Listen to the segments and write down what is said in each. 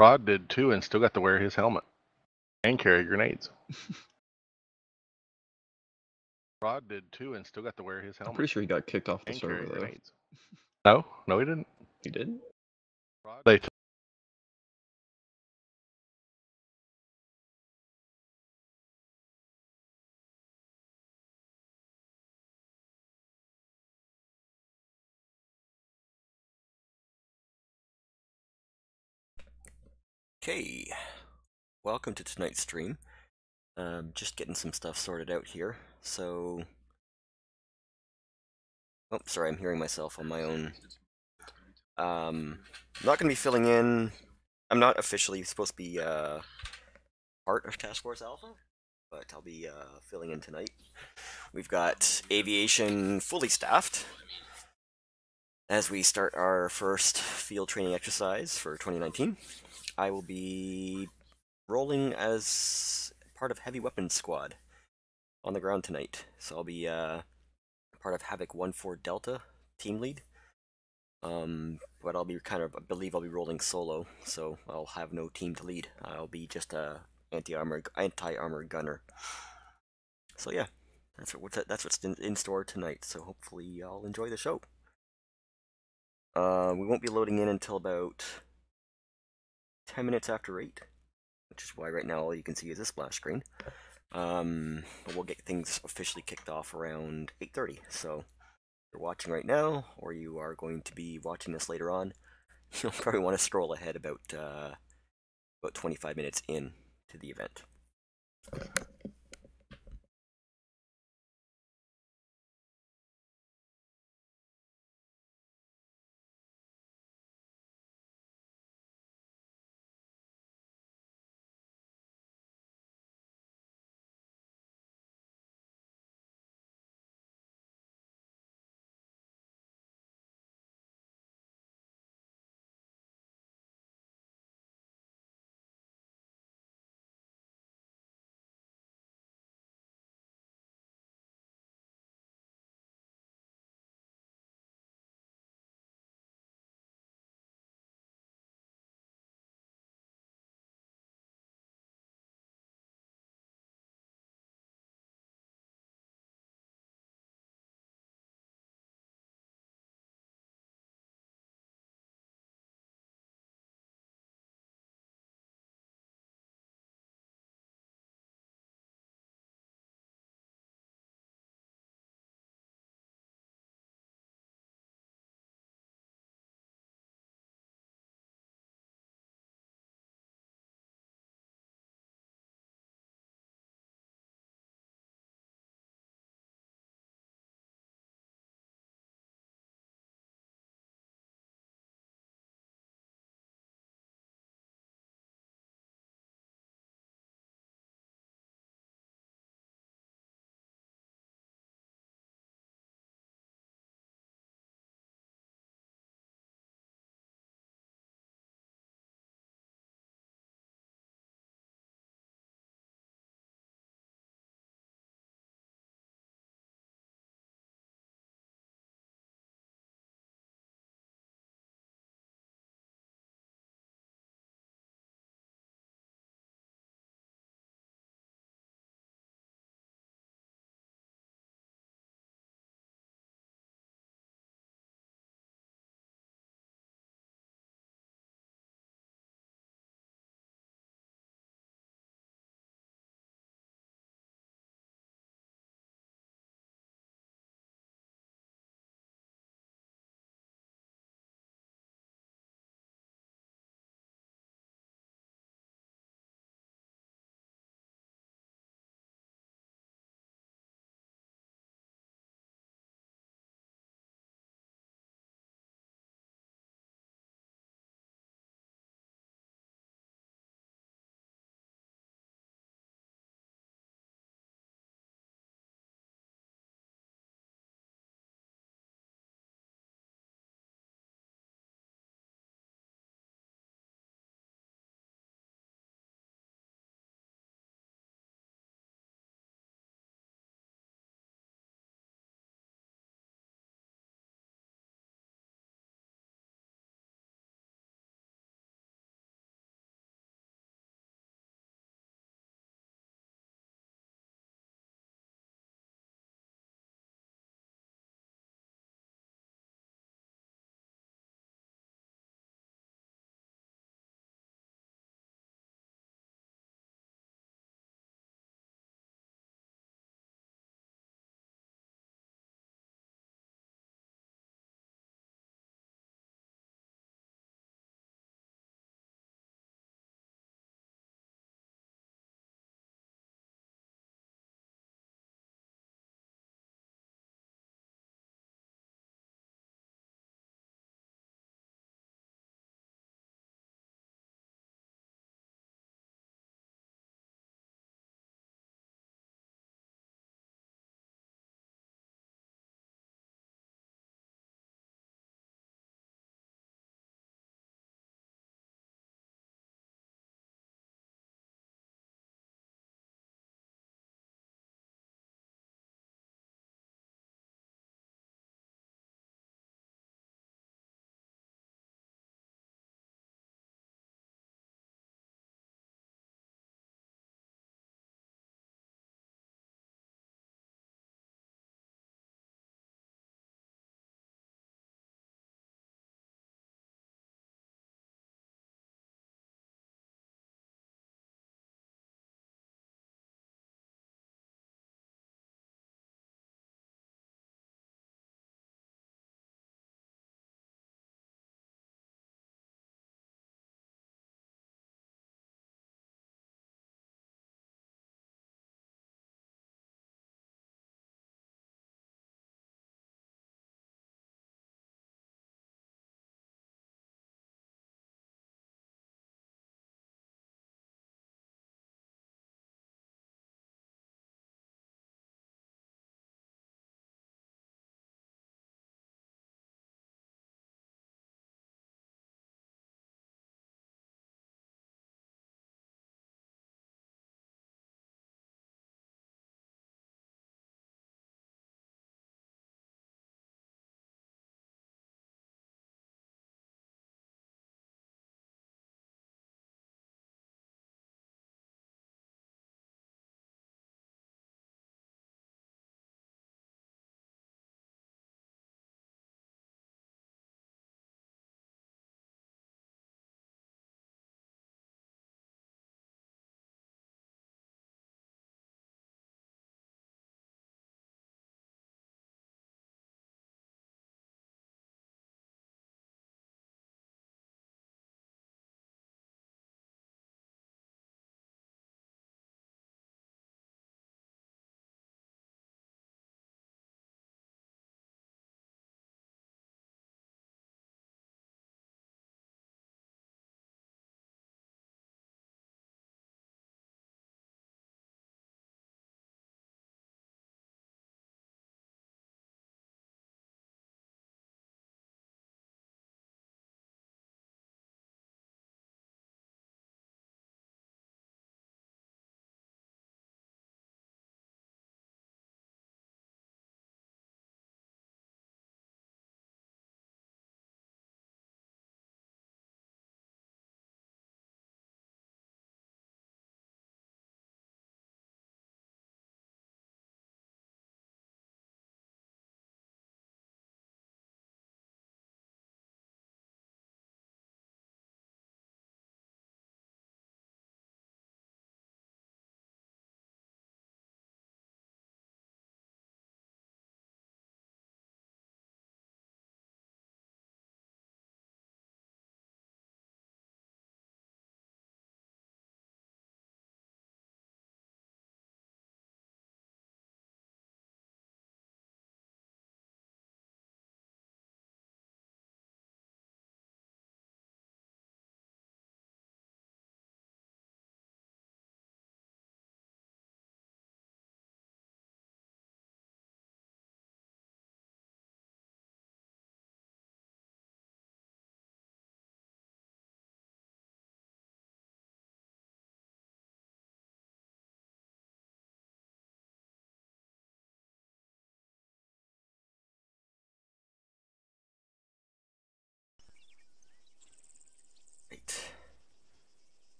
Rod did too and still got to wear his helmet and carry grenades. Rod did too and still got to wear his helmet. I'm pretty sure he got kicked off the and server carry though. grenades. No, he didn't. He did? They Okay, welcome to tonight's stream. Just getting some stuff sorted out here. So, oh, sorry, I'm hearing myself on my own. I'm not gonna be filling in. I'm not officially supposed to be part of Task Force Alpha, but I'll be filling in tonight. We've got aviation fully staffed as we start our first field training exercise for 2019. I will be rolling as part of Heavy Weapons Squad on the ground tonight. So I'll be part of Havoc 1-4 Delta team lead. But I'll be I believe I'll be rolling solo, so I'll have no team to lead. I'll be just a anti-armor gunner. So yeah, that's what's in store tonight. So hopefully y'all enjoy the show. We won't be loading in until about 10 minutes after 8, which is why right now all you can see is a splash screen. But we'll get things officially kicked off around 8:30. So if you're watching right now, or you are going to be watching this later on, you'll probably want to scroll ahead about 25 minutes in to the event.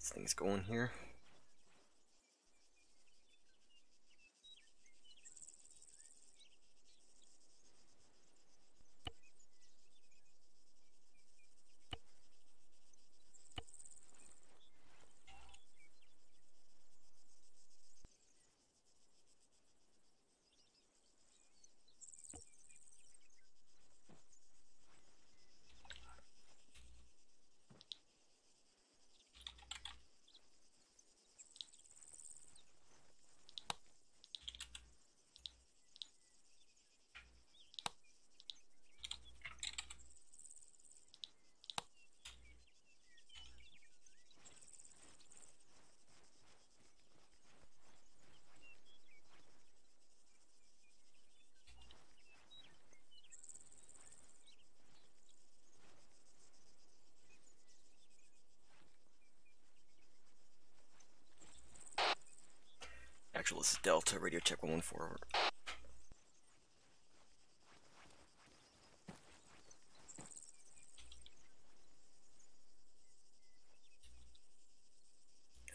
Gets things going here. Actual, this is Delta, radio check 114 over.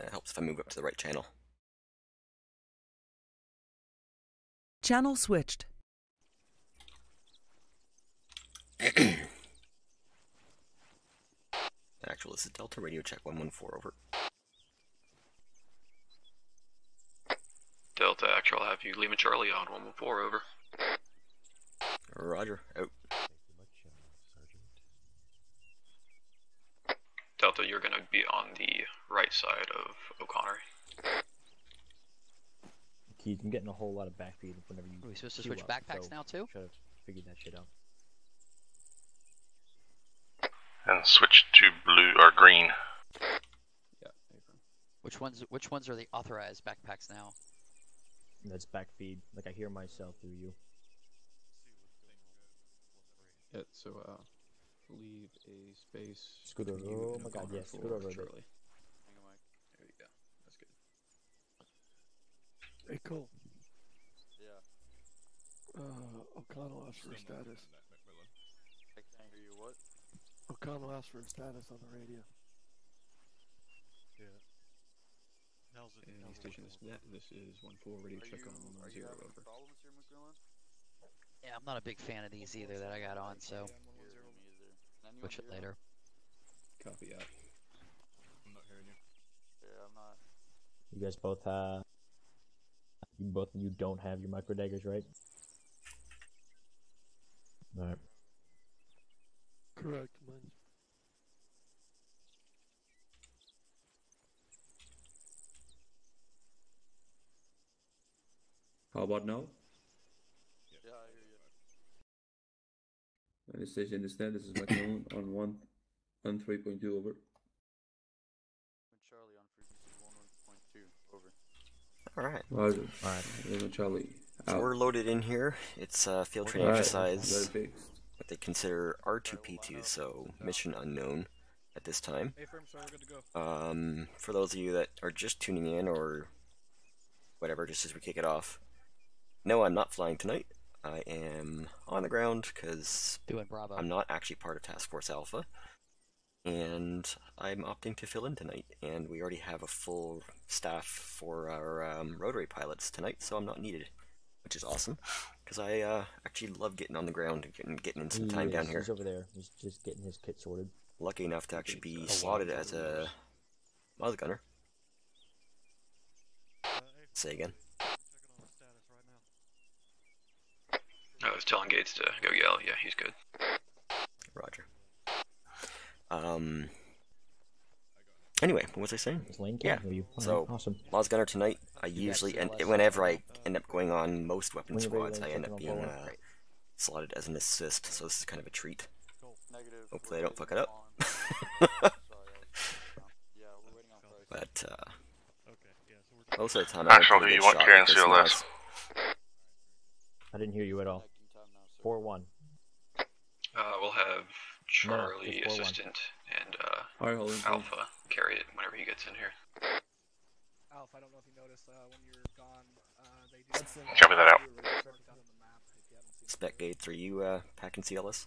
It helps if I move up to the right channel. Channel switched. Actual, this is Delta, radio check 114 over. Delta Actual, have you Lima Charlie on 114 over. Roger, out. Delta, you're going to be on the right side of O'Connor. Keith, I'm getting a whole lot of backfeed whenever you. Are we supposed to queue switch up, backpacks so now too? Should have figured that shit out. And switch to blue or green. Yeah. Which ones are the authorized backpacks now? That's backfeed. Like I hear myself through you. Yeah, so leave a space. Scoot over. Oh my god, yes, scoot over a bit. Charlie. Hang on, Mike. There you go. That's good. Hey, Cole. Yeah. O'Connell asked for a status. I can't hear you. What? O'Connell asked for a status on the radio. Yeah. Now's it. And station this is 1-4 radio check on 110 over. Problems here, McMillan? Yeah, I'm not a big fan of these either that I got on, so switch it later. Copy out. I'm not hearing you. Yeah, I'm not. You guys both you don't have your micro daggers, right? Alright. Correct, mine. How about now? Yeah, I hear you. And station understand this is McMillan on 113.2 over. Charlie on frequency 11.2 over. Alright. Roger. Alright. Charlie. So Out. we're loaded in here. It's field training Alright, exercise, very fixed. what they consider R2P2, so mission unknown at this time. Hey, firm, sorry, we're good to go. For those of you that are just tuning in or whatever, just as we kick it off, no, I'm not flying tonight. I am on the ground because Doing Bravo. I'm not actually part of Task Force Alpha, and I'm opting to fill in tonight. And we already have a full staff for our rotary pilots tonight, so I'm not needed, which is awesome because I actually love getting on the ground and getting in some time down here. He's over there. He's just getting his kit sorted. Lucky enough to actually be slotted as a Muzz gunner. Say again. Checking on the status right now. I was telling Gates to go yell. Yeah, he's good. Roger. Anyway, what was I saying? Is Lane Yeah. you? So, awesome. Muzz gunner tonight. I usually, and whenever I end up going on most weapon When you're ready, squads, I Lane, end check up it on being forward. slotted as an assist. So this is kind of a treat. Cool. Negative. Hopefully I don't fuck it up. Sorry, yeah, we're waiting on price. But Okay, yeah, so we're most of the time, I have a Actual, pretty who good you want shot carrying with this CLS? Muzz. I didn't hear you at all. connecting time now, sir. 4-1. We'll have Charlie just 4-1. assistant and Hi, Holland. Alpha carry it whenever he gets in here. Alpha, I don't know if you noticed when you're gone, they do. Copy that out. Spec Gates, are you packing CLS?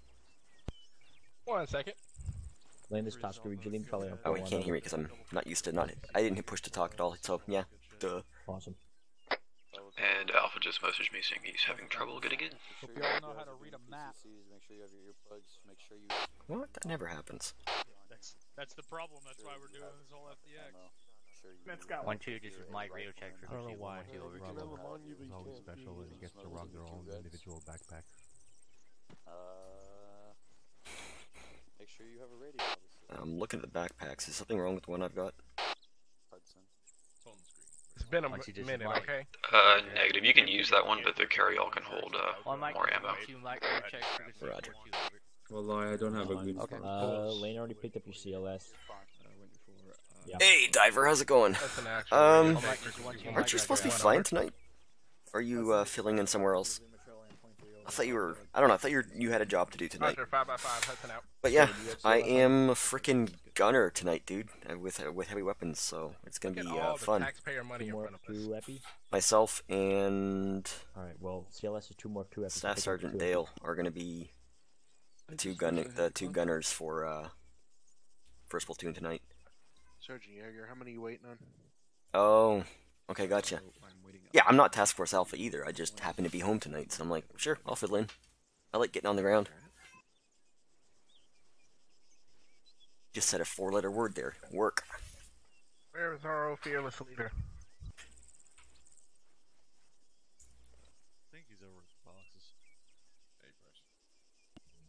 1 second. Land this Tosca Julian probably on Oh, he can't hear me because I'm not used to not. I didn't hit push to talk at all. So yeah, duh. Awesome. And Alpha just messaged me saying he's having trouble getting in. Hope you all know how to read a map. Make sure you have your earplugs. Make sure you. What? That never happens. That's the problem. That's why we're doing this whole FDX. Let's go. 1-2 just is my radio check for I don't know why. Robin It's always special when he gets to run their own individual backpack. Make sure you have a radio. I'm looking at the backpacks. Is something wrong with the one I've got? It's been a minute, okay? Negative. You can use that one, but the carry-all can hold more ammo. Roger. Well, I don't have a good. Okay. Lane already picked up your CLS. Yeah. Hey, Diver, how's it going? Aren't you supposed to be flying tonight? Or are you filling in somewhere else? I thought you were. I don't know. I thought you had a job to do tonight. Roger, 5x5, Hudson out. But yeah, I am a freaking gunner tonight, dude, with heavy weapons. So it's gonna be fun. Taxpayer money in front of us. 2 epi. Myself and Alright, well, CLS is 2 more 2 epi. Staff Sergeant Dale are gonna be the two gunners for first platoon tonight. Sergeant Yeager, how many are you waiting on? Oh, okay, gotcha. Yeah, I'm not Task Force Alpha either. I just happen to be home tonight, so I'm like, sure, I'll fill in. I like getting on the ground. Just said a 4-letter word there. Work. Where is our old fearless leader? I think he's over his boxes.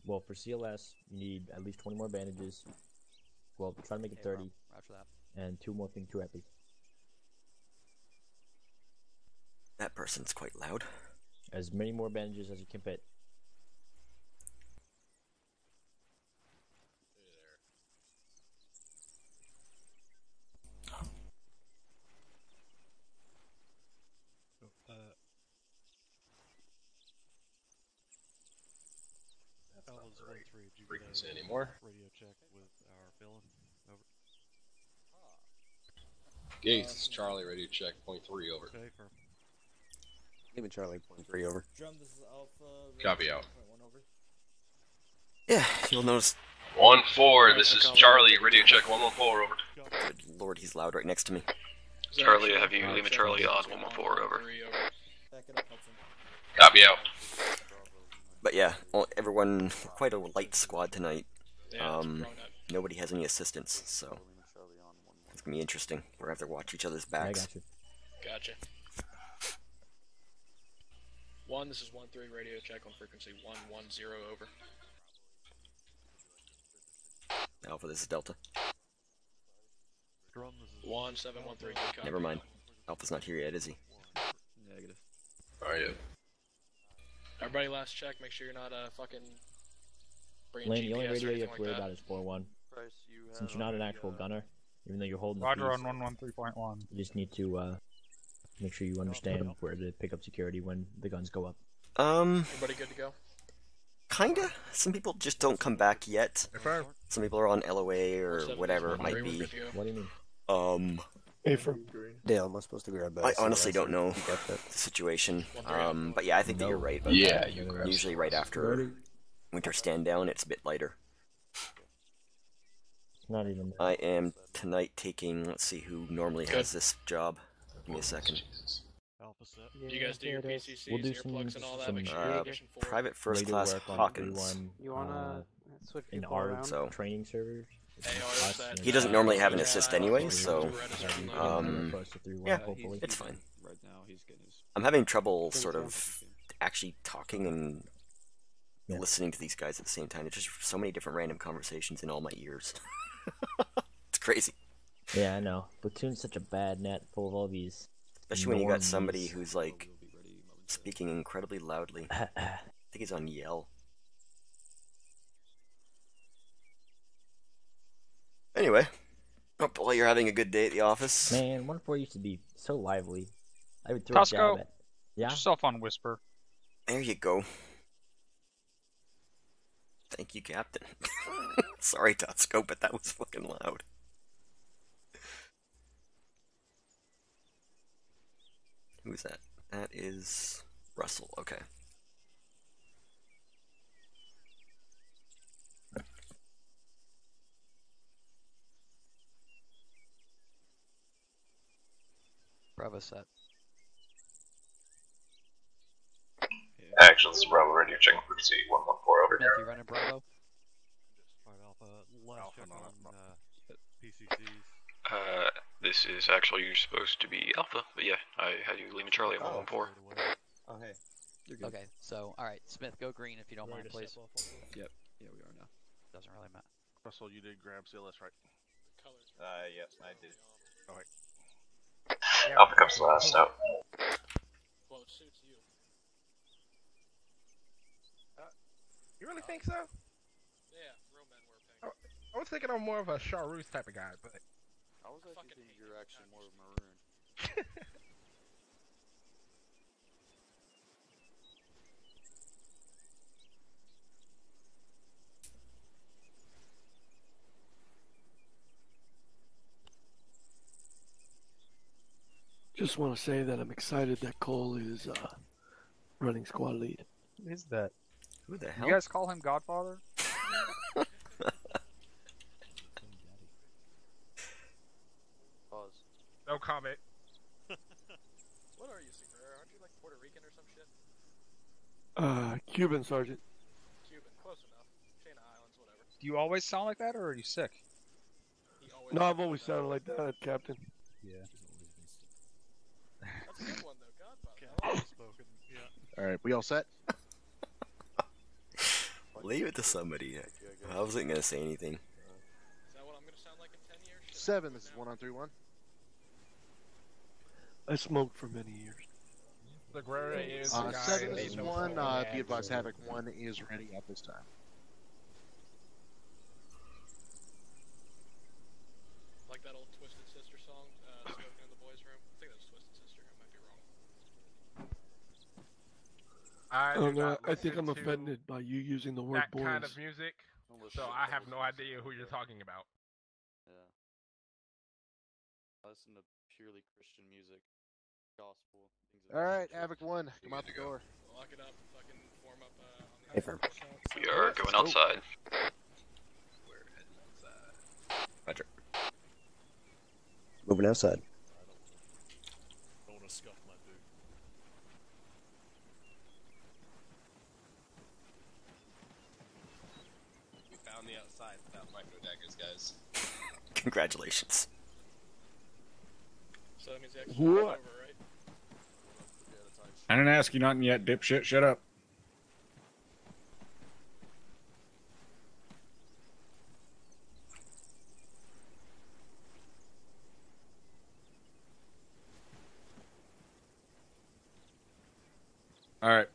Well, for CLS, you need at least 20 more bandages. Well, try to make it 30. Roger that. And 2 more thing 2 epi. That person's quite loud. As many more bandages as you can fit. Frequency anymore. Radio check with our villain. Over. Gates, it's Charlie, radio check, point 3, over. Okay, for Even Charlie, point 3, over. Drum, this is Alpha. Copy out. Yeah, you'll notice. 1-4, this is Charlie, radio check, 114, over. Good lord, he's loud right next to me. Charlie, have you Lima Charlie on 114, over. Back it up, Hudson. Copy out. But yeah, everyone, quite a light squad tonight. Nobody has any assistance, so it's gonna be interesting. We're gonna have to watch each other's I backs. got you. Gotcha. 1, this is 1-3, radio check on frequency 110, over. Alpha, this is Delta. 1713, good copy. Never mind. Alpha's not here yet, is he? Negative. Alright, yeah. Everybody last check, make sure you're not fucking bringing Lane, the only GPS or radio you anything have to worry like about is 4-1. Price, Since you're not an actual gunner, even though you're holding the Roger keys, on 113.1. you just need to make sure you understand where to pick up security when the guns go up. Everybody good to go? Kinda. Some people just don't come back yet. Some people are on LOA or whatever it might be. What do you mean? Hey, from Dale, am I supposed to grab that? I honestly don't know the situation. But yeah, I think that you're right. Yeah, you grab Usually right after winter stand down, it's a bit lighter. Not even. I am tonight taking, let's see who normally has this job. Give me a second. Alpha set. Did you guys do your PCCs, We'll do earplugs and all that? some Make sure you're pushing forward. Private First radio Class work on Hawkins. You wanna in our So training servers? he doesn't normally have an assist anyway, so yeah, hopefully. it's fine. Right now, he's getting his. I'm having trouble sort of actually talking and listening to these guys at the same time. There's just so many different random conversations in all my ears. It's crazy. Yeah, I know. Platoon's such a bad net full of all these. Especially when you got somebody who's like speaking incredibly loudly. I think he's on yell. Anyway, hope all you're having a good day at the office. Man, 1-4 used to be so lively. I would throw a jab at. Yeah. Put yourself on Whisper. There you go. Thank you, Captain. Sorry, Totsko, but that was fucking loud. Who's that? That is Russell. Okay. Bravo set. Action, this is Bravo Radio checking frequency 114 over Smith, here. you running Bravo? Alright, Alpha, last check on PCCs. This is actually supposed to be Alpha, but yeah, I had you leaving Charlie at 114. Oh, hey. You're good. Okay, so, alright, Smith, go green if you don't mind, please. Yep. Yeah, we are now. Doesn't really matter. Russell, you did grab CLS, right? Yep, I did. Alright. Alpha comes last out. Well, it suits you. You really think so? Yeah, real men wear pink. I was thinking I'm more of a chartreuse type of guy, but I was actually thinking you're actually more maroon. Just want to say that I'm excited that Cole is running squad lead. Who is that? Who the hell? You guys call him Godfather? Pause. no comment. What are you, Superhero? Aren't you like Puerto Rican or some shit? Cuban sergeant. Cuban, close enough. Chain of Islands, whatever. Do you always sound like that, or are you sick? He always No, I've always sounded like that, Captain. Yeah. That's a good one, though. Godfather. Alright, we all set? Leave it to somebody. I wasn't gonna say anything. Is that what I'm gonna sound like in 10 years? 7, this is 1-on-3-1. I smoked for many years. The Guerrero is the guy. 7, this they is know 1. for- Be advised, Havoc 1 is ready at this time. Like that old Twisted Sister song, Smoking in the Boys' Room. I think that was Twisted Sister. I might be wrong. I Oh, do no, not I think I'm listen to offended by you using the word that boys. kind of music, so I have no idea who you're talking about. Yeah. I listen to purely Christian music, gospel, things of that Alright, nature. Havoc 1, come out the door. Lock it up and fucking form up on the Hey, firm. We are going outside. We're heading outside. Roger. Moving outside. Don't want to scuff my boot. We found the outside without micro daggers, guys. Congratulations. So that means the exercise is over, right? I didn't ask you nothing yet, dipshit. Shut up. Alright.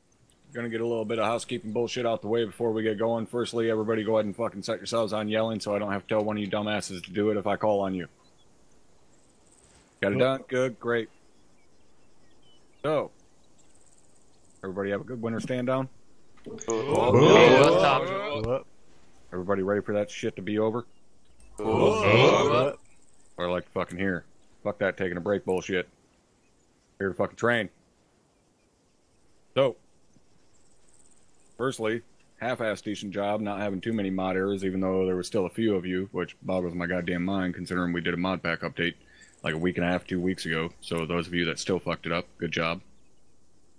Gonna get a little bit of housekeeping bullshit out the way before we get going. Firstly, everybody go ahead and fucking set yourselves on yelling so I don't have to tell one of you dumbasses to do it if I call on you. Got it done? Good, great. So, everybody have a good winter stand down? Everybody ready for that shit to be over? Or I like to fucking hear. Fuck that taking a break bullshit. Here to fucking train. So, firstly, half-ass decent job not having too many mod errors, even though there was still a few of you, which boggles my goddamn mind considering we did a mod pack update like a week and a half, 2 weeks ago. So those of you that still fucked it up, good job.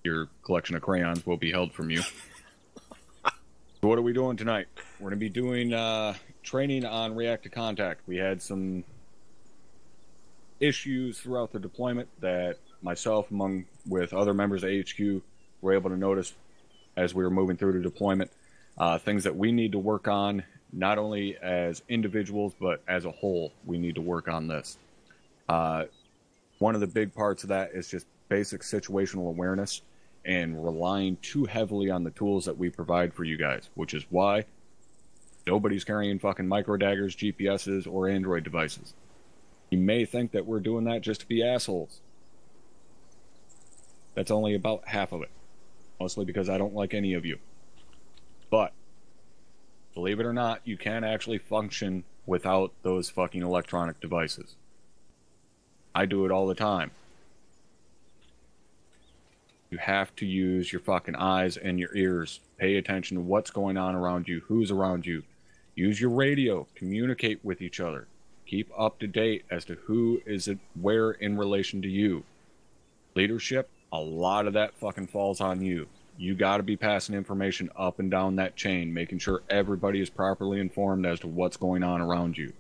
Your collection of crayons will be held from you. So what are we doing tonight? We're going to be doing training on reactive contact. We had some issues throughout the deployment that myself, among with other members of HQ, were able to notice as we were moving through the deployment. Things that we need to work on, not only as individuals, but as a whole, we need to work on this. One of the big parts of that is just basic situational awareness and relying too heavily on the tools that we provide for you guys, which is why nobody's carrying fucking micro daggers, GPSs, or Android devices. You may think that we're doing that just to be assholes. That's only about half of it. Mostly because I don't like any of you. But, believe it or not, you can actually function without those fucking electronic devices. I do it all the time. You have to use your fucking eyes and your ears. Pay attention to what's going on around you, who's around you. Use your radio. Communicate with each other. Keep up to date as to who is where in relation to you. Leadership, a lot of that fucking falls on you. You got to be passing information up and down that chain, making sure everybody is properly informed as to what's going on around you.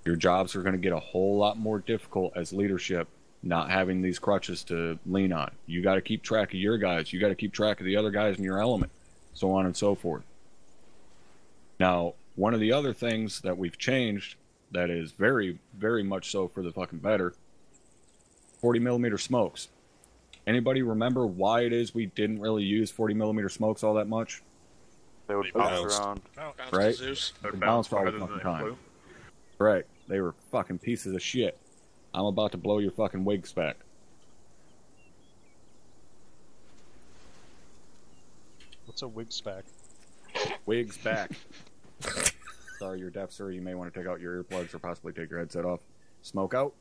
Your jobs are going to get a whole lot more difficult as leadership, not having these crutches to lean on. You got to keep track of your guys. You got to keep track of the other guys in your element, so on and so forth. Now, one of the other things that we've changed that is very, very much so for the fucking better, 40mm smokes. Anybody remember why it is we didn't really use 40mm smokes all that much? They would bounce around. Right? They They bounced all the fucking time. Right. They were fucking pieces of shit. I'm about to blow your fucking wigs back. What's a wig spec? Wigs back. Sorry, you're deaf, sir. You may want to take out your earplugs or possibly take your headset off. Smoke out.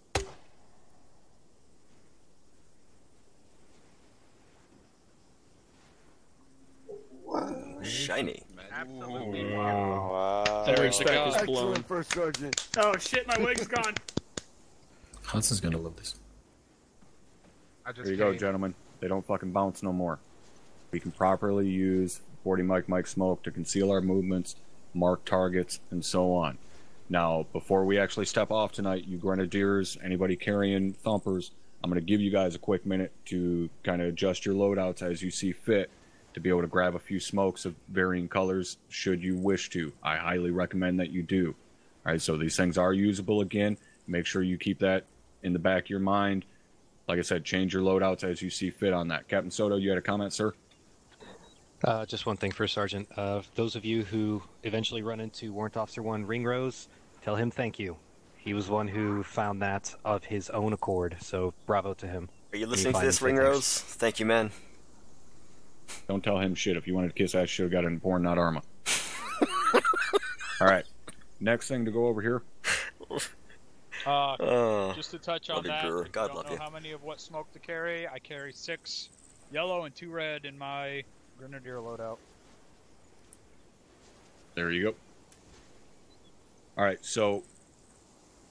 Shiny. Absolutely. Wow. That ring spec is Excellent, blown. First Sergeant. Oh shit, my wig's gone. Hudson's gonna love this. There you go, gentlemen. They don't fucking bounce no more. We can properly use 40 mic smoke to conceal our movements, mark targets, and so on. Now, before we actually step off tonight, you grenadiers, anybody carrying thumpers, I'm going to give you guys a quick minute to kind of adjust your loadouts as you see fit to be able to grab a few smokes of varying colors should you wish to. I highly recommend that you do. All right, so these things are usable again. Make sure you keep that in the back of your mind. Like I said, change your loadouts as you see fit on that. Captain Soto, you had a comment, sir? Just one thing for Sergeant. Those of you who eventually run into Warrant Officer 1 Ringrose, tell him thank you. He was one who found that of his own accord, so bravo to him. Are you listening to this, Ringrose? Thank you, man. Don't tell him shit. If you wanted to kiss ass, should have got it in porn, not Arma. All right. Next thing to go over here. Just to touch on that, girl. if God you love don't know you. how many of what smoke to carry, I carry 6 yellow and 2 red in my Grenadier loadout. There you go. All right, so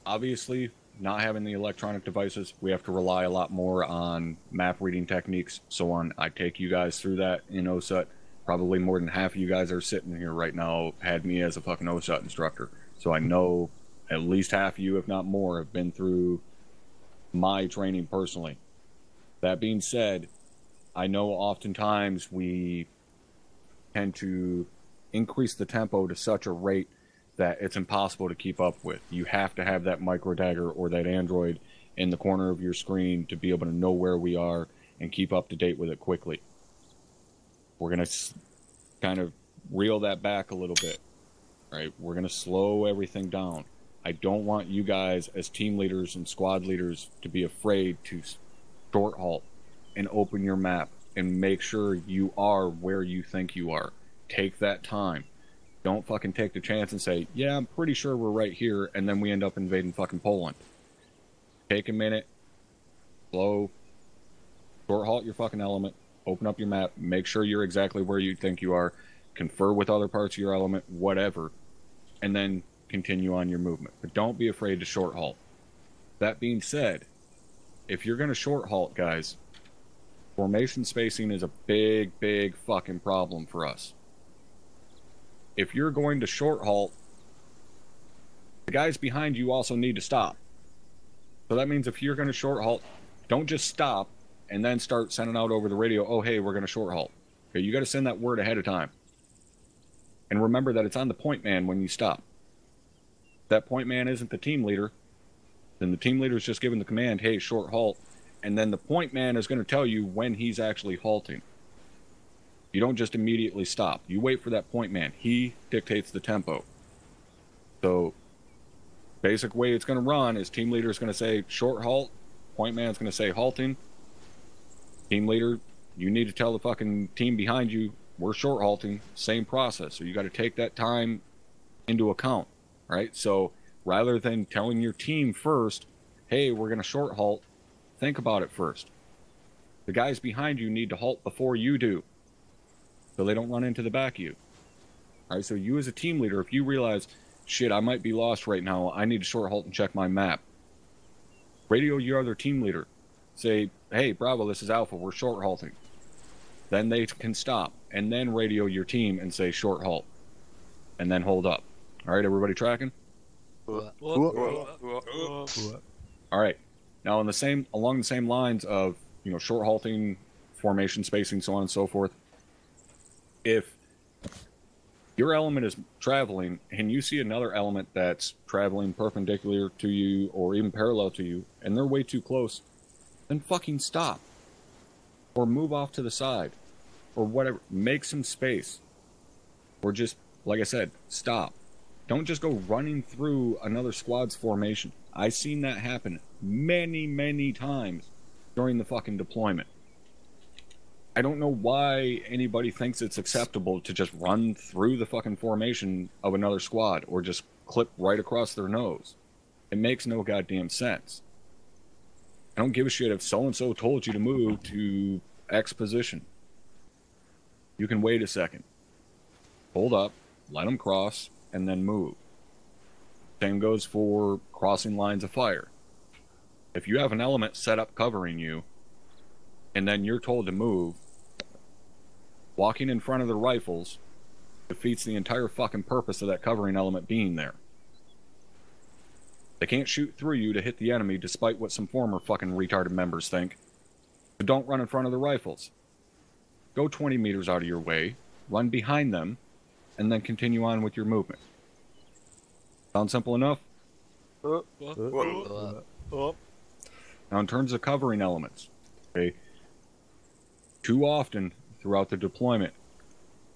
obviously, not having the electronic devices, we have to rely a lot more on map reading techniques, so on. I take you guys through that in OSUT. Probably more than half of you guys are sitting here right now had me as a fucking OSUT instructor. So I know at least half of you, if not more, have been through my training personally. That being said, I know oftentimes we tend to increase the tempo to such a rate that it's impossible to keep up with. You have to have that micro dagger or that android in the corner of your screen to be able to know where we are and keep up to date with it quickly. We're going to kind of reel that back a little bit, right? We're going to slow everything down. I don't want you guys as team leaders and squad leaders to be afraid to short halt and open your map and make sure you are where you think you are. Take that time. Don't fucking take the chance and say, yeah, I'm pretty sure we're right here, and then we end up invading fucking Poland. Take a minute, slow, short halt your fucking element, open up your map, make sure you're exactly where you think you are, confer with other parts of your element, whatever, and then continue on your movement. But don't be afraid to short halt. That being said, if you're going to short halt, guys, formation spacing is a big, big fucking problem for us. If you're going to short halt, the guys behind you also need to stop. So that means if you're going to short halt, don't just stop and then start sending out over the radio, oh, hey, we're going to short halt. Okay, you got to send that word ahead of time. And remember that it's on the point man when you stop. If that point man isn't the team leader, then the team leader is just giving the command, hey, short halt. And then the point man is going to tell you when he's actually halting. You don't just immediately stop. You wait for that point man. He dictates the tempo. So, basic way it's going to run is team leader is going to say short halt. Point man is going to say halting. Team leader, you need to tell the fucking team behind you, we're short halting. Same process. So you got to take that time into account, right? So rather than telling your team first, hey, we're going to short halt, think about it first. The guys behind you need to halt before you do, so they don't run into the back of you. All right, so you as a team leader, if you realize, shit, I might be lost right now, I need to short halt and check my map. Radio your other team leader. Say, hey, Bravo, this is Alpha, we're short halting. Then they can stop, and then radio your team and say short halt, and then hold up. All right, everybody tracking? All right. Now, along the same lines of short halting, formation spacing, so on and so forth. If your element is traveling and you see another element that's traveling perpendicular to you or even parallel to you, and they're way too close, then fucking stop, or move off to the side, or whatever. Make some space, or just, like I said, stop. Don't just go running through another squad's formation. I've seen that happen many, many times during the fucking deployment. I don't know why anybody thinks it's acceptable to just run through the fucking formation of another squad or just clip right across their nose. It makes no goddamn sense. I don't give a shit if so-and-so told you to move to X position. You can wait a second. Hold up, let them cross, and then move. Same goes for crossing lines of fire. If you have an element set up covering you, and then you're told to move, walking in front of the rifles defeats the entire fucking purpose of that covering element being there. They can't shoot through you to hit the enemy, despite what some former fucking retarded members think. So don't run in front of the rifles. Go 20 meters out of your way, run behind them, and then continue on with your movement. Sound simple enough? Now, in terms of covering elements, okay, too often throughout the deployment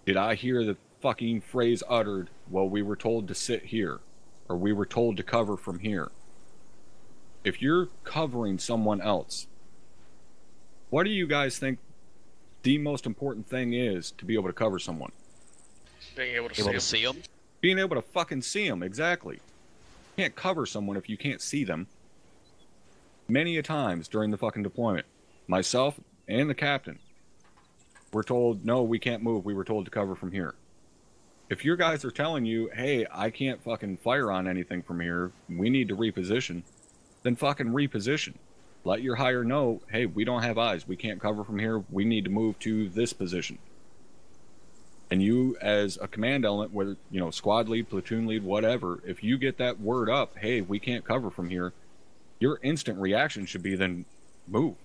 did I hear the fucking phrase uttered, well, we were told to sit here, or we were told to cover from here. If you're covering someone else, what do you guys think the most important thing is to be able to cover someone? Being able to see them. Being able to fucking see them, exactly. You can't cover someone if you can't see them. Many a times during the fucking deployment, myself and the captain were told, no, we can't move, we were told to cover from here. If your guys are telling you, hey, I can't fucking fire on anything from here, we need to reposition, then fucking reposition. Let your higher know, hey, we don't have eyes, we can't cover from here, we need to move to this position. And you, as a command element, whether, squad lead, platoon lead, whatever, if you get that word up, hey, we can't cover from here, your instant reaction should be then move.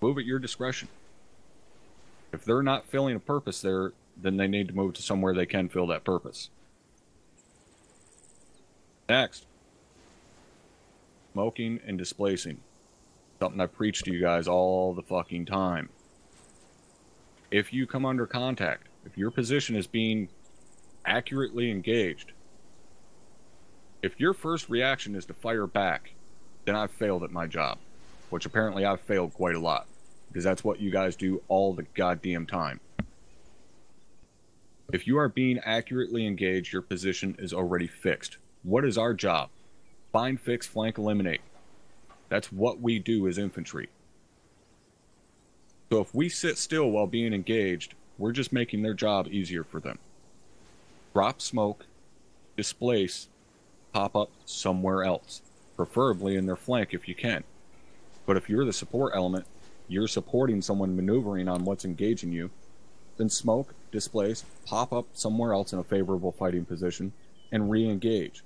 Move at your discretion. If they're not filling a purpose there, then they need to move to somewhere they can fill that purpose. Next. Smoking and displacing. Something I preach to you guys all the fucking time. If you come under contact, if your position is being accurately engaged, if your first reaction is to fire back, then I've failed at my job. Which apparently I've failed quite a lot. Because that's what you guys do all the goddamn time. If you are being accurately engaged, your position is already fixed. What is our job? Find, fix, flank, eliminate. That's what we do as infantry. So if we sit still while being engaged, we're just making their job easier for them. Drop smoke, displace, pop up somewhere else. Preferably in their flank if you can. But if you're the support element, you're supporting someone maneuvering on what's engaging you, then smoke, displace, pop up somewhere else in a favorable fighting position, and re-engage.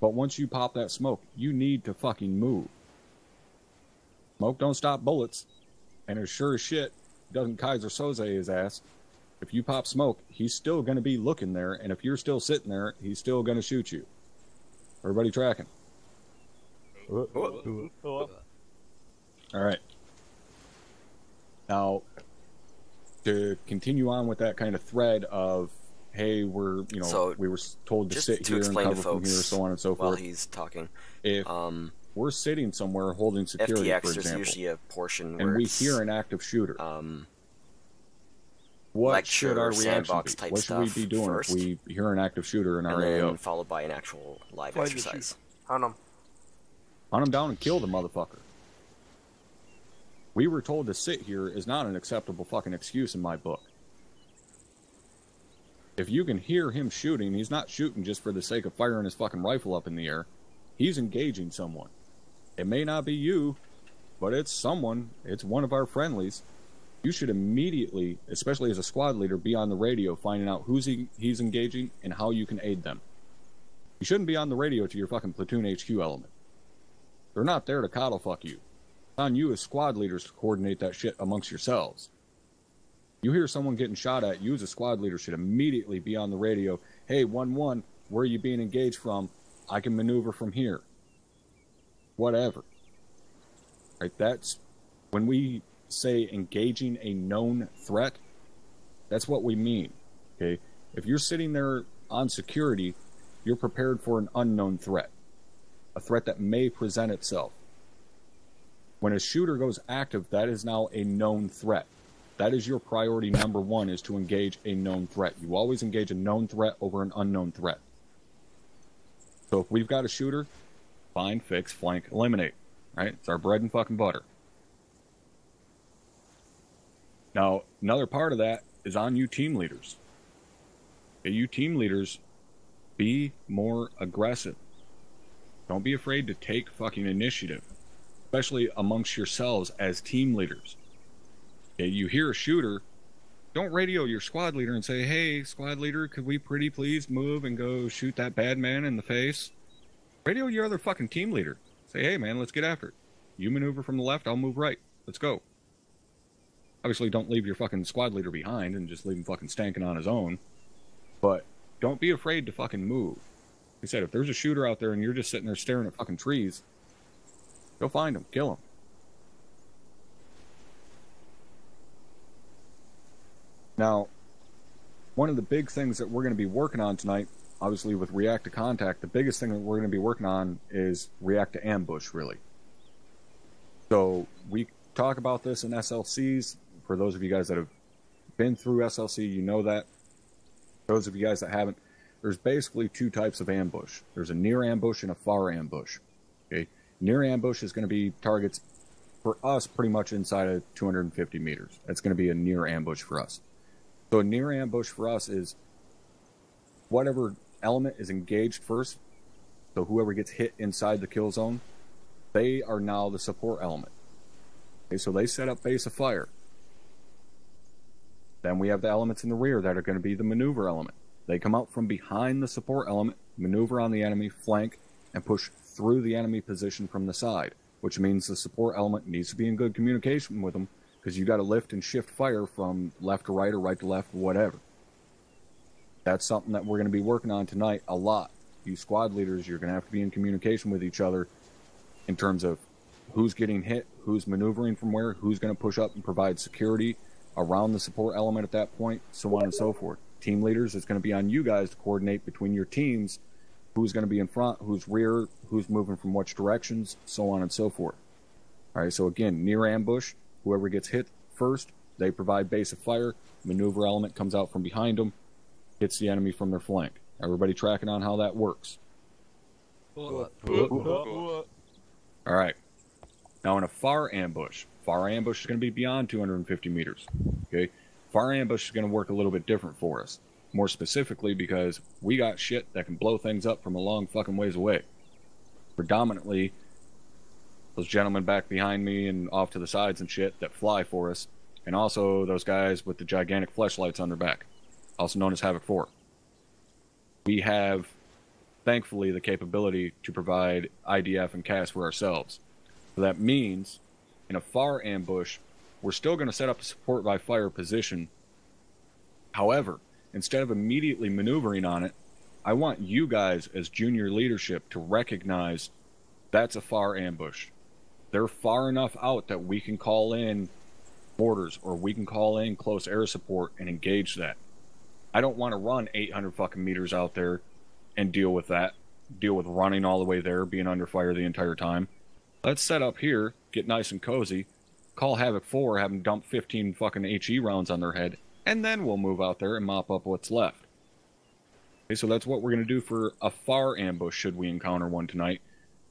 But once you pop that smoke, you need to fucking move. Smoke don't stop bullets, and as sure as shit doesn't Kaiser Soze his ass. If you pop smoke, he's still going to be looking there, and if you're still sitting there, he's still going to shoot you. Everybody tracking? Alright. Now, to continue on with that kind of thread of, hey, we were told to sit here and cover from here, so on and so forth. While he's talking. If we're sitting somewhere holding security, FTX, for example, there's usually a portion and where we hear an active shooter, what lecture should our or reaction sandbox be? type What should we stuff be doing first, if we hear an active shooter in our and AO? then followed by an actual live Find the exercise. Hunt him. Hunt him down and kill the motherfucker. We were told to sit here is not an acceptable fucking excuse in my book. If you can hear him shooting, he's not shooting just for the sake of firing his fucking rifle up in the air. He's engaging someone. It may not be you, but it's one of our friendlies, you should immediately, especially as a squad leader, be on the radio finding out he's engaging and how you can aid them. You shouldn't be on the radio to your fucking platoon HQ element. They're not there to coddle fuck you. It's on you as squad leaders to coordinate that shit amongst yourselves. You hear someone getting shot at, you as a squad leader should immediately be on the radio. Hey, 1-1, where are you being engaged from? I can maneuver from here. Whatever. Right? That's when we say engaging a known threat, that's what we mean. Okay? If you're sitting there on security, you're prepared for an unknown threat. A threat that may present itself. When a shooter goes active, that is now a known threat. That is your priority number one, is to engage a known threat. You always engage a known threat over an unknown threat. So if we've got a shooter, find, fix, flank, eliminate. Right? It's our bread and fucking butter. Now, another part of that is on you team leaders. Okay, you team leaders, be more aggressive. Don't be afraid to take fucking initiative, especially amongst yourselves as team leaders. Okay, you hear a shooter, don't radio your squad leader and say, hey, squad leader, could we pretty please move and go shoot that bad man in the face? Radio your other fucking team leader. Say, hey, man, let's get after it. You maneuver from the left, I'll move right. Let's go. Obviously, don't leave your fucking squad leader behind and just leave him fucking stanking on his own. But don't be afraid to fucking move. Like I said, if there's a shooter out there and you're just sitting there staring at fucking trees, go find him, kill him. Now, one of the big things that we're going to be working on tonight, obviously with React to Contact, the biggest thing that we're going to be working on is React to Ambush, really. So we talk about this in SLCs. For those of you guys that have been through SLC, you know that. Those of you guys that haven't, there's basically two types of ambush. There's a near ambush and a far ambush. Okay, near ambush is going to be targets for us pretty much inside of 250 meters. That's going to be a near ambush for us. So a near ambush for us is whatever element is engaged first. So whoever gets hit inside the kill zone, they are now the support element. Okay, so they set up base of fire. Then we have the elements in the rear that are going to be the maneuver element. They come out from behind the support element, maneuver on the enemy, flank, and push through the enemy position from the side, which means the support element needs to be in good communication with them, because you got to lift and shift fire from left to right or right to left, whatever. That's something that we're going to be working on tonight a lot. You squad leaders, you're going to have to be in communication with each other in terms of who's getting hit, who's maneuvering from where, who's going to push up and provide security around the support element at that point, so on and so forth. Team leaders, it's going to be on you guys to coordinate between your teams, who's going to be in front, who's rear, who's moving from which directions, so on and so forth. All right, so again, near ambush, whoever gets hit first, they provide base of fire, maneuver element comes out from behind them, hits the enemy from their flank. Everybody tracking on how that works? All right. Now in a far ambush is going to be beyond 250 meters. Okay, far ambush is going to work a little bit different for us. More specifically because we got shit that can blow things up from a long fucking ways away. Predominantly, those gentlemen back behind me and off to the sides and shit that fly for us, and also those guys with the gigantic fleshlights on their back, also known as Havoc 4. We have, thankfully, the capability to provide IDF and CAS for ourselves. So that means, in a far ambush, we're still going to set up a support by fire position. However, instead of immediately maneuvering on it, I want you guys as junior leadership to recognize that's a far ambush. They're far enough out that we can call in mortars or we can call in close air support and engage that. I don't want to run 800 fucking meters out there and deal with that. Deal with running all the way there, being under fire the entire time. Let's set up here, get nice and cozy, call Havoc 4, have them dump 15 fucking HE rounds on their head, and then we'll move out there and mop up what's left. Okay, so that's what we're going to do for a far ambush should we encounter one tonight.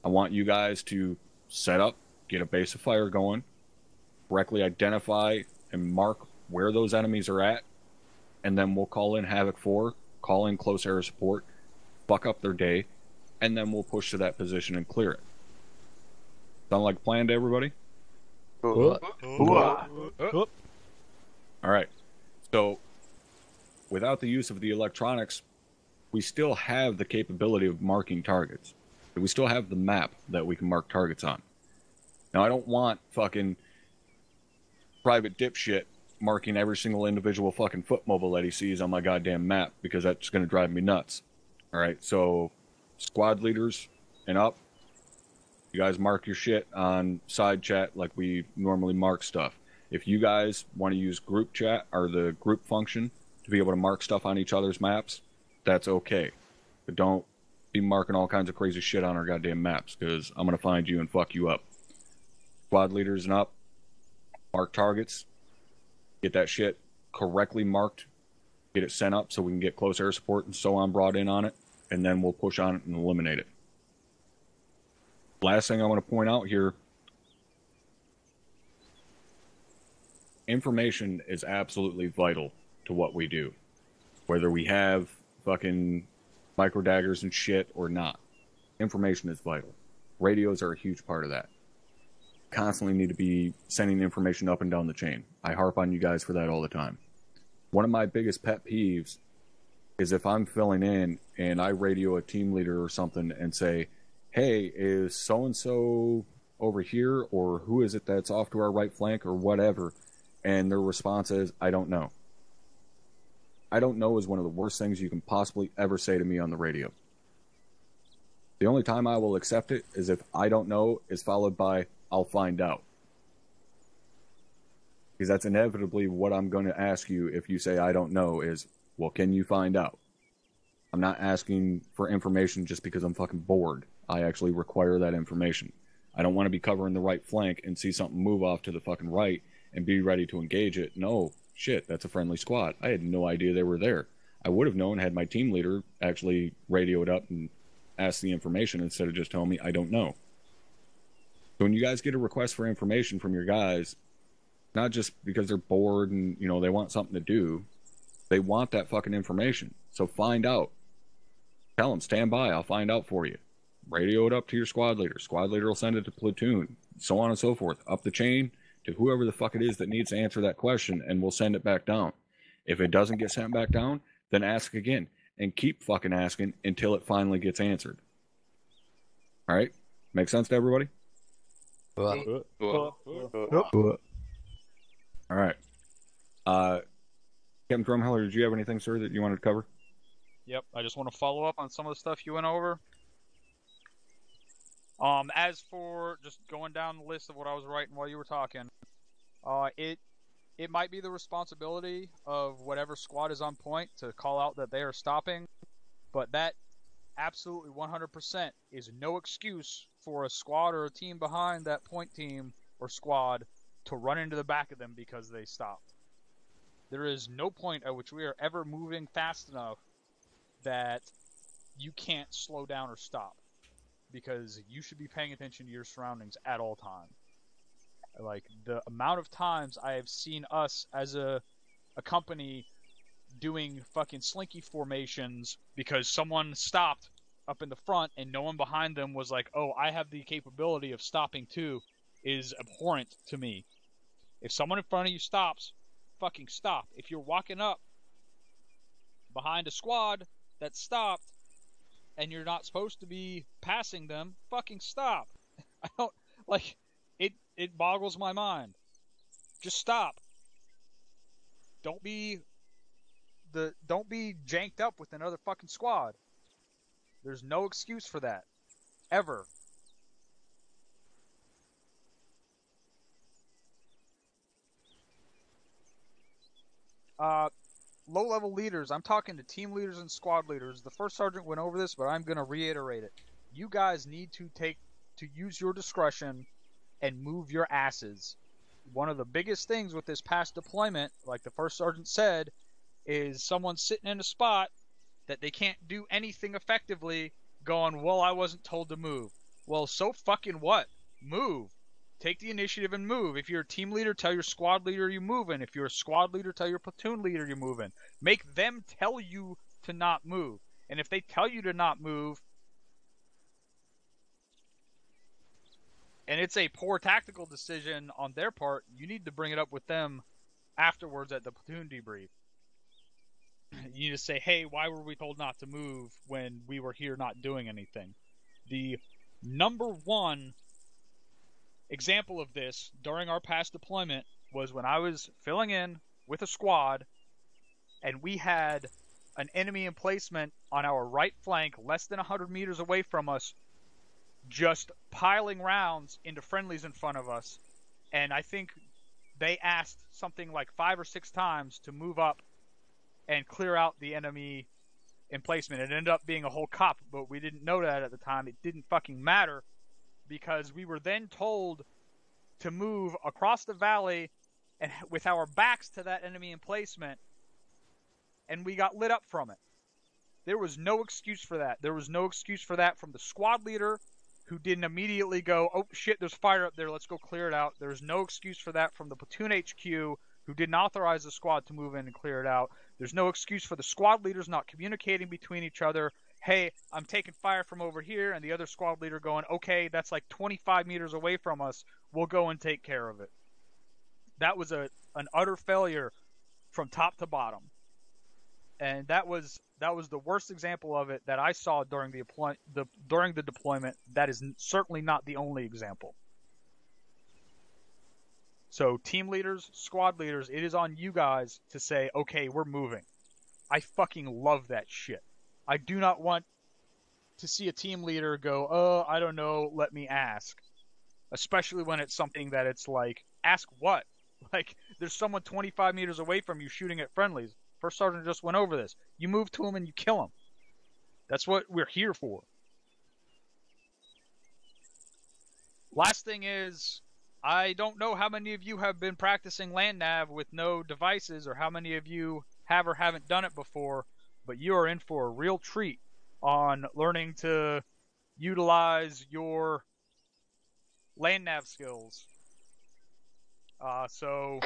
I want you guys to set up, get a base of fire going, correctly identify and mark where those enemies are at, and then we'll call in Havoc 4, call in close air support, fuck up their day, and then we'll push to that position and clear it. Sound like a plan to everybody? All right. So, without the use of the electronics, we still have the capability of marking targets. We still have the map that we can mark targets on. Now, I don't want fucking private dipshit marking every single individual fucking foot mobile that he sees on my goddamn map, because that's going to drive me nuts. All right, so squad leaders and up, you guys mark your shit on side chat like we normally mark stuff. If you guys want to use group chat or the group function to be able to mark stuff on each other's maps, that's okay. But don't be marking all kinds of crazy shit on our goddamn maps, because I'm going to find you and fuck you up. Squad leaders and up, mark targets, get that shit correctly marked, get it sent up so we can get close air support and so on brought in on it, and then we'll push on it and eliminate it. Last thing I want to point out here, information is absolutely vital to what we do. Whether we have fucking micro daggers and shit or not, information is vital. Radios are a huge part of that. Constantly need to be sending information up and down the chain. I harp on you guys for that all the time. One of my biggest pet peeves is if I'm filling in and I radio a team leader or something and say, hey, is so-and-so over here, or who is it that's off to our right flank, or whatever, and their response is, I don't know. I don't know is one of the worst things you can possibly ever say to me on the radio. The only time I will accept it is if I don't know is followed by, I'll find out. Because that's inevitably what I'm going to ask you if you say I don't know is, well, can you find out? I'm not asking for information just because I'm fucking bored. I actually require that information. I don't want to be covering the right flank and see something move off to the fucking right and be ready to engage it. No, shit, that's a friendly squad. I had no idea they were there. I would have known had my team leader actually radioed up and asked the information instead of just telling me I don't know. So when you guys get a request for information from your guys, not just because they're bored and, you know, they want something to do, they want that fucking information. So find out. Tell them, stand by, I'll find out for you. Radio it up to your squad leader. Squad leader will send it to platoon, so on and so forth, up the chain to whoever the fuck it is that needs to answer that question, and we'll send it back down. If it doesn't get sent back down, then ask again, and keep fucking asking until it finally gets answered. All right? Make sense to everybody? All right. Captain Drumheller, did you have anything, sir, that you wanted to cover? Yep, I just want to follow up on some of the stuff you went over. As for just going down the list of what I was writing while you were talking, it might be the responsibility of whatever squad is on point to call out that they are stopping, but that absolutely 100% is no excuse for a squad or a team behind that point team or squad to run into the back of them because they stopped. There is no point at which we are ever moving fast enough that you can't slow down or stop, because you should be paying attention to your surroundings at all times. Like, the amount of times I have seen us as a company doing fucking slinky formations because someone stopped up in the front and no one behind them was like, oh, I have the capability of stopping too, is abhorrent to me. If someone in front of you stops, fucking stop. If you're walking up behind a squad that stopped and you're not supposed to be passing them, fucking stop. I don't, like, it boggles my mind. Just stop. Don't be janked up with another fucking squad. There's no excuse for that. Ever. Low-level leaders, I'm talking to team leaders and squad leaders. The first sergeant went over this, but I'm going to reiterate it. You guys need to use your discretion and move your asses. One of the biggest things with this past deployment, like the first sergeant said, is someone sitting in a spot that they can't do anything effectively going, well, I wasn't told to move. Well, so fucking what? Move. Take the initiative and move. If you're a team leader, tell your squad leader you're moving. If you're a squad leader, tell your platoon leader you're moving. Make them tell you to not move. And if they tell you to not move, and it's a poor tactical decision on their part, you need to bring it up with them afterwards at the platoon debrief. You just say, hey, why were we told not to move when we were here not doing anything? The number one example of this during our past deployment was when I was filling in with a squad and we had an enemy emplacement on our right flank less than 100 meters away from us, just piling rounds into friendlies in front of us. And I think they asked something like 5 or 6 times to move up and clear out the enemy emplacement. It ended up being a whole cop, but we didn't know that at the time. It didn't fucking matter because we were then told to move across the valley and with our backs to that enemy emplacement, and we got lit up from it. There was no excuse for that. There was no excuse for that from the squad leader, who didn't immediately go, oh shit, there's fire up there, let's go clear it out. There's no excuse for that from the platoon HQ, who didn't authorize the squad to move in and clear it out. There's no excuse for the squad leaders not communicating between each other. Hey, I'm taking fire from over here, and the other squad leader going, okay, that's like 25 meters away from us, we'll go and take care of it. That was an utter failure from top to bottom. And that was the worst example of it that I saw during the deployment. That is certainly not the only example. So team leaders, squad leaders, it is on you guys to say, okay, we're moving. I fucking love that shit. I do not want to see a team leader go, oh, I don't know, let me ask. Especially when it's something that it's like, ask what? Like, there's someone 25 meters away from you shooting at friendlies. First Sergeant just went over this. You move to him and you kill him. That's what we're here for. Last thing is, I don't know how many of you have been practicing land nav with no devices, or how many of you have or haven't done it before, but you are in for a real treat on learning to utilize your land nav skills. So,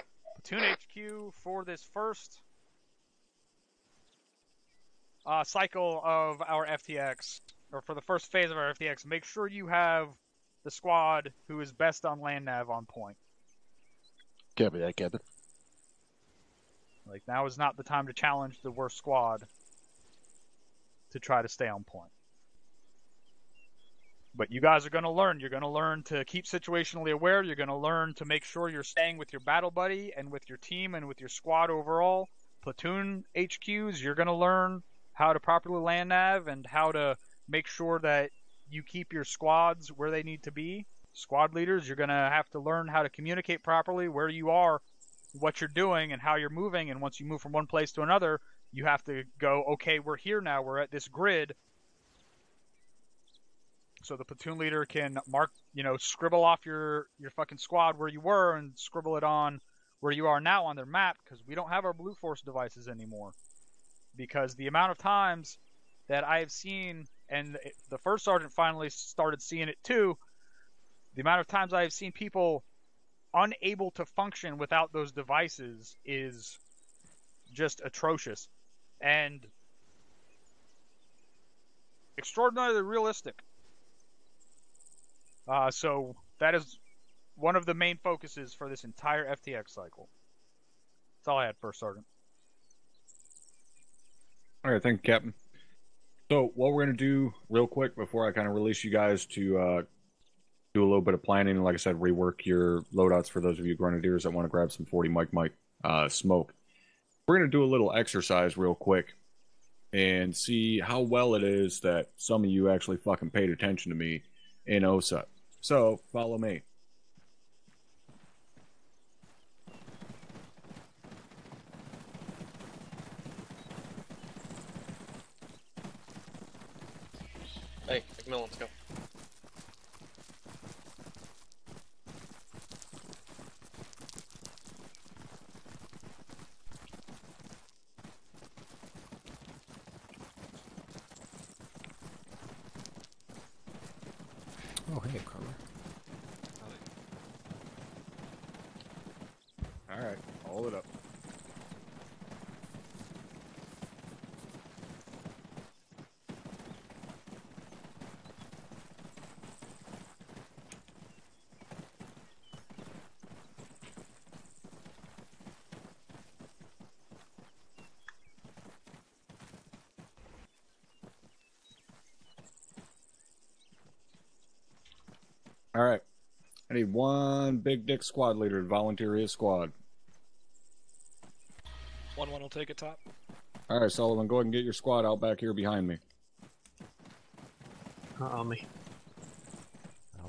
Platoon HQ for this first cycle of our FTX, or for the first phase of our FTX, make sure you have the squad who is best on land nav on point. Copy that, Captain. Like, now is not the time to challenge the worst squad to try to stay on point. But you guys are going to learn. You're going to learn to keep situationally aware. You're going to learn to make sure you're staying with your battle buddy and with your team and with your squad overall. Platoon HQs, you're going to learn how to properly land nav and how to make sure that you keep your squads where they need to be. Squad leaders, you're going to have to learn how to communicate properly where you are, what you're doing, and how you're moving. And once you move from one place to another, you have to go, okay, we're here now. We're at this grid. So the platoon leader can mark, scribble off your fucking squad where you were and scribble it on where you are now on their map, because we don't have our Blue Force devices anymore. Because the amount of times that I have seen, and the first sergeant finally started seeing it too, the amount of times I have seen people unable to function without those devices is just atrocious and extraordinarily realistic. So that is one of the main focuses for this entire FTX cycle. That's all I had, First Sergeant. All right, thank you, Captain. So what we're going to do real quick before I kind of release you guys to do a little bit of planning, and like I said, rework your loadouts for those of you grenadiers that want to grab some 40 Mike smoke. We're going to do a little exercise real quick and see how well it is that some of you actually fucking paid attention to me in OSA. So follow me. Hey, McMillan, let's go. Oh, hey, Carver. All right, hold it up. All right. I need one big dick squad leader to volunteer his squad. 1-1 will take it top. All right, Sullivan, go ahead and get your squad out back here behind me. On me.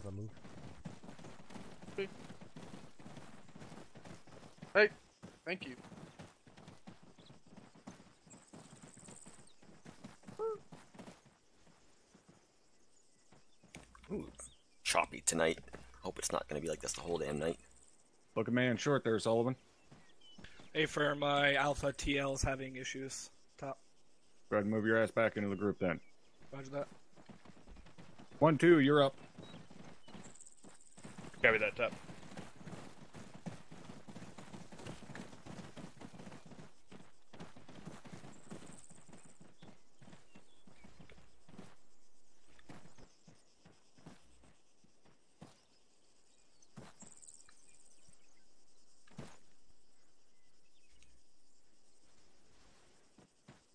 I'll move. Hey, thank you. Ooh, choppy tonight. Hope it's not going to be like this the whole damn night. Looking man short there, Sullivan. Hey, for my Alpha TL is having issues. Top. Go ahead and move your ass back into the group then. Roger that. 1-2, you're up. Copy that, top.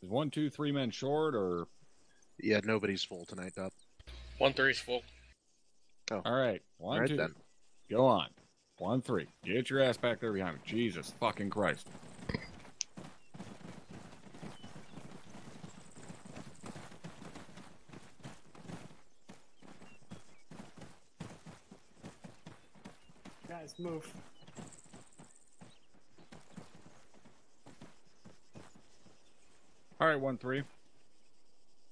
Is 1-2, 3 men short, or? Yeah, nobody's full tonight, Dub. 1-3's full. Oh. All right, 1-2. Right, then. Go on. 1-3. Get your ass back there behind me. Jesus fucking Christ. Guys, move. All right, 1-3.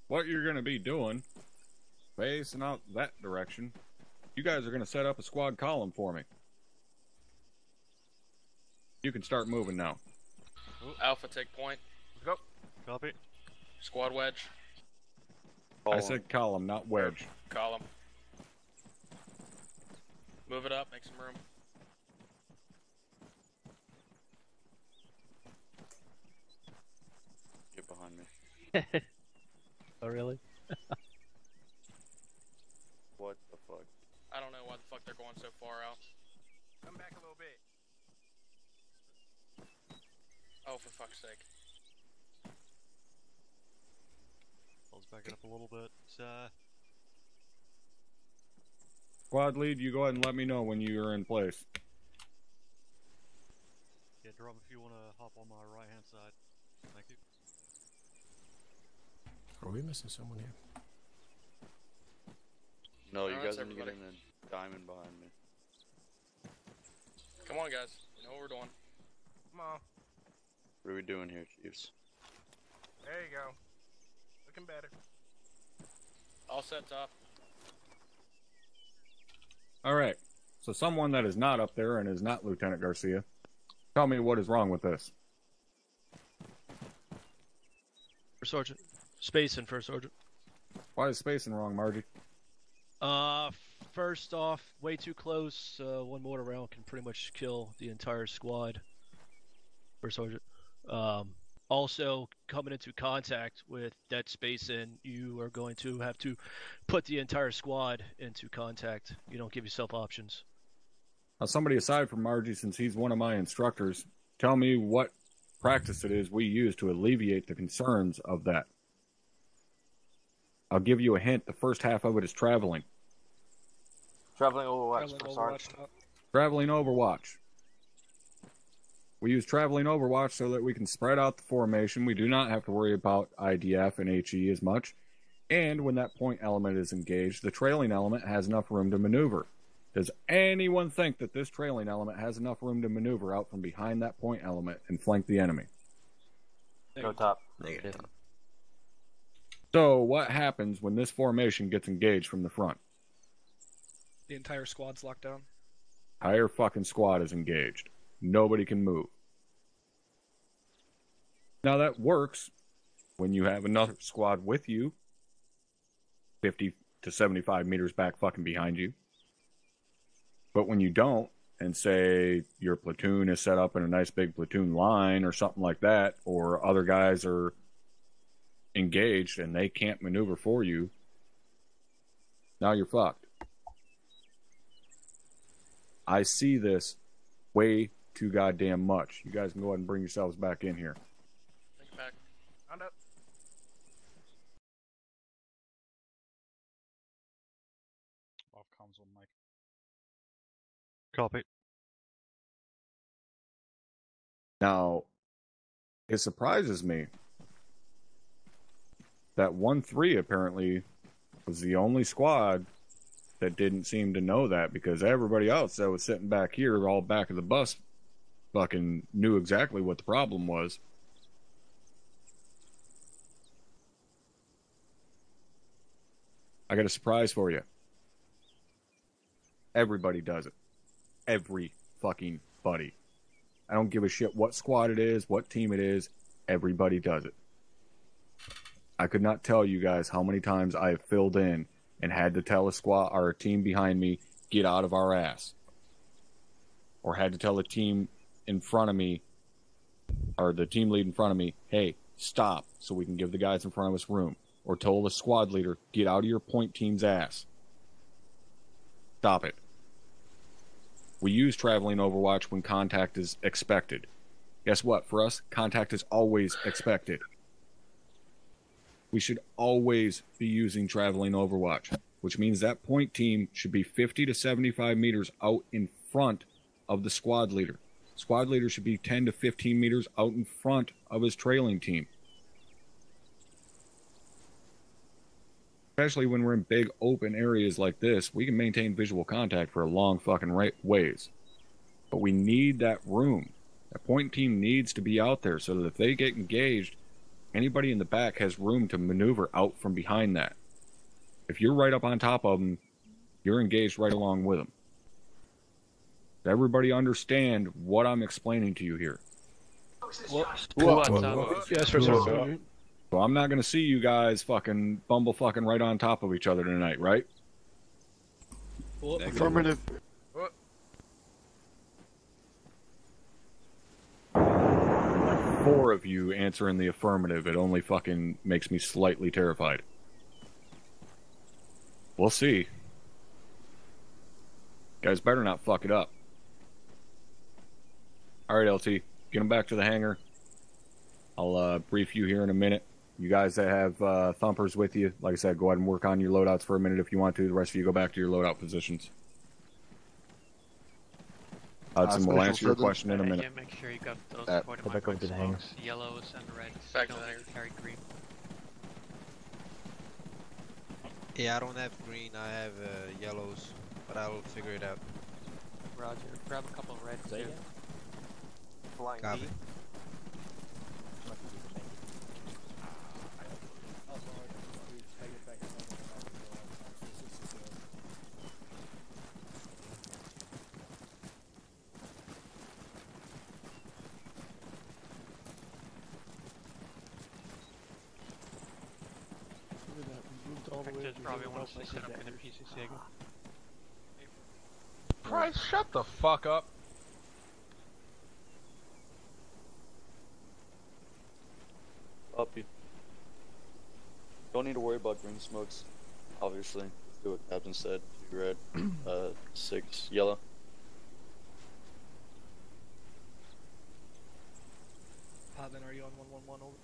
What you're going to be doing, facing out that direction, you guys are going to set up a squad column for me. You can start moving now. Alpha, take point. Go. Copy. Squad wedge. I said column, not wedge. Column. Move it up, make some room. Get behind me. Oh, really? What the fuck? I don't know why the fuck they're going so far out. Come back a little bit. Oh, for fuck's sake. Let's back it up a little bit. Squad lead, you go ahead and let me know when you're in place. Yeah, drop if you want to hop on my right hand side. Thank you. Are we missing someone here? No, you Alright, guys so are getting everybody. a diamond behind me. Come on, guys. You know what we're doing. Come on. What are we doing here, Chiefs? There you go. Looking better. All set top. All right. So someone that is not up there and is not Lieutenant Garcia, tell me what is wrong with this. First Sergeant. Spacing, First Sergeant. Why is spacing wrong, Margie? First off, way too close. One mortar round can pretty much kill the entire squad. First Sergeant. Also, coming into contact with that spacing, you are going to have to put the entire squad into contact. You don't give yourself options. Now, somebody aside from Margie, since he's one of my instructors, tell me what practice it is we use to alleviate the concerns of that. I'll give you a hint. The first half of it is traveling. Traveling Overwatch, First Sergeant. Traveling Overwatch. We use traveling Overwatch so that we can spread out the formation. We do not have to worry about IDF and HE as much. And when that point element is engaged, the trailing element has enough room to maneuver. Does anyone think that this trailing element has enough room to maneuver out from behind that point element and flank the enemy? Go top. Negative. So what happens when this formation gets engaged from the front? The entire squad's locked down. Entire fucking squad is engaged. Nobody can move. Now that works when you have another squad with you, 50 to 75 meters back fucking behind you. But when you don't, and say your platoon is set up in a nice big platoon line or something like that, or other guys are engaged and they can't maneuver for you, now you're fucked. I see this way too goddamn much. You guys can go ahead and bring yourselves back in here. Take it back. On up. Off comms on mic. Copy. Now, it surprises me that 1-3 apparently was the only squad that didn't seem to know that, because everybody else that was sitting back here, all back of the bus, fucking knew exactly what the problem was. I got a surprise for you. Everybody does it. Every fucking buddy. I don't give a shit what squad it is, what team it is. Everybody does it. I could not tell you guys how many times I have filled in and had to tell a squad or a team behind me, get out of our ass. Or had to tell a team in front of me, or the team lead in front of me, hey, stop, so we can give the guys in front of us room. Or told the squad leader, get out of your point team's ass. Stop it. We use traveling Overwatch when contact is expected. Guess what? For us, contact is always expected. We should always be using traveling Overwatch, which means that point team should be 50 to 75 meters out in front of the squad leader. Squad leader should be 10 to 15 meters out in front of his trailing team. Especially when we're in big open areas like this, we can maintain visual contact for a long fucking ways. But we need that room. That point team needs to be out there so that if they get engaged, anybody in the back has room to maneuver out from behind that. If you're right up on top of them, you're engaged right along with them. Does everybody understand what I'm explaining to you here? Yes, for sure. So I'm not going to see you guys fucking bumble fucking right on top of each other tonight, right? Affirmative. Like 4 of you answering the affirmative, it only fucking makes me slightly terrified. We'll see. Guys better not fuck it up. Alright, LT. Get them back to the hangar. I'll brief you here in a minute. You guys that have thumpers with you, like I said, go ahead and work on your loadouts for a minute if you want to. The rest of you go back to your loadout positions. Hudson will answer your question in a minute. Yeah, make sure you got those Go back over to the hangars. yellows and reds. Back to Don't the need to carry green. Yeah, I don't have green, I have yellows, but I'll figure it out. Roger. Grab a couple of reds too. Copy. Hector's probably wants to set up in a PCC again. Price, shut the fuck up. Copy. Don't need to worry about green smokes, obviously. Do what Captain said. 2 red, 6 yellow. Then are you on 111 over?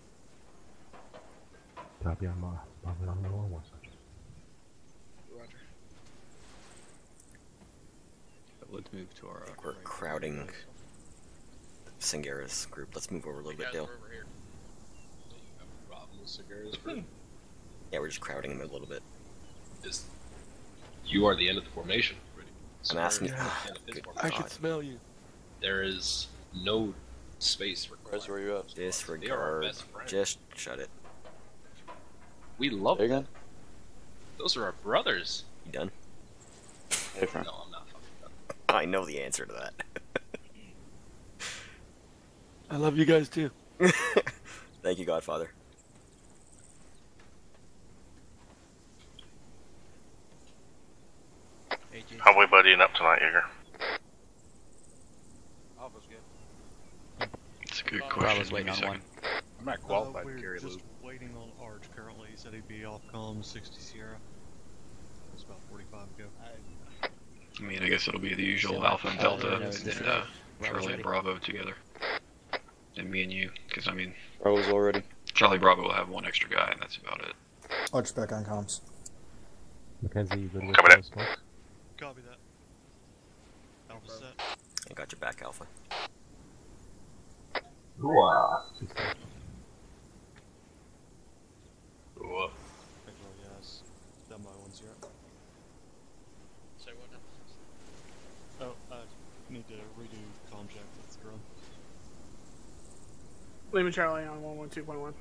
Copy on my one second. Roger. Let's move to our. We're crowding Singara's group. Let's move over a little bit, Dale. Yeah, we're just crowding him a little bit. You are the end of the formation. I'm asking. I can smell you. There is no space required. Where you at? Disregard. Just shut it. We love them. Those are our brothers. You done? Different. No, I'm not fucking done. I know the answer to that. I love you guys too. Thank you, Godfather. How are we buddying up tonight, Jaeger? Alpha's good. It's a good I question. was waiting on one. I'm not qualified to we're carry just loot. waiting on Arch currently. He said he'd be off column 60 Sierra. It's about 45 ago. I mean, I guess it'll be the usual Alpha and Delta and Charlie and Bravo together. And me and you, because I mean, Bravo's already. Charlie Bravo will have one extra guy, and that's about it. Arch back on comms. Mackenzie, you good with Coming in. those smokes? Copy that. Alpha set. I got your back, Alpha. Wow. Echo, yes. Demo 1-0. Say what now? Oh, need to redo comm check with the drone. Lima Charlie on 112.1.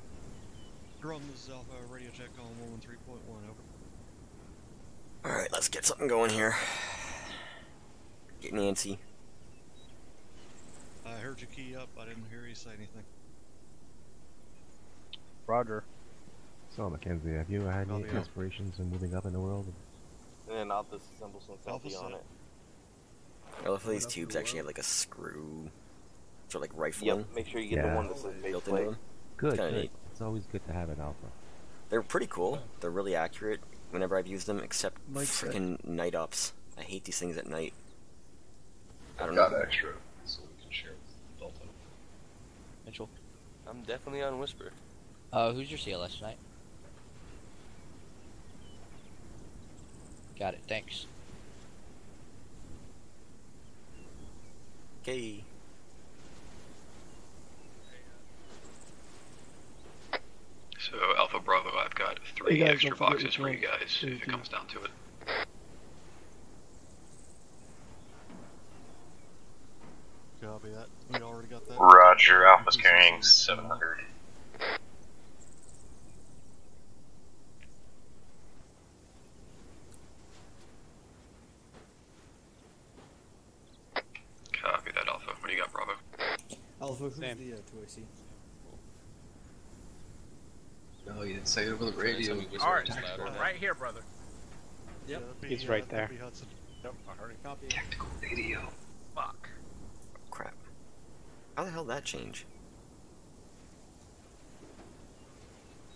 Drone, this is Alpha, radio check on 113.1, over. Alright, let's get something going here. Get Nancy. I heard you key up, I didn't hear you say anything. Roger. So, Mackenzie, have you had any aspirations in moving up in the world? And I'll disassemble some selfie on it. I love how these tubes actually have like a screw. So like rifling. Yep, make sure you get the one that says base built plate. into them. Good, It's kinda good. neat. It's always good to have an alpha. They're pretty cool. They're really accurate whenever I've used them, except Mike's set. freaking night ops. I hate these things at night. I don't Got know. extra, so we can share with Delta. Mitchell. I'm definitely on Whisper. Who's your CLS tonight? Got it, thanks. Okay. So Alpha Bravo, I've got 3 Hey guys, extra don't forget boxes your for you drone. guys if it comes down to it. Copy that. We already got that. Roger, Alpha's carrying 700. Copy that, Alpha. What do you got, Bravo? Alpha, who's Same. the 2AC? No, you didn't say it over the radio. Alright, right here, brother. Yep. He's right there. Hudson. Yep, I heard him. Copy. Tactical radio. Fuck. Crap. How the hell did that change?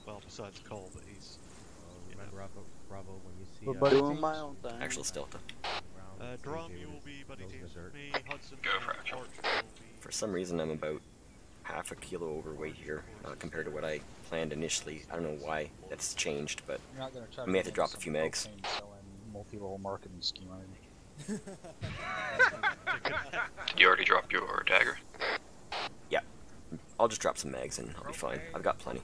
Well, besides Cole, but he's. Remember, Bravo, when you see But doing my own thing. Actual Stelta. Drum, you will be buddy teams with me, Hudson, Go for and action. Arch will be. For some reason, I'm about half a kilo overweight here compared to what I planned initially. I don't know why that's changed, but You're not gonna try I may have to drop a few megs. Multi-role marketing scheme on me. You already dropped your dagger? Yeah. I'll just drop some megs and I'll be fine. I've got plenty.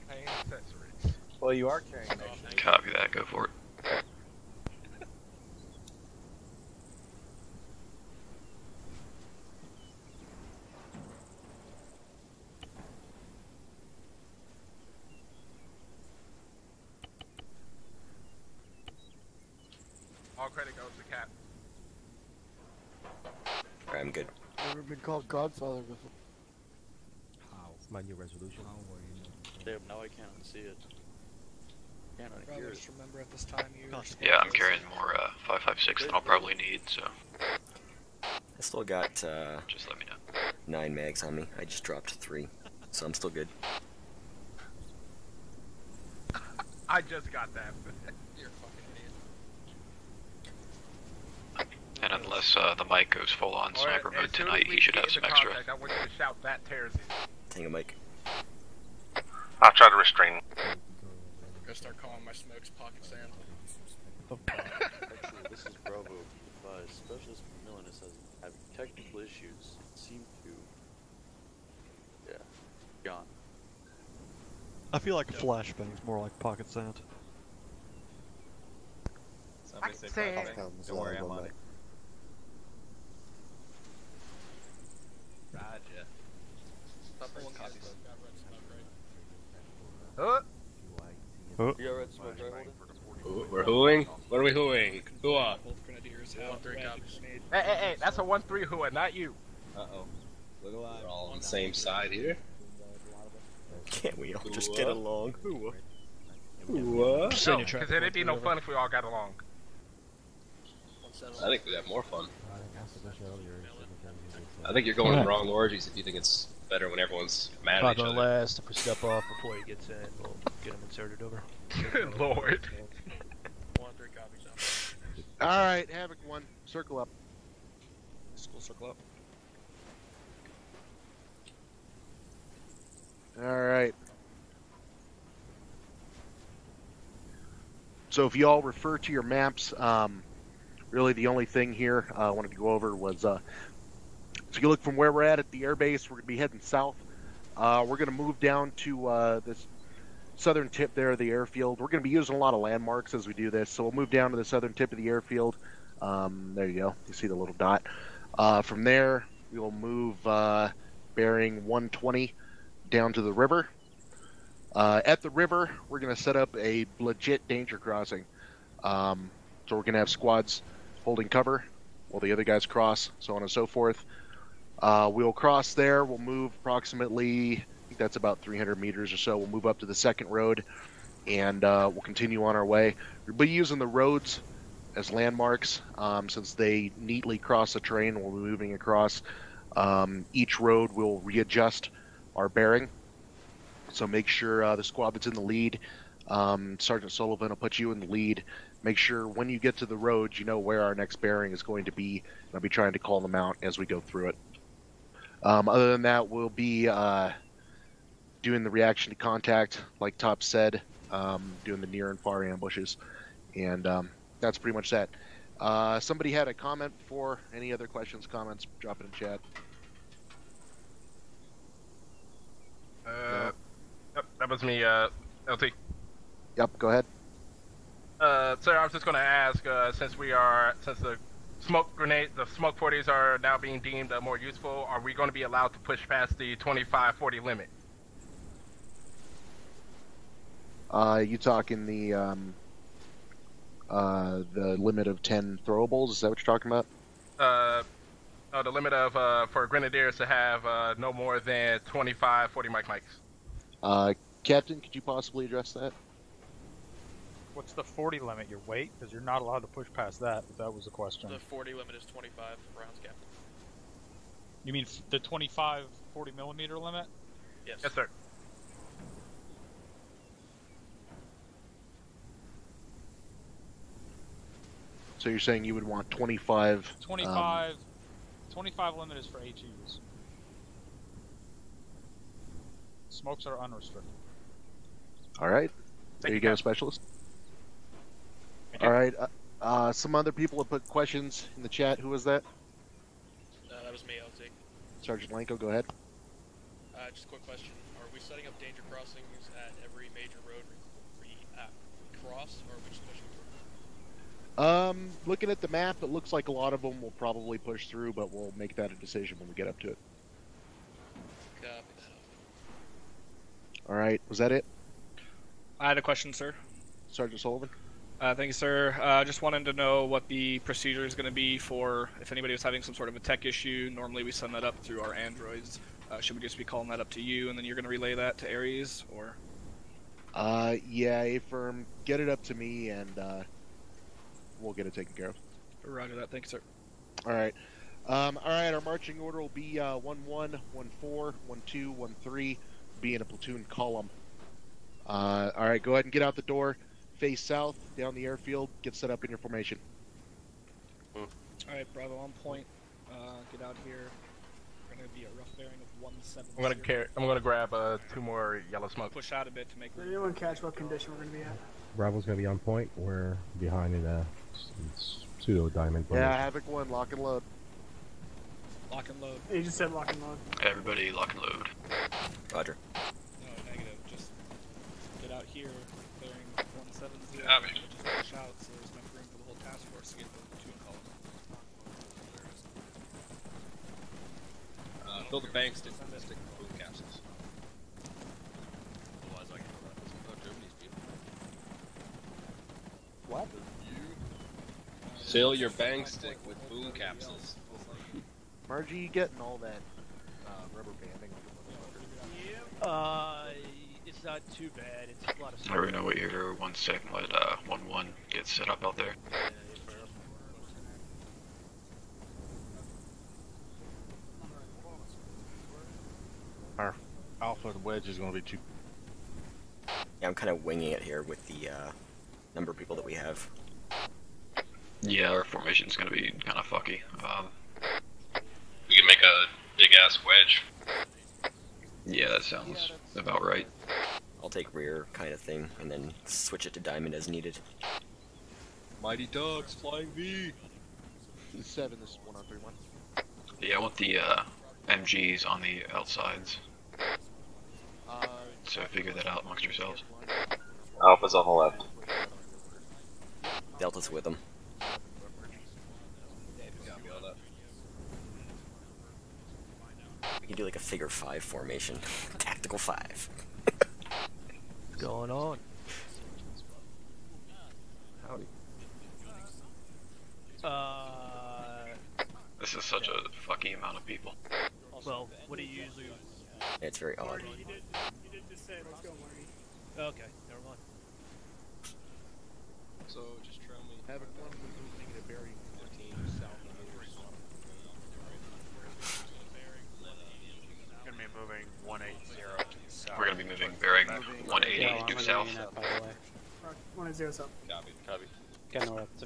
Well, you are carrying that. Copy that, go for it. All credit goes to Cap. Alright, I'm good. Never been called Godfather before. How? It's my new resolution. Damn, now I can't unsee it. Can't Probably unhear just it. remember at this time you. Yeah, I'm carrying more 5.56 than I'll probably need, so I still got just let me know. 9 mags on me. I just dropped 3. So I'm still good. I just got that. You're a fucking idiot. And unless the mic goes full on sniper mode tonight, he should have some extra. I want you to shout that tears it. Tango mic. I'll try to restrain. Go start calling my smokes pocket sand. Actually, this is Bravo. Specialist Millen says having technical issues seem to. Yeah. Gone. I feel like a flashbang's more like pocket sand. Somebody say flashbang. Don't worry, I'm on it. Roger. One copy. You got red smoke, right, Holden? We're hooing? What are we hooing? Hooah! Both grenadiers have 3 copies. Hey, that's a 1-3 hua, not you. Uh-oh. Look alive. We're all on the same side here. Can't we all just get along? Hooah. No, because it'd be no fun if we all got along. I think we'd have more fun. I think you're going in the wrong orgies if you think it's better when everyone's mad at Not each gonna other. last. If we step off before he gets in, we'll get him inserted over. Good lord. 1-3 copies. Alright, Havoc 1. Circle up. School circle up. Alright. So if y'all refer to your maps, really the only thing here I wanted to go over was, so you look from where we're at the airbase, we're going to be heading south. We're going to move down to this southern tip there of the airfield. We're going to be using a lot of landmarks as we do this, so we'll move down to the southern tip of the airfield. There you go. You see the little dot. From there, we'll move bearing 120 down to the river. At the river, we're going to set up a legit danger crossing. So we're going to have squads holding cover while the other guys cross, so on and so forth. We'll cross there. We'll move approximately, I think that's about 300 meters or so. We'll move up to the second road, and we'll continue on our way. We'll be using the roads as landmarks, since they neatly cross the terrain. We'll be moving across. Each road will readjust our bearing. So make sure the squad that's in the lead, Sergeant Sullivan will put you in the lead. Make sure when you get to the roads, you know where our next bearing is going to be. And I'll be trying to call them out as we go through it. Other than that, we'll be doing the reaction to contact, like Top said, doing the near and far ambushes. And that's pretty much that. Somebody had a comment before. Any other questions, comments, drop it in chat. Yep, that was me, LT. Yep, go ahead. Sir, I was just going to ask, since the smoke 40s are now being deemed more useful, are we going to be allowed to push past the 25-40 limit? You talking the limit of 10 throwables? Is that what you're talking about? The limit of for grenadiers to have no more than 25-40 mics. Captain, could you possibly address that? What's the 40 limit? Your weight? Because you're not allowed to push past that, if that was the question. The 40 limit is 25 rounds, Captain. You mean the 25 40 millimeter limit? Yes. Yes, sir. So you're saying you would want 25... 25 limit is for HEs. Smokes are unrestricted. Alright. There you go, Specialist. Alright. Some other people have put questions in the chat. Who was that? That was me, LT. Sergeant Lanko, go ahead. Just a quick question. Are we setting up danger crossings at every major road we cross, or are we just pushing through? Looking at the map, it looks like a lot of them will probably push through, but we'll make that a decision when we get up to it. Copy that. Alright, was that it? I had a question, sir. Sergeant Sullivan? Thank you, sir. Just wanted to know what the procedure is going to be for if anybody was having some sort of a tech issue. Normally we send that up through our androids. Should we just be calling that up to you, and then you're going to relay that to Ares, or? Yeah, A-Firm, get it up to me, and we'll get it taken care of. Roger that. Thank you, sir. Alright. Alright, our marching order will be 1-1, 1-4, 1-2, 1-3, be in a platoon column. Alright, go ahead and get out the door. Face south, down the airfield, get set up in your formation. Alright, Bravo on point. Get out here. We're going to be a rough bearing of 170. I'm gonna grab 2 more yellow smoke. Push out a bit to make Did anyone catch what condition we're going to be at? Bravo's gonna be on point. We're behind in a pseudo diamond. Yeah, Havoc 1, lock and load. Lock and load. You just said lock and load. Everybody lock and load. Roger. No, negative. Just get out here, bearing 170. Copy. Just push out so there's enough room for the whole task force to get the platoon column. Build a bank stick with boom capsules. Otherwise, I can go that. Oh, Germany's beautiful. What? Fill your bang stick with boom capsules. Margie, you getting all that rubber banding? It's not too bad. It's a lot of I already know what you're 1 second. Let 1-1 get set up out there. Our alpha wedge is going to be too. Yeah, I'm kind of winging it here with the number of people that we have. Yeah, our formation's gonna be kind of fucky. We can make a big ass wedge. Yeah, that sounds about right. I'll take rear kind of thing, and then switch it to diamond as needed. Mighty Ducks, flying V. 7, this is 1031. Yeah, I want the MGs on the outsides. So figure that out amongst yourselves. Alpha's on the left. Delta's with them. We can do like a figure 5 formation. Tactical 5. What's going on? Howdy. This is such a fucking amount of people. Well, what do you usually... It's very odd. You did just say let's go, Marty. Okay, never mind. So just trail me. Havoc 1 will move negative bearing 14 south of the swamp. Gonna be moving 180 to the south. We're gonna be moving bearing 180 due south. 180 south. Copy. Copy.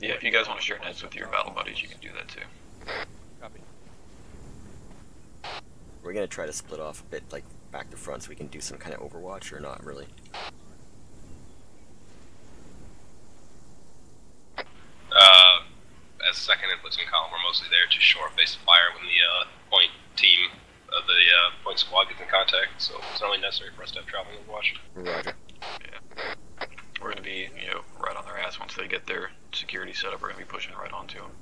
Yeah, if you guys want to share nets with your battle buddies, you can do that too. Copy. We're gonna try to split off a bit, like back to front, so we can do some kind of overwatch, or not really. As second and platoon column, we're mostly there to shore up base fire when the point team of the point squad gets in contact, so it's not really necessary for us to have traveling overwatch. Roger. Yeah. We're gonna be, right on their ass once they get their security set up. We're gonna be pushing right onto them.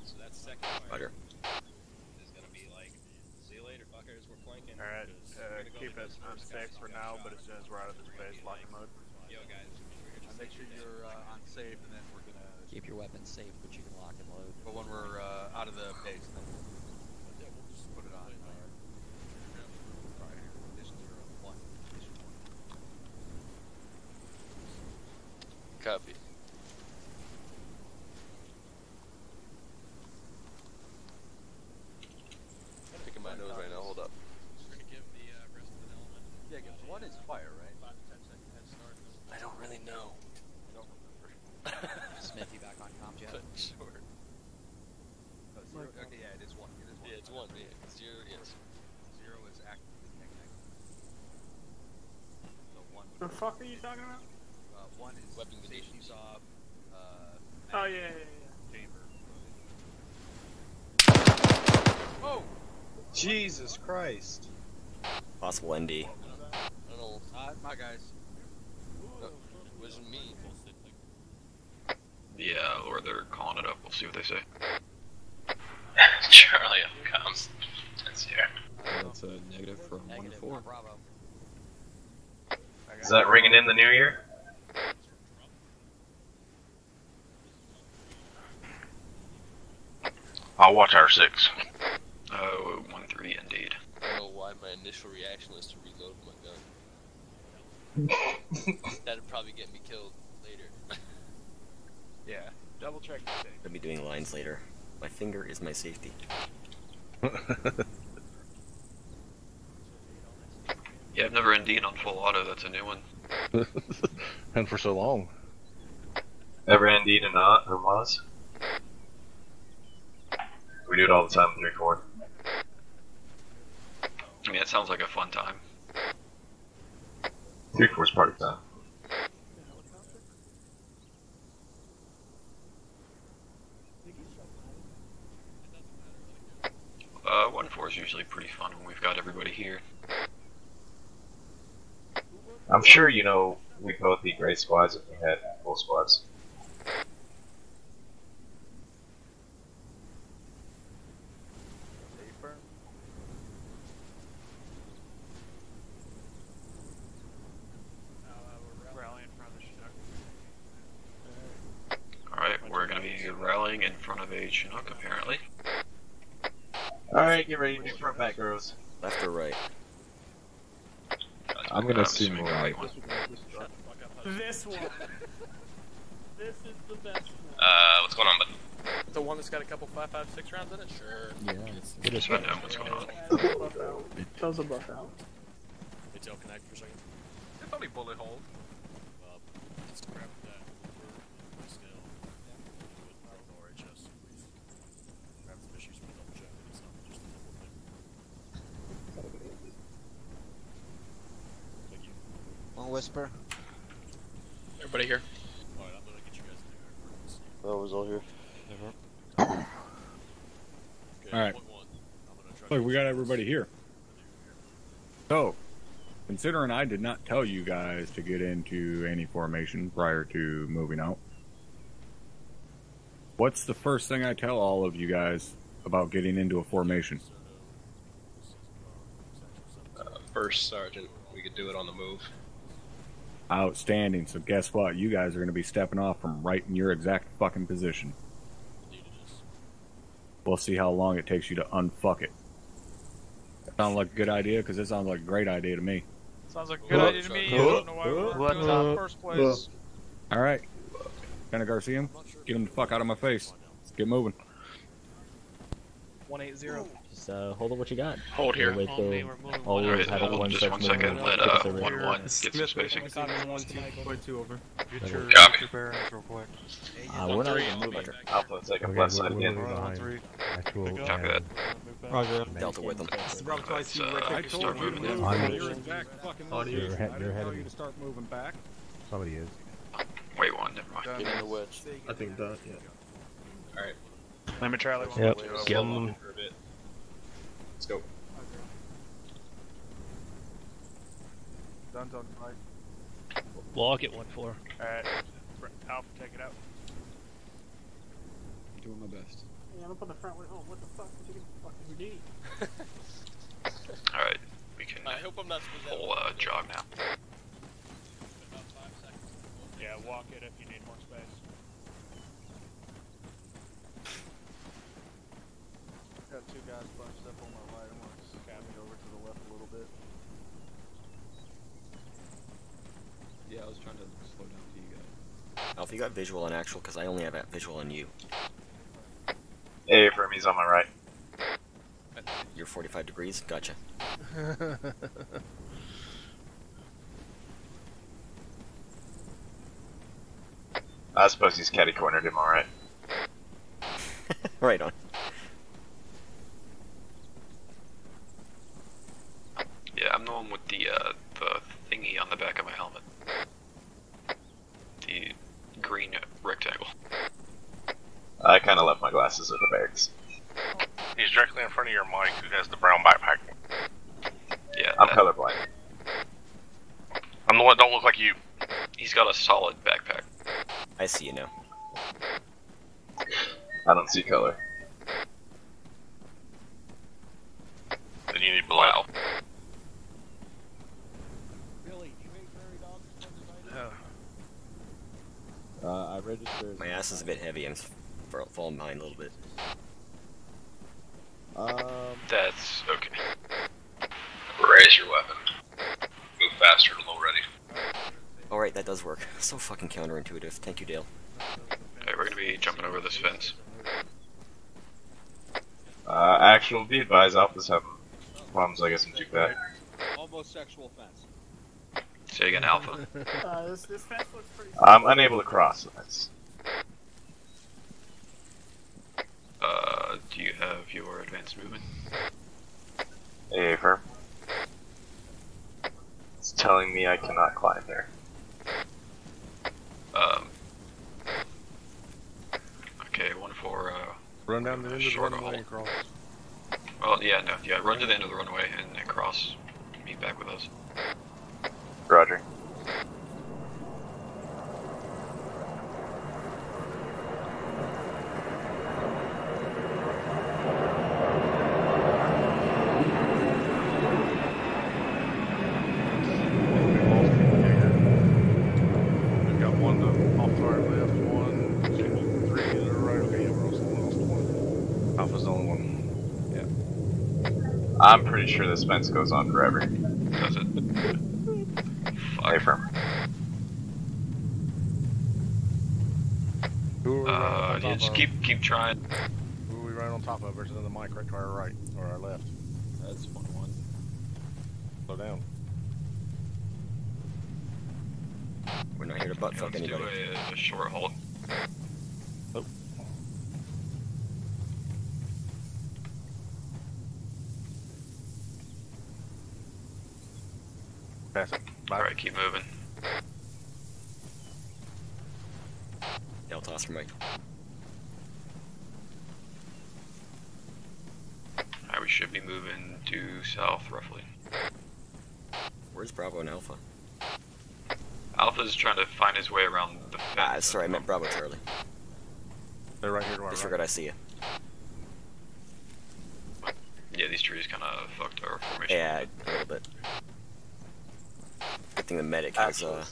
So that's second Roger. is gonna be like, see you later, fuckers. We're flanking. Alright, keep it unsafe for now, but as soon as we're out of this base, lock in mode. Yo, guys. Make sure you're unsafe, and then we're gonna Keep your weapons safe, but you can lock and load. But when we're out of the base, then we'll just put it on. Copy. Picking my nose right now, hold up. We're gonna give the rest of an element. Yeah, because 1 is fire, right? 5 to 10 second head start. I don't really know. I don't remember. Smithy back on comms yet? But sure. Oh, 0, okay, yeah, it is 1. It is 1. Yeah, it's 1, yeah. 0, yes. 0 is actively connected. So 1. The fuck are you talking about? 1 is Weapon safety's off. Oh yeah. Chamber. Oh! Jesus Christ. Possible ND. I don't know. My guys. Wasn't me. Yeah, or they're calling it up. We'll see what they say. Charlie comes. That's here. That's a negative from 1 to 4. Bravo. Is that ringing in the new year? I'll watch R6. 1-3 indeed. I don't know why my initial reaction was to reload my gun. That'd probably get me killed later. Yeah, double check the safe. I'll be doing lines later. My finger is my safety. Yeah, I've never ND'd on full auto. That's a new one. And for so long. Ever indeed or not, or was? We do it all the time in 3-4. I mean, it sounds like a fun time. 3-4's party time. Uh, 1-4 is usually pretty fun when we've got everybody here. I'm sure you know we'd both be great squads if we had full squads. Alright, we're gonna be rallying in front of a Chinook, apparently. Alright, get ready to do front back girls. Left or right? I'm gonna assume right. This one. This is the best one. What's going on, bud? The one that's got a couple 5.56 rounds in it? Sure. Yeah, It is right now. What's going on? Those are buff out. Hey, tail connect for a second. It's only bullet holes. Let's grab that over scale. Or HS. Grab some issues for double check. It's not just a double thing. Thank you. One whisper. Everybody here? Alright, I'm gonna get you guys in there. That was all here. Alright. Look, we got everybody here. So, considering I did not tell you guys to get into any formation prior to moving out, what's the first thing I tell all of you guys about getting into a formation? First sergeant, we could do it on the move. Outstanding. So guess what? You guys are going to be stepping off from right in your exact fucking position. We'll see how long it takes you to unfuck it. Sound like a good idea? Because it sounds like a great idea to me. Sounds like a good idea to me. I don't know why we weren't doing it in the first place. Alright. Lieutenant Garcia, get him the fuck out of my face. Let's get moving. 180. Just hold on what you got. Hold here. Wait till Alright, hold just 1 second. Let 1-1 get some spacing. Over. Get your Copy. bearings real quick. We're not even moving. Alpha, take up left side again. Copy that. Roger. Delta with them. I told you to move On your exact fucking You're location. ahead- I you're didn't ahead tell of you me. to start moving back. Somebody is. Wait one, never mind. Get in the wedge. I think that, yeah. Alright. Limit Charlie. Yep. Slow Get motion him. for a bit. Let's go. Guns on right. Walk at 1-4. Alright. Alpha, take it out. Doing my best. Yeah, I'm up on the front. Oh, what the fuck? What you fucking need? Alright, we can I hope I'm not supposed to full jog now. Yeah, walk it if you need more space. Got two guys bunched up on my right. I'm gonna scan me over to the left a little bit. Yeah, I was trying to slow down to you guys. Alpha, you got visual on actual, because I only have visual on you. Hey, Fermi's on my right. You're 45 degrees? Gotcha. I suppose he's catty cornered him, alright. Right on. Yeah, I'm the one with the thingy on the back of my helmet. The green rectangle. I kinda left my glasses at the barracks. He's directly in front of your mic who has the brown backpack. Yeah, I'm colorblind. I'm the one that don't look like you. He's got a solid backpack. I see you now. I don't see color. Then you need blood. I registered. My ass is a bit heavy. I'm falling behind a little bit. That's okay. Raise your weapon. Move faster to low ready. Alright, that does work. So fucking counterintuitive. Thank you, Dale. Alright, we're gonna be jumping over this fence. Actual, be advised, Alpha's having problems, I guess, in juke that. Homosexual fence. Say again, Alpha. This fence looks pretty. I'm unable to cross the fence. Do you have your advanced movement? Hey, Firm. It's telling me I cannot climb there. Okay, 1-4, Run down the end of the short runway haul. and cross. Well, yeah, no, yeah, run to the end of the runway and then cross. Meet back with us. Roger. We've got one off to our left, one, two, three to the right. Okay, yeah, we're also lost one. Alpha's the only one. I'm pretty sure this fence goes on forever. Does it? Hey, Firm. Yeah, just keep trying. Who are we right on top of? Versus the mic right to our right or our left? That's 1-1. Slow down. We're not here to butt fuck Let's anybody. do a short hold. Oh. Pass it. Alright, keep moving. I'll toss from right. should be moving due south, roughly. Where's Bravo and Alpha? Alpha's trying to find his way around the fence. Sorry, I meant Bravo Charlie. They're right here to our Disregard, I see you. Yeah, these trees kind of fucked our formation. Yeah, a little bit. Good thing the medic has, They're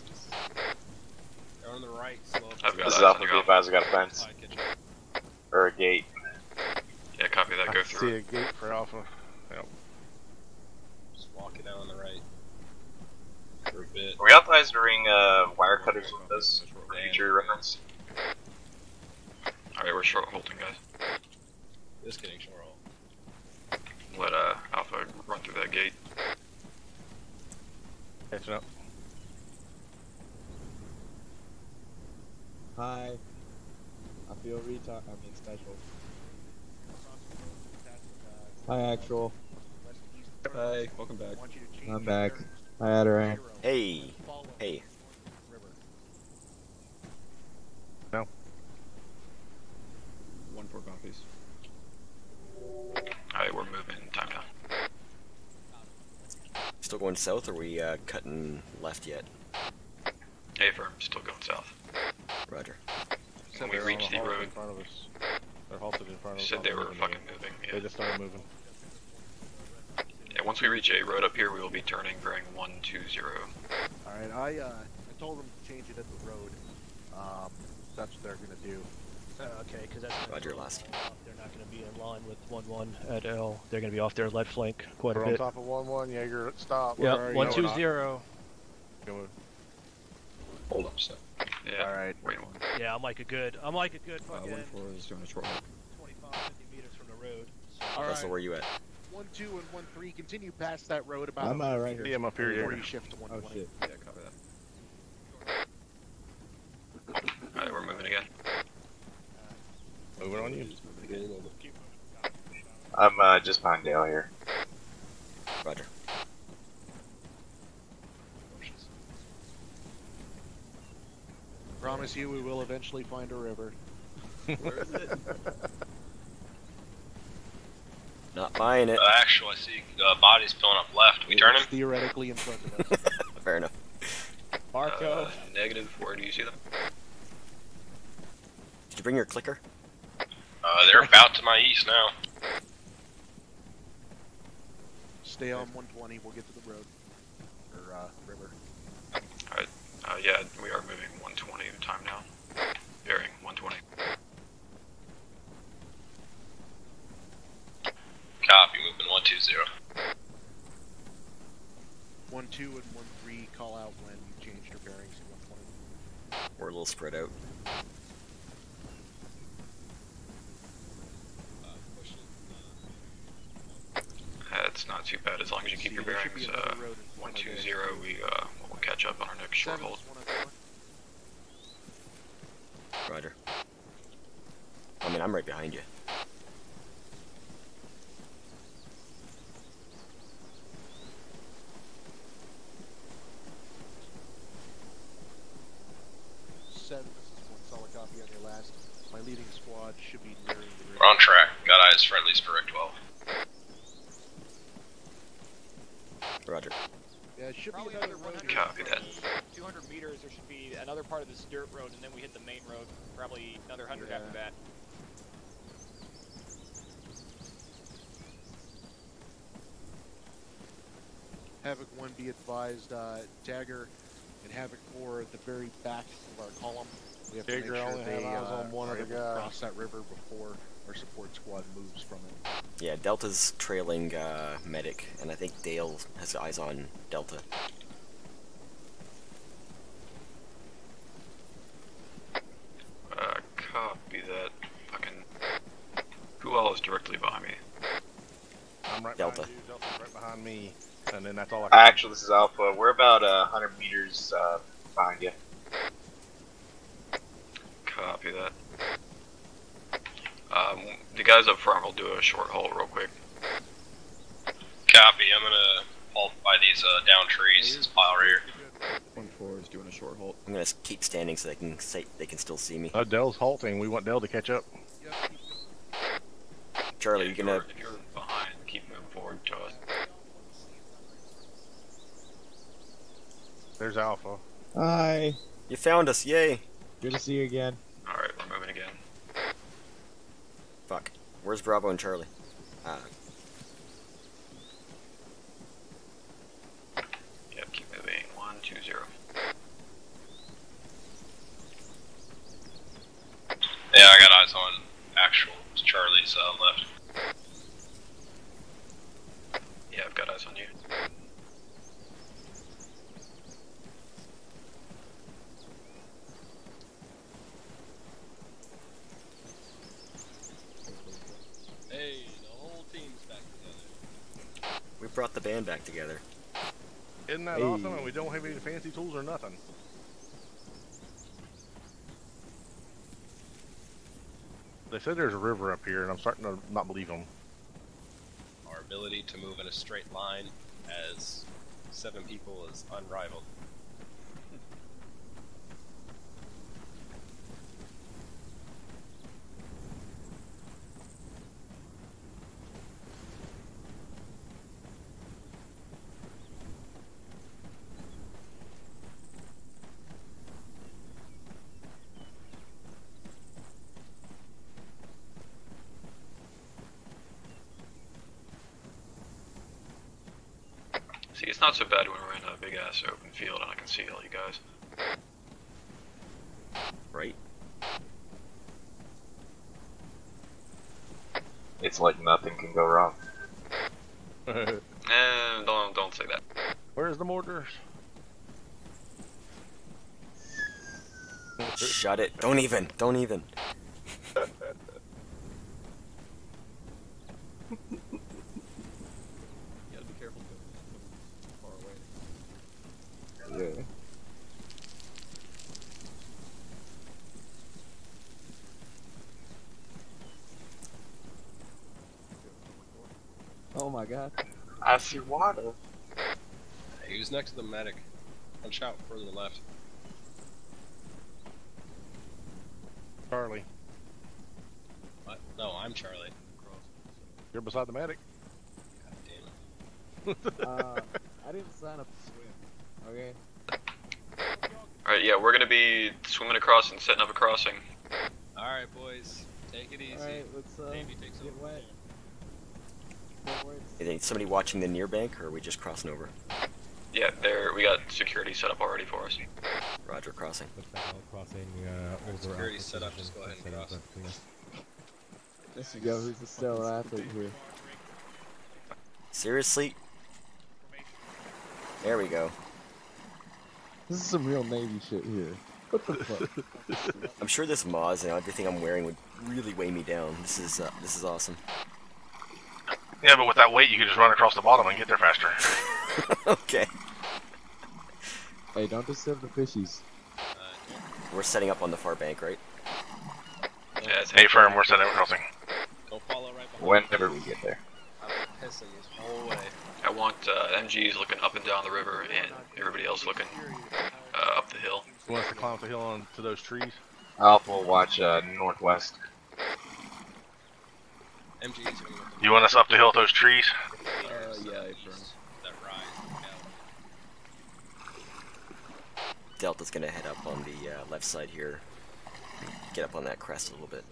on the right, slow. This is Alpha, be advised, I got a fence. Or a gate. Yeah, copy that, go I through see it. a gate for Alpha. Yep. Just walking down on the right. For a bit. Are we authorized to bring wire cutters with us for future reference? Alright, we're short holding, guys. Just getting short hold. Let Alpha run through that gate. Catching up. Hi. I feel special. Hi, Actual. Hi, welcome back. I'm back. Hi, Adarang. Hey. Hey. No. 1-4 copies. Alright, we're moving. Time down. Still going south, or are we cutting left yet? Hey, firm, still going south. Roger. When we reach the road, in front of us. They're halted in front of us. said they were fucking moving. Yeah. They just started moving. Yeah, once we reach a road up here, we will be turning, bearing 120. Alright, I told them to change it at the road. That's what they're gonna do. Okay, because that's Roger, last. They're not going to be in line with 1-1 at L. They're going to be off their left flank quite We're a on bit. top of 1-1, Jaeger, stop. Yeah, Where are you? 1-2-0. Hold up, so. Yeah. Alright. Wait one. Yeah, I'm like a good fucking 1-4 is doing a short hold. 25, 50 meters from the road. Russell, where you at? 1-2 and 1-3 continue past that road about. I'm right here. Yeah, I'm up here, before Jaeger. you shift to 1-20. Oh, shit. Yeah, copy that. Alright, we're moving again. Moving on you. I'm just behind Dale here. Roger. Promise you, we will eventually find a river. Where is it? Not buying it. Actually, I see bodies filling up left. We turning? It's theoretically in front of us. Fair enough. Marco. -4, do you see them? Did you bring your clicker? They're about to my east now. Stay on 120, we'll get to the road. Or, river. Alright, yeah, we are moving 120 time now. Bearing 120. Copy, moving 120. 1-2 and 1-3, call out when you change your bearings to 120. We're a little spread out. It's not too bad as long as you keep your bearings 120. We'll catch up on our next short hold. Roger. I mean, I'm right behind you. This is one solid copy on your last. My leading squad should be nearing the river. We're on track. Got eyes friendlies for Rick 12. Roger. Yeah, it should Probably be another road. Copy that. 200 meters, there should be another part of this dirt road, and then we hit the main road. Probably another 100 after that. Havoc 1, be advised, Dagger and Havoc 4 at the very back of our column. We have to Dagger make sure only they have eyes on one are other able to guy. cross that river before our support squad moves from it. Yeah, Delta's trailing medic, and I think Dale has eyes on Delta. Copy that. Fucking. Who all is directly behind me? I'm right Delta. behind you. Delta's right behind me. And then that's all I can Actually, this is Alpha. We're about 100 meters behind you. Copy that. The guys up front will do a short haul real quick. Copy, I'm gonna halt by these down trees. This pile right here. 1-4 is doing a short halt. I'm gonna keep standing so they can still see me. Dell's halting. We want Dell to catch up. Charlie, you gonna? If you're behind, keep moving. There's Alpha. Hi. You found us, yay! Good to see you again. Alright, we're moving again. Fuck. Where's Bravo and Charlie? Yep, keep moving. 1, 2, 0. Yeah, I got eyes on actual Charlie's left. Yeah, I've got eyes on you. Hey, the whole team's back together. We brought the band back together. Isn't that awesome? And we don't have any fancy tools or nothing. They said there's a river up here, and I'm starting to not believe them. Our ability to move in a straight line as 7 people is unrivaled. See, it's not so bad when we're in a big ass open field and I can see all you guys. Right? It's like nothing can go wrong. Don't say that. Where's the mortars? Shut it. Don't even. Don't even. You gotta be careful going far away. Yeah. Oh my god. I see water. Hey, who's next to the medic? Punch out further left. Charlie. What? No, I'm Charlie. You're beside the medic. God damn it. I didn't sign up to swim. Okay. Alright, yeah, we're gonna be swimming across and setting up a crossing. Alright, boys. Take it easy. Alright, let's Davey takes get over. wet. Is somebody watching the near bank, or are we just crossing over? Yeah, we got security set up already for us. Roger, crossing. Crossing over Security Alpha set up, position, just go ahead and set up cross. between us. There you go, who's the stellar athlete here? Seriously? There we go. This is some real Navy shit here. What the fuck? I'm sure this Moz and everything I'm wearing would really weigh me down. This is awesome. Yeah, but with that weight, you can just run across the bottom and get there faster. Okay. Hey, don't disturb the fishies. We're setting up on the far bank, right? Yeah, Hey, firm, we're setting up crossing. Go follow right behind. Whenever we get there. I've been pissing this whole way. I want MGs looking up and down the river and everybody else looking up the hill. You want us to climb up the hill onto those trees? Alpha will watch northwest. MG's You want us up the hill with those trees? Yeah, that rise. Delta's gonna head up on the left side here. Get up on that crest a little bit.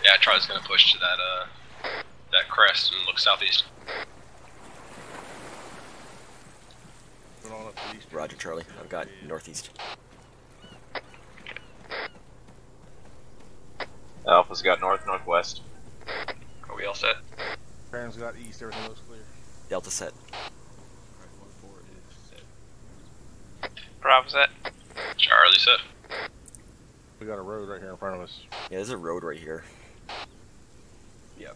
Yeah, Charlie's gonna push to that crest and look southeast. Roger, Charlie. I've got northeast. Alpha's got north, northwest. Are we all set? Baron's got east, everything looks clear. Delta set. Bravo set. Charlie set. We got a road right here in front of us. Yeah, there's a road right here. Yep.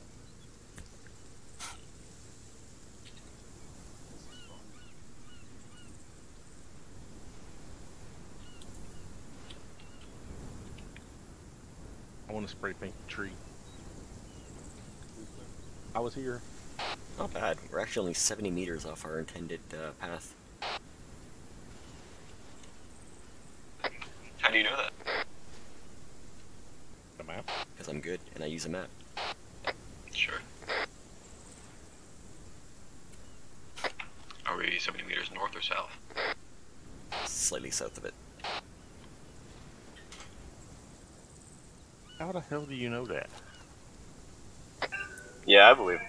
I want to spray paint the tree. I was here. Not bad. We're actually only 70 meters off our intended path. How do you know that? The map? Because I'm good, and I use a map. 70 meters north or south? Slightly south of it. How the hell do you know that? Yeah, I believe.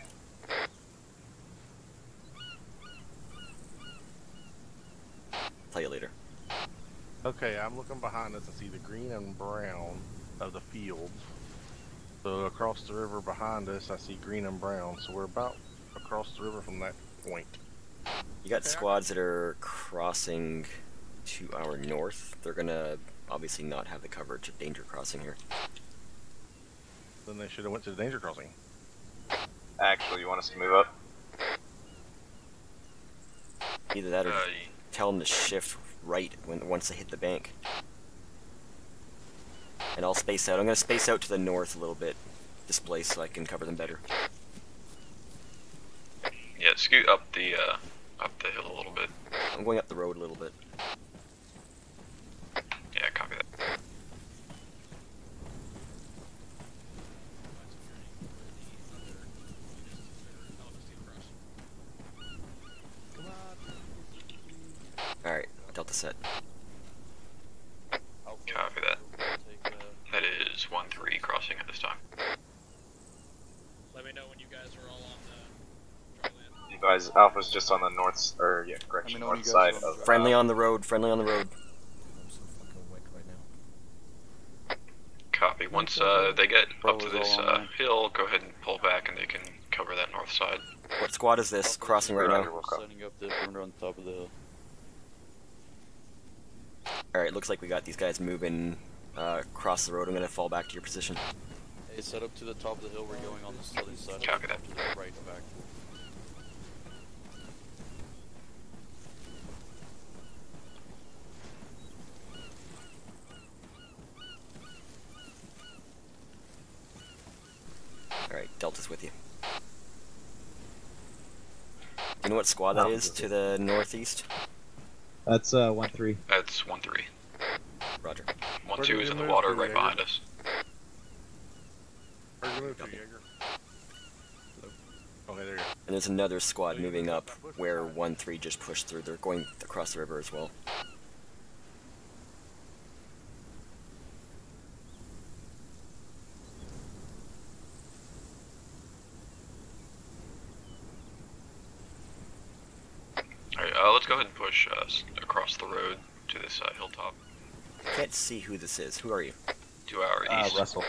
Tell you later. Okay, I'm looking behind us. I see the green and brown of the fields. So across the river behind us, I see green and brown. So we're about across the river from that point. You got squads that are crossing to our north. They're gonna obviously not have the coverage of danger crossing here. Then they should have went to the danger crossing. Actually, you want us to move up? Either that or tell them to shift right once they hit the bank. And I'll space out. I'm gonna space out to the north a little bit, displaced, so I can cover them better. Yeah, scoot up the hill a little bit. I'm going up the road a little bit. Yeah, copy that. Alright, Delta set. Copy that. That is 1-3 crossing at this time. Let me know when you guys are all on the dry land. You guys, Alpha's just on the north, or yeah, correction, north side of. Friendly on the road, friendly on the road. Copy. Once they get up to this hill, go ahead and pull back and they can cover that north side. What squad is this crossing right now? Setting up the perimeter on top of the hill. Alright, looks like we got these guys moving across the road. I'm gonna fall back to your position. Hey, set up to the top of the hill. We're going on the southern side. Copy that. To the right back. Alright, Delta's with you. Do you know what squad that is to the northeast? That's 1-3. That's 1-3. Roger. 1-2 is in the water right behind us. Where'd you move to, Jaeger? Okay, there you go. And there's another squad moving up where 1-3 just pushed through. They're going across the river as well. Alright, let's go ahead and push across the road to this hilltop. I can't see who this is. Who are you? To our east. Russell.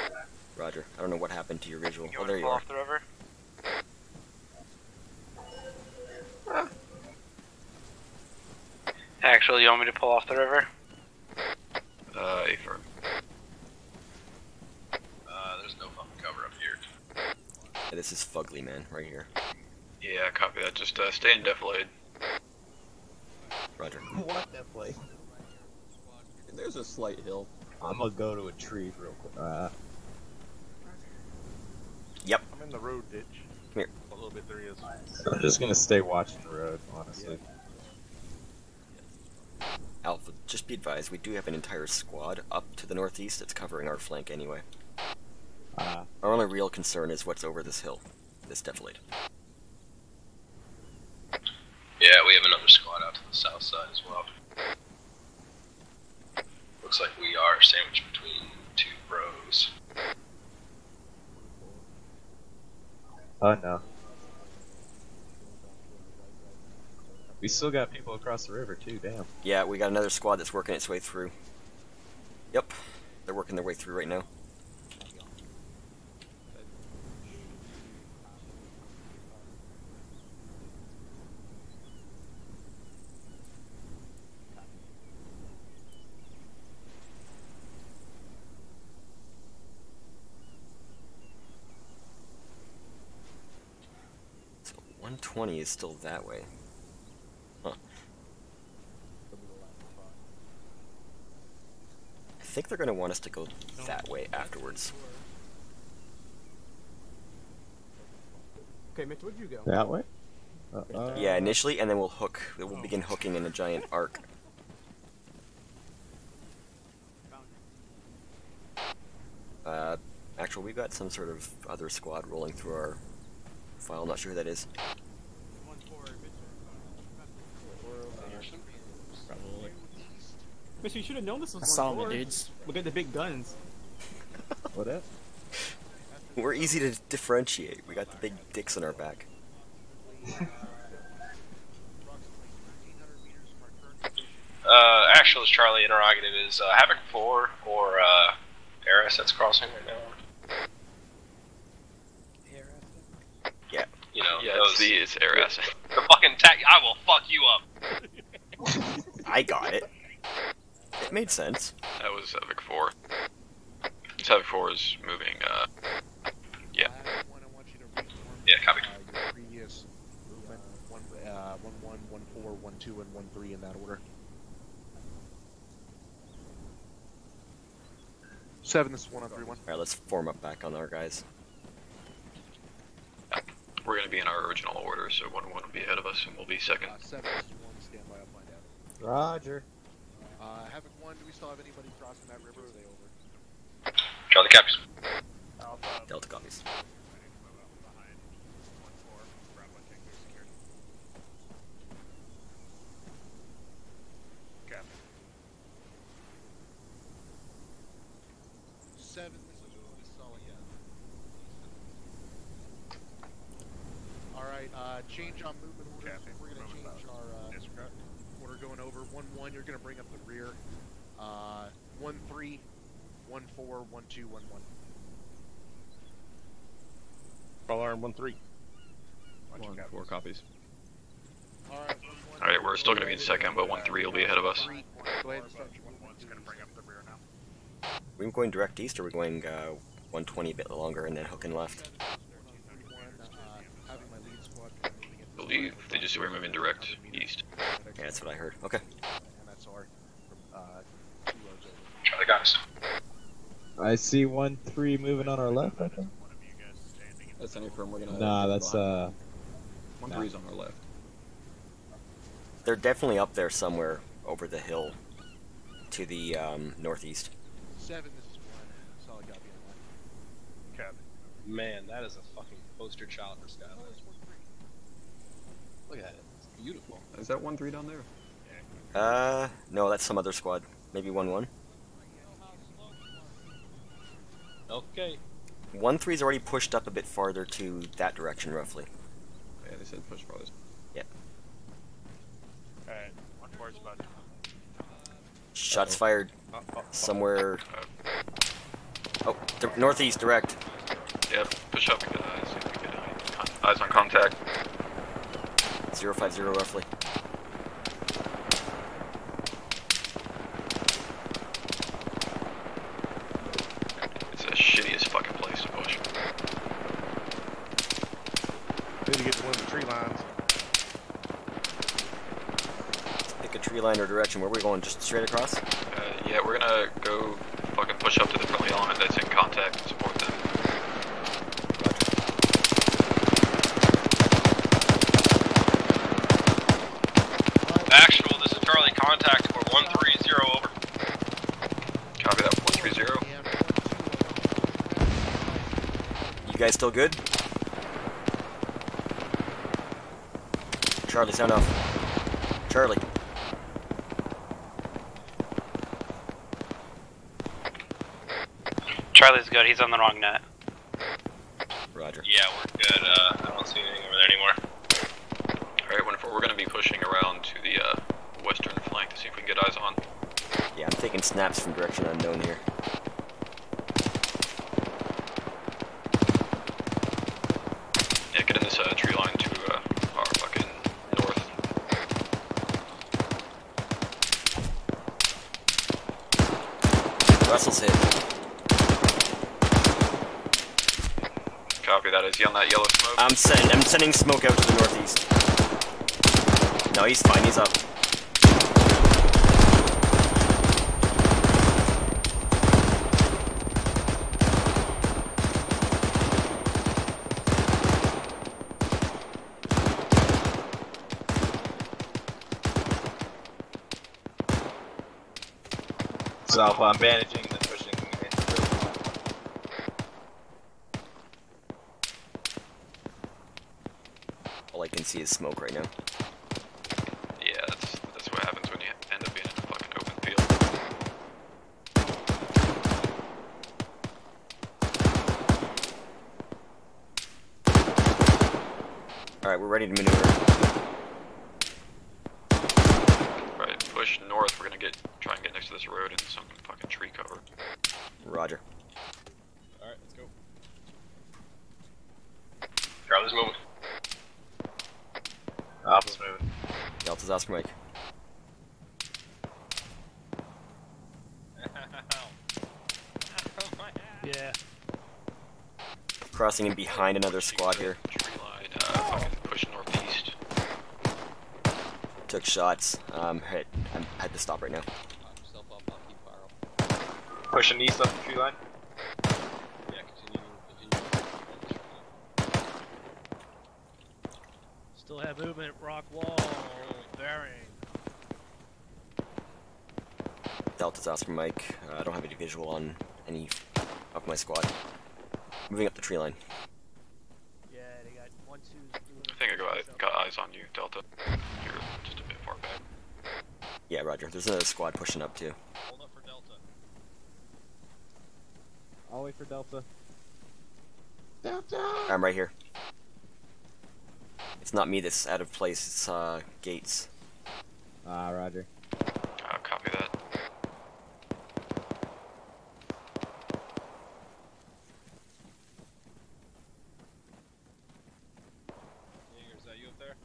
Roger. I don't know what happened to your visual. You Oh, there you are. off the river? Actually, you want me to pull off the river? Affirm. There's no fucking cover up here. Yeah, this is Fugly, man, right here. Yeah, copy that. Just stay in defilade. Roger. What defilade? There's a slight hill. I'm gonna go to a tree real quick. Yep. I'm in the road ditch. Come here. A little bit there he is. I'm just gonna stay watching the road, honestly. Alpha, just be advised, we do have an entire squad up to the northeast that's covering our flank anyway. Our only real concern is what's over this hill, this defilade. Yeah, we have another squad out to the south side as well. Looks like we are sandwiched between two bros. Oh no. We still got people across the river too, damn. Yeah, we got another squad that's working its way through. Yep, they're working their way through right now. So 120 is still that way. Huh. I think they're going to want us to go that way afterwards. Okay, Mitch, where'd you go? That way? Yeah, initially, and then we'll begin hooking in a giant arc. Actually, we've got some sort of other squad rolling through our file. Not sure who that is. Mister, you should have known this was That's solid, 1-4. dudes. Look at the big guns. What up? We're easy to differentiate. We got the big dicks on our back. Actual is Charlie, interrogative is Havoc 4 or Eris that's crossing right now. Yeah. You know, Yeah, those, it's Eris. The fucking I will fuck you up. I got it. It made sense. That was Havoc 4. This Havoc 4 is moving, yeah. Yeah, copy. Your previous movement, 1-1, 1-4, 1-2, and 1-3 in that order. 7, this is 1 on 3-1. Alright, let's form up back on our guys. We're going to be in our original order, so 1-1 will be ahead of us, and we'll be second. 7, this is 1, stand by, I'll find out. Roger. Havoc 1, do we still have anybody crossing that river, or are they over? Charlie copies. Delta copies. Seven, this is solid, yeah. Alright, change on movement orders. We're gonna change our order going over. 1-1, you're gonna bring up the rear. 1-3, 1-4, 1-2, 1-1. Call iron 1-3. 4 copies. Alright, we're still going to be in second, but 1-3 will be ahead of us. Go ahead and start your movement. Are we going direct east, or are we going 120 a bit longer and then hooking left? I believe they just were moving direct east. Yeah, that's what I heard. Okay. And that's our Charlie copies. I see 1-3 moving on our left, I think. That's any firm we're gonna. Nah, that's 1-3's on our left. They're definitely up there somewhere over the hill to the northeast. 7, this is 1. Solid copy on Copy. Man, that is a fucking poster child for Skyline. Look at it. It's beautiful. Is that 1-3 down there? No, that's some other squad. Maybe 1-1. Okay. 1-3's already pushed up a bit farther to that direction, roughly. Yeah, they said push farthest. Yeah. Alright, 1-4's about to. Shots fired somewhere. Oh, northeast, direct. Yep, push up and get eyes. See if we get eyes on contact. 050 roughly. It's the shittiest fucking place to push. Need to get to one of the tree lines. Pick a tree line or direction. Where are we going? Just straight across? Yeah, we're gonna go fucking push up to the friendly element that's in contact and support them. Actual, this is Charlie, contact for 130, over. Copy that, 130. You guys still good? Charlie, sound off. Charlie. Charlie's good, he's on the wrong net. Roger. Yeah, we're good. I don't see anything over there anymore. Alright, 1-4, we're gonna be pushing around to the western flank to see if we can get eyes on. Yeah, I'm taking snaps from direction unknown here. Yeah, get in this tree line to our fucking north. Russell's hit. Copy that. Is he on that yellow smoke? I'm sending smoke out to the northeast. No, he's fine. He's up. So I'm bandaging and then pushing into All I can see is smoke right now. Yeah, that's what happens when you end up being in a fucking open field. Alright, we're ready to maneuver. Right, push north. We're gonna try and get next to this road in some fucking tree cover. Roger. Alright, let's go. Charlie's moving. Alpha's moving. Delta's Oscar Mike. Yeah. Crossing in behind another squad here. Tree line, fucking push northeast. Took shots. I had to stop right now. Pushing east up the tree line. Yeah, continue. Still have movement. Rock wall. Bearing. Delta's Oscar Mike. I don't have any visual on any of my squad. Moving up the tree line. Yeah, they got 1, 2. I think I got eyes on you, Delta. You're just a bit far back. Yeah, roger. There's another squad pushing up too. Hold up for Delta. I'll wait for Delta. I'm right here. It's not me that's out of place, it's Gates. Roger. Copy that. Jaeger, is that you up there?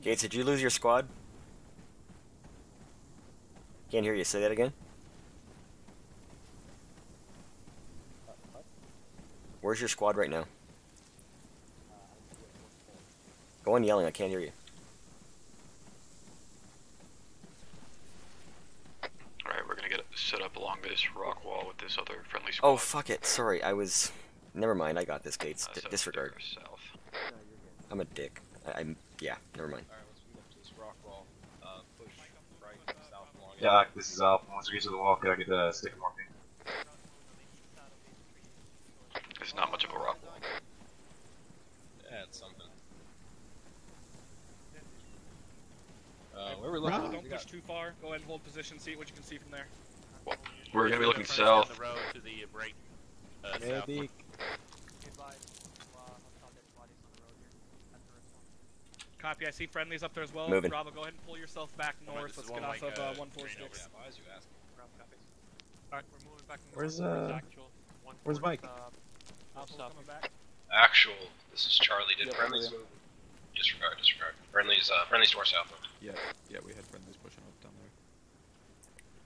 Gates, did you lose your squad? Can't hear you. Say that again. Where's your squad right now? Go on yelling, I can't hear you. Alright, we're gonna get set up along this rock wall with this other friendly squad. Oh, fuck it. Sorry, I was... Never mind, I got this, Gates. Disregard. South. I'm a dick. Yeah, never mind. Alright, let's move up to this rock wall. Push right, south along it. Yeah, this is Alpha. Once we get to the wall, can I get the stick marking? It's not much of a rock wall. Yeah, it's something. Where we're looking, Don't push too far. Go ahead and hold position. See what you can see from there. We're gonna be looking south. The road to the break. Medic. Copy. I see friendlies up there as well. Moving. Bravo, go ahead and pull yourself back north. Let's get off of 146. why is you asking? Alright, we're moving back north. Where's Mike? Coming back. Actual, this is Charlie. Did Yep, friendlies yeah. move? Disregard. Friendlies to our south. Yeah, we had friendlies pushing up down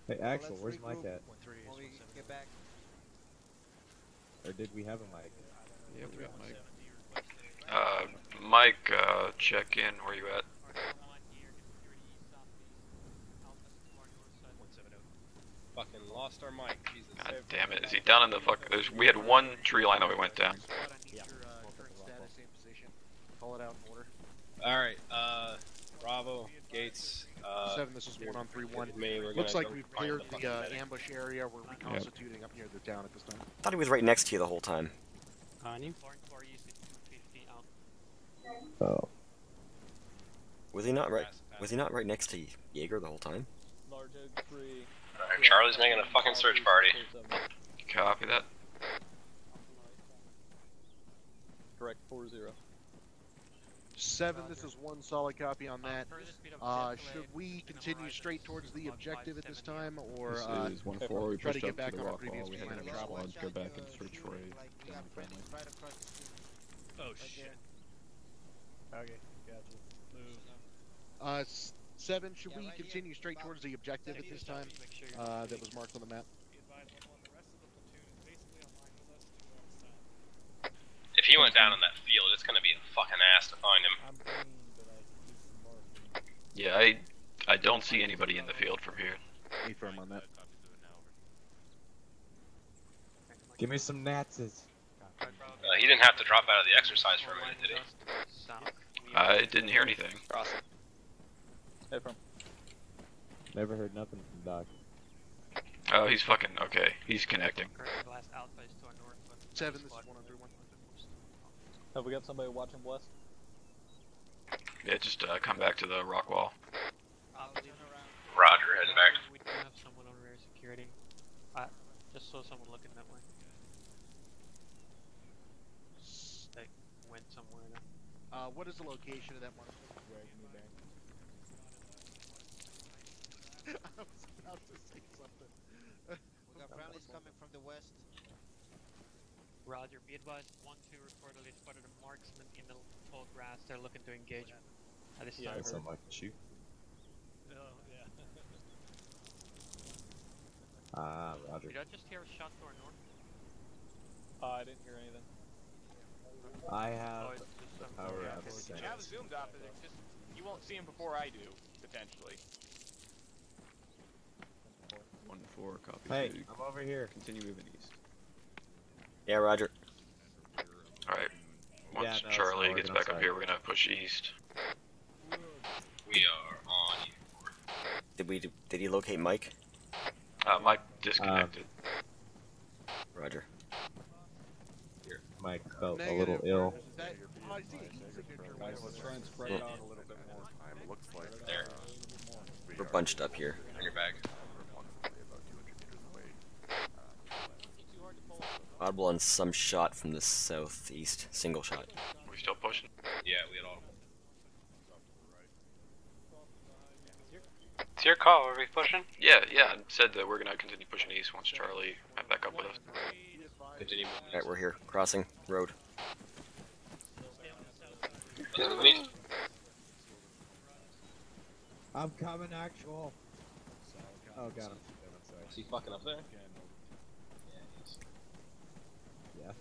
there. Hey, Axel, where's Mike at? When we get back. Or did we have a Mike? Yeah, we got Mike. Mike, check in. Where you at? Fucking lost our mic. Jesus. God damn it! Is he down in the fuck? We had one tree line that we went down. Yeah. Current status, same position. Call it out in order. Alright, Bravo, Gates, 7, this is 1-on-3-1. me, we're Looks gonna like go we've find cleared the the fucking medic. ambush area. We're reconstituting up near the town at this time. I thought he was right next to you the whole time. Oh. Was he not right? Was he not right next to Jaeger the whole time? Alright, Charlie's making a fucking search party. Copy that. Correct, 4-0. 7, this is 1 solid copy on that. Should we continue straight towards the objective at this time, or This is 1-4. We try to pushed get up back to the on our rock previous wall. We had plan of the travel? squads go back and search for a down friendly. Oh shit. Okay, gotcha. Move. 7, should we continue straight towards the objective at this time that was marked on the map? If he went down in that field, it's gonna be a fucking ass to find him. Yeah, I don't see anybody in the field from here. Be firm on that. Give me some Nazis. He didn't have to drop out of the exercise for a minute, did he? I didn't hear anything. Hey, from. Never heard nothing from Doc. Oh, he's fucking okay. He's connecting. 7, this is 1-on-3-1. Have we got somebody watching west? Yeah, just come back to the rock wall. Roger, heading back. We do have someone on rear security. Just saw someone looking that way. They went somewhere now. what is the location of that mark? I was about to say something. We got friendlies coming from the west. Roger, be advised, 1-2 reportedly spotted a marksman in the tall grass. They're looking to engage at this time. That's something I can shoot. No, yeah. Roger. Did I just hear a shot to our north? I didn't hear anything. I have it's just some power yeah, of okay. sense. You have zoomed up, and it's just you won't see him before I do, potentially. 1-4, copy. Hey, two. I'm over here. Continue moving east. Yeah, Roger. Alright. Once Yeah, no, it's Charlie not gets working, back I'm up here, sorry. we're gonna push east. We are on you. Did he locate Mike? Mike disconnected. Roger. Mike felt a Negative. little ill. That, oh, I see a heat signature. Guys, let's try and spread it out a little bit more. Time looks like There. We're bunched up here. On your back. Audible on some shot from the southeast. Single shot. We still pushing? Yeah, we had audible. It's your call. Are we pushing? Yeah, I said that we're gonna continue pushing east once Charlie got back up with us. Continue Alright, we're here. Crossing. Road. moving. I'm coming, actual. Oh, got him. Is he fucking up there? Yeah.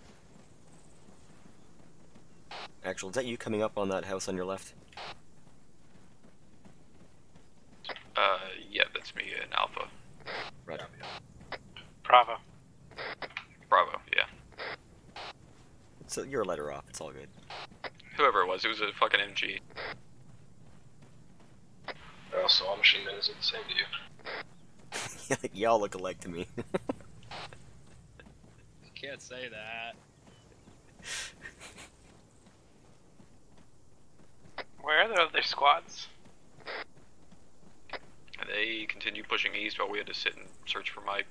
Actual, is that you coming up on that house on your left? Yeah, that's me in Alpha. Roger. Bravo. Bravo, yeah. So you're a letter off. It's all good. Whoever it was a fucking MG. Also, all machine guns are the same to you. Y'all look alike to me. You can't say that. Where are the other squads? They continued pushing east while we had to sit and search for Mike.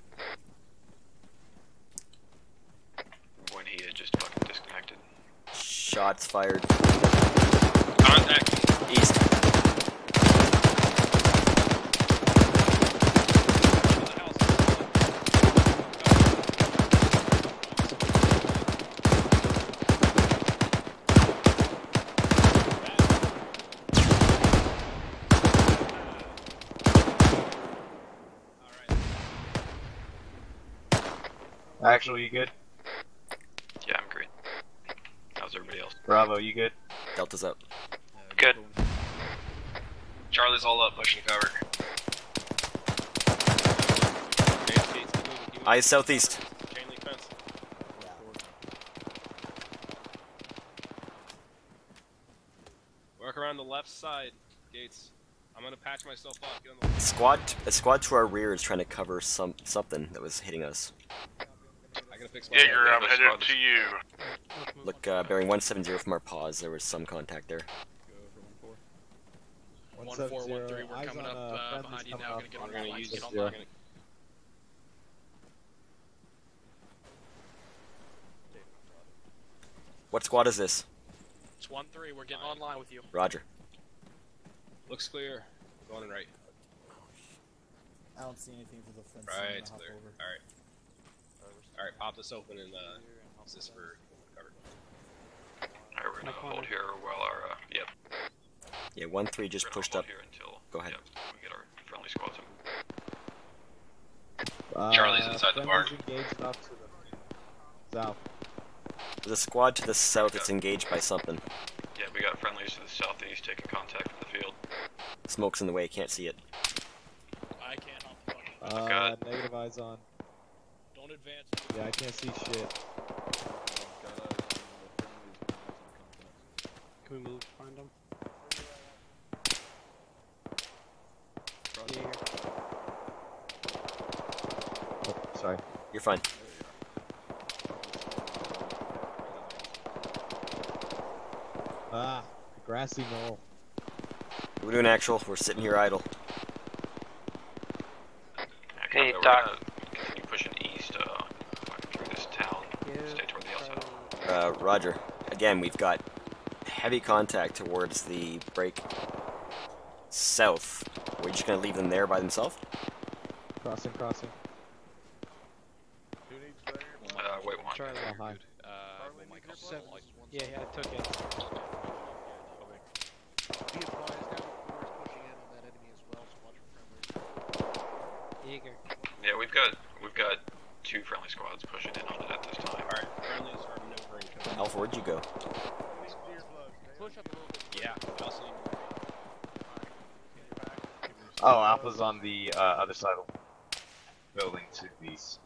When he had just fucking disconnected. Shots fired. Contact. East. Actually, you good? Yeah, I'm great. How's everybody else? Bravo, you good? Delta's up. Good. Charlie's all up, pushing cover. Eyes southeast. Chain link fence. Work around the left side, Gates. I'm gonna patch myself up. Get on the left. A squad to our rear is trying to cover something that was hitting us. I gotta fix my Jaeger, I'm the headed squad to you. Look, bearing 170 from our pause. There was some contact there. 1413, we're coming up behind you now. Gonna get on your use flank. this. Get on What squad is this? It's 1-3. We're getting online with you. Roger. Looks clear. Going in right. I don't see anything for the fence. Right, it's clear. Alright. Alright, pop this open and use this for cover. Alright, we're gonna hold here while our, yep. Yeah, 1-3 just pushed up. Here until, Go ahead. Yep, we get our friendly squads in. Charlie's inside the barn. Engaged off to the south. There's a squad to the south that's engaged by something. Yeah, we got friendlies to the southeast taking contact with the field. Smoke's in the way, can't see it. I can't help the fucking. Negative eyes on. Don't advance. Yeah, I can't see shit. Can we move? Find them. Oh, sorry. You're fine. Ah, grassy knoll. We're doing actual. We're sitting here idle. Hey, We're Doc. gonna continue pushing east, through this town. Stay toward the outside. Roger. Again, we've got heavy contact towards the break south. We're just gonna leave them there by themselves? Crossing, crossing. Wait one. Charlie, oh, hi. Yeah, I took it. Be advised, Havoc 4 is pushing in on that enemy as well, so watch for friendlies. Eager. Yeah, we've got 2 friendly squads pushing in on it at this time. Alright, friendlies are maneuvering. Alpha, where'd you go? Push up a little bit. Yeah, I also need Oh, Alpha's on the other side of the building to the east.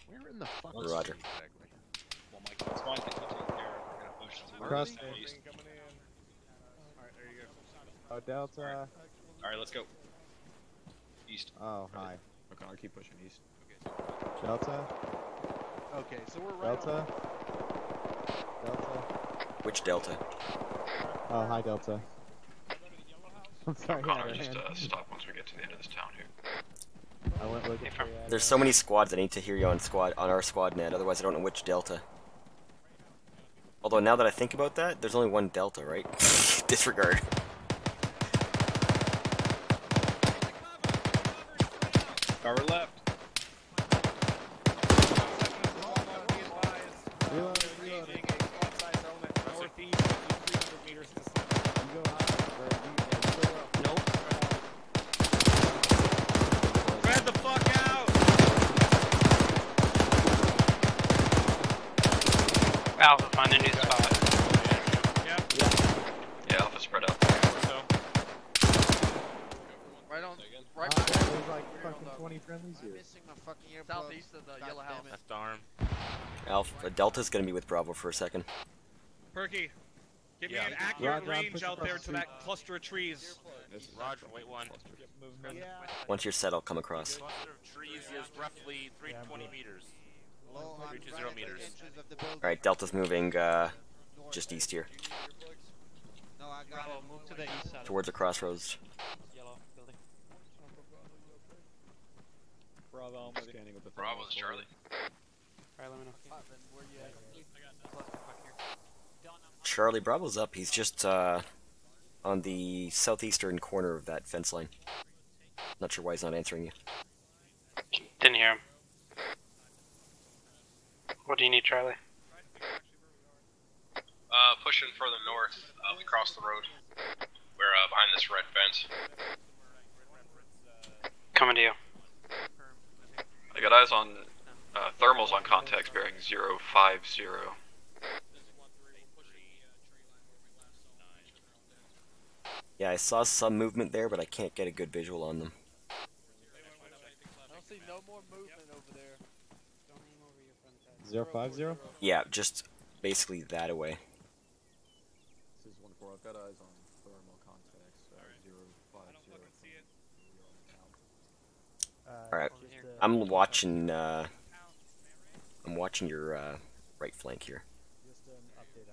Where in the fuck Roger. is it exactly? well, my squad's getting taken care of. We're gonna push to Cross. the east. Alright, there you go. Oh, Delta. Alright, let's go. East. Oh, hi. Okay, I'll keep pushing east. Delta. Okay, so we're right Delta. Delta. Which Delta? Oh, hi, Delta. I'm sorry, Connor, I just ran. stop once we get to the end of this town here. I went looking for There's so many squads I need to hear you on our squad net, otherwise I don't know which Delta. Although now that I think about that, there's only one Delta, right? Disregard. Cover left. Alpha, find a new spot. Yeah, Alpha spread out. Right on. Right. There's like fucking 20 friendlies here. Missing my fucking earbuds. Southeast of the yellow house. That's darn. Alpha, Delta's gonna be with Bravo for a second. Perky, give me Yeah. an accurate Roger, I'm range pushing out there across to the that cluster of trees. Roger, wait one. Once you're set, I'll come across. Cluster of trees is roughly 320 meters. 320 meters. Alright, Delta's moving just east here. Bravo, move to the east side. Towards the crossroads. Yellow building. Bravo, I'm scanning with the Bravo's Charlie. Alright, let me know. Where you at? Clusterfuck here. Charlie, Bravo's up. He's just on the southeastern corner of that fence line. Not sure why he's not answering you. Didn't hear him. What do you need, Charlie? Pushing further north, across the road. We're behind this red fence. Coming to you. I got eyes on thermals on contacts bearing 050. Yeah, I saw some movement there, but I can't get a good visual on them. I don't see no more movement over there. 050? Yeah, just basically that away. This is 1-4. I've got eyes on thermal contacts. 050. Alright, I'm watching your right flank here.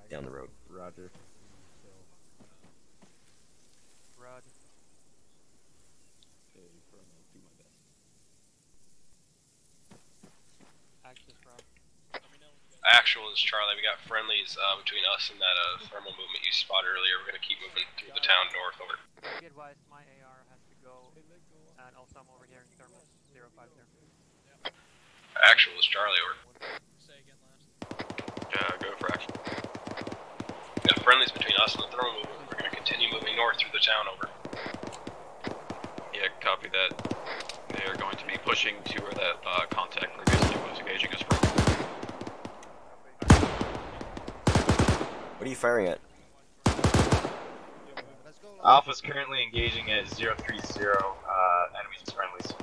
Down the road. Roger. Rod. Okay, thermal, do my best. Access, bro. Actual is Charlie. We got friendlies between us and that thermal movement you spotted earlier. We're gonna keep moving through the town north. Over. Be advised, my AR has to go, and also I'm over here in thermals 050. Actual is Charlie. Over. Yeah, go for action. We got friendlies between us and the thermal movement. We're gonna continue moving north through the town. Over. Yeah, copy that. They are going to be pushing to where that contact previously was engaging us from. What are you firing at? Alpha's currently engaging at 030, enemies and friendlies.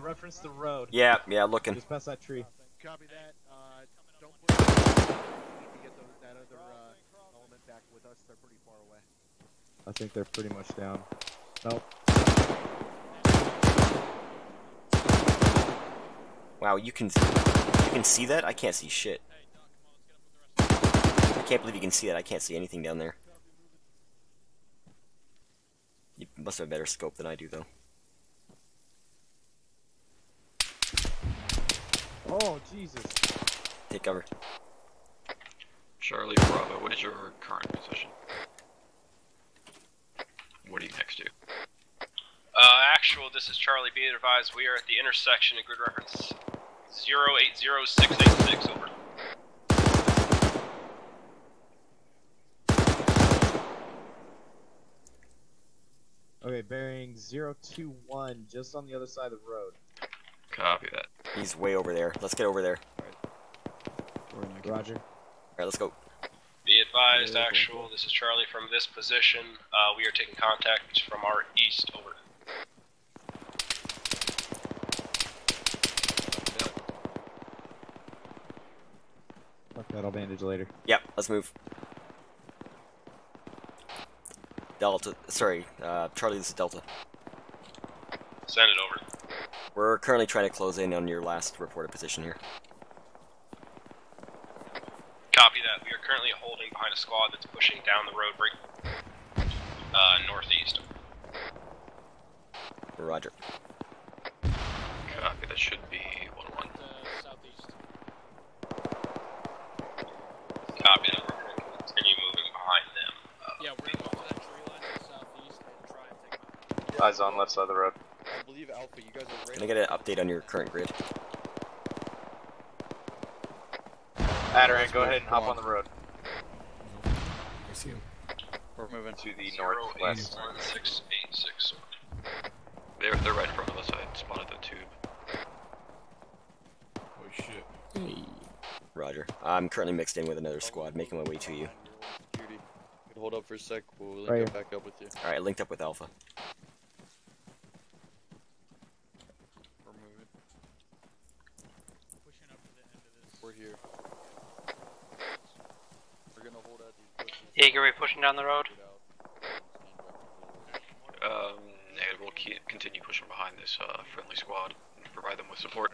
Reference the road. Yeah, looking. Just past that tree. Copy that. Don't push. We need to get that other element back with us. They're pretty far away. I think they're pretty much down. Nope. Wow, you can see that? I can't see shit. I can't believe you can see that. I can't see anything down there. You must have a better scope than I do, though. Oh! Oh, Jesus. Take cover. Charlie Bravo, what is your current position? What are you next to? Actual, this is Charlie. Be advised, we are at the intersection of grid reference 080686, over. Okay, bearing 021, just on the other side of the road. Copy that. He's way over there. Let's get over there. Roger. Alright, let's go. Be advised, actual, this is Charlie from this position. We are taking contact from our east, over. Fuck that, I'll bandage later. Yep, let's move. Delta, sorry, Charlie, this is Delta. Send it over. We're currently trying to close in on your last reported position here. Copy that. We are currently holding behind a squad that's pushing down the road northeast. Roger. Copy, that should be 1-1. Southeast. Copy that. We're going to continue moving behind them. Yeah, we're going to go to that tree line to the southeast and try and take them out. Eyes on left side of the road. I believe Alpha, you guys are right. Can I get an update on your current grid? Adarant, go ahead and hop on the road. I see him. We're moving to the northwest. 1686. They're right in front of us. I spotted the tube. Oh shit. Hey. Roger. I'm currently mixed in with another squad, making my way to you. Security. Hold up for a sec. We'll link Right up back up with you. Alright, linked up with Alpha. We're moving. Pushing up to the end of this. We're here. We're gonna hold out these bushes. Jaeger, we pushing down the road? And we'll continue pushing behind this friendly squad and provide them with support.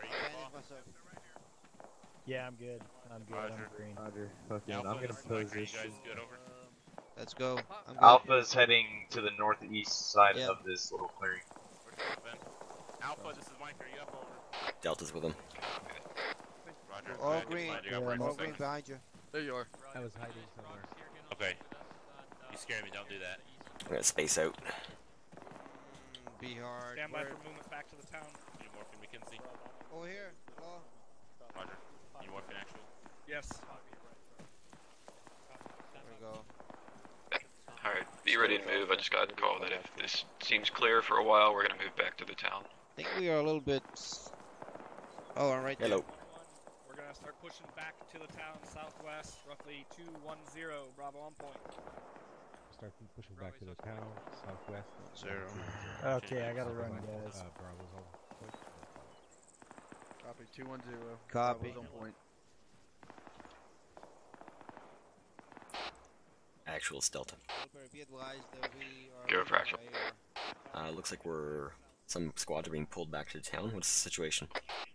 Yeah, I'm good. I'm good. I'm green. Roger. Fucking, I'm gonna position. Let's go. Alpha's heading to the northeast side of this little clearing. Alpha, this is Mike. Are you up over? Delta's with him. Roger. All green. All green behind you. There you are. I was hiding somewhere. Okay. You scared me. Don't do that. I'm gonna space out. Be hard. Stand by for movement back to the town. You morphine McKinsey. Over here. Hello. Roger. You morphine actual. Yes. There we go. Alright, be ready to move. I just got a call that if this seems clear for a while, we're gonna move back to the town. I think we are a little bit. Oh, I'm right there. Hello. We're gonna start pushing back to the town southwest, roughly 210. Bravo on point. Start pushing back to the town southwest. 0. Okay, I gotta run, guys. Bravo's on point. Copy 210. Copy. Bravo's on point. Actual Delta. Be advised that we are Go for actual. Looks like some squads are being pulled back to the town. What's the situation?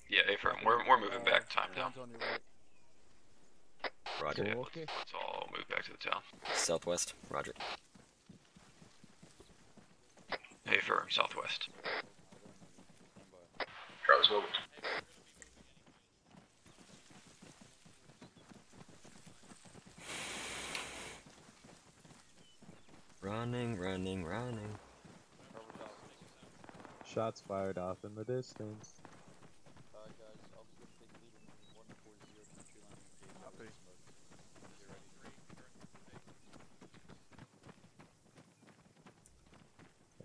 Yeah, affirm. We're moving back. Time now. On your right. Roger. Yeah, let's all move back to the town. Southwest. Roger. Affirm. Southwest. Charlie's moving. Running, running, running. Shots fired off in the distance. Guys, I'll just take the lead in 140 tree line engage. Copy.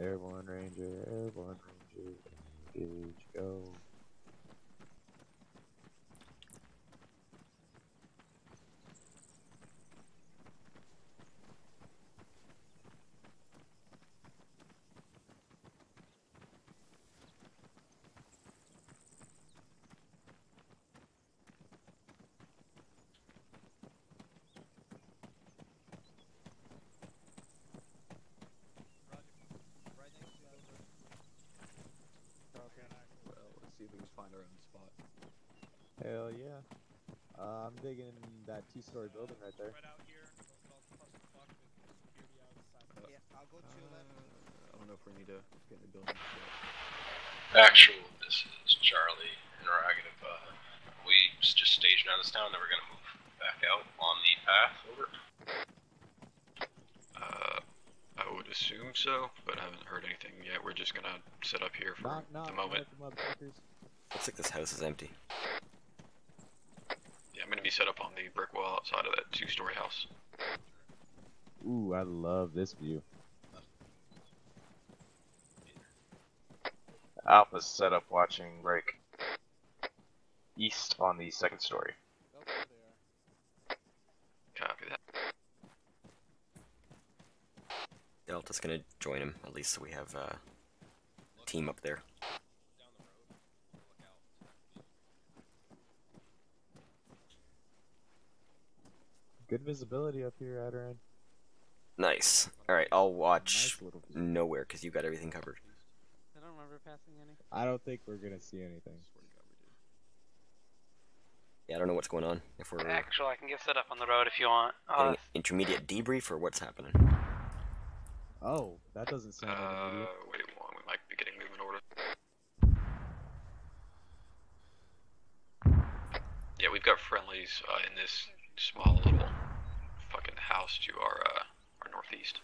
Airborne Ranger, engage, go. Well, let's see if we can find our own spot. Hell yeah. I'm digging that two-story building right there. Yeah, I'll go to I don't know if we need to get in the building. Actual, this is Charlie. Interrogative. We invasion out of this town, then we're gonna move back out on the path. Over. I would assume so, but I haven't heard anything yet. We're just gonna sit up here for the moment. Looks like this house is empty. Yeah, I'm gonna be set up on the brick wall outside of that 2-story house. Ooh, I love this view. Alpha's set up watching break east on the 2nd story. Copy that. Delta's gonna join him, at least so we have a team up there. Good visibility up here, Adoran. Nice. Alright, I'll watch nowhere, because you got everything covered. I don't remember passing any. I don't think we're gonna see anything. Yeah, I don't know what's going on. If we're Actually, I can get set up on the road if you want. getting intermediate debrief, or what's happening? Oh, that doesn't sound intermediate. Wait one, we might be getting movement order. Yeah, we've got friendlies in this small little fucking house to our northeast.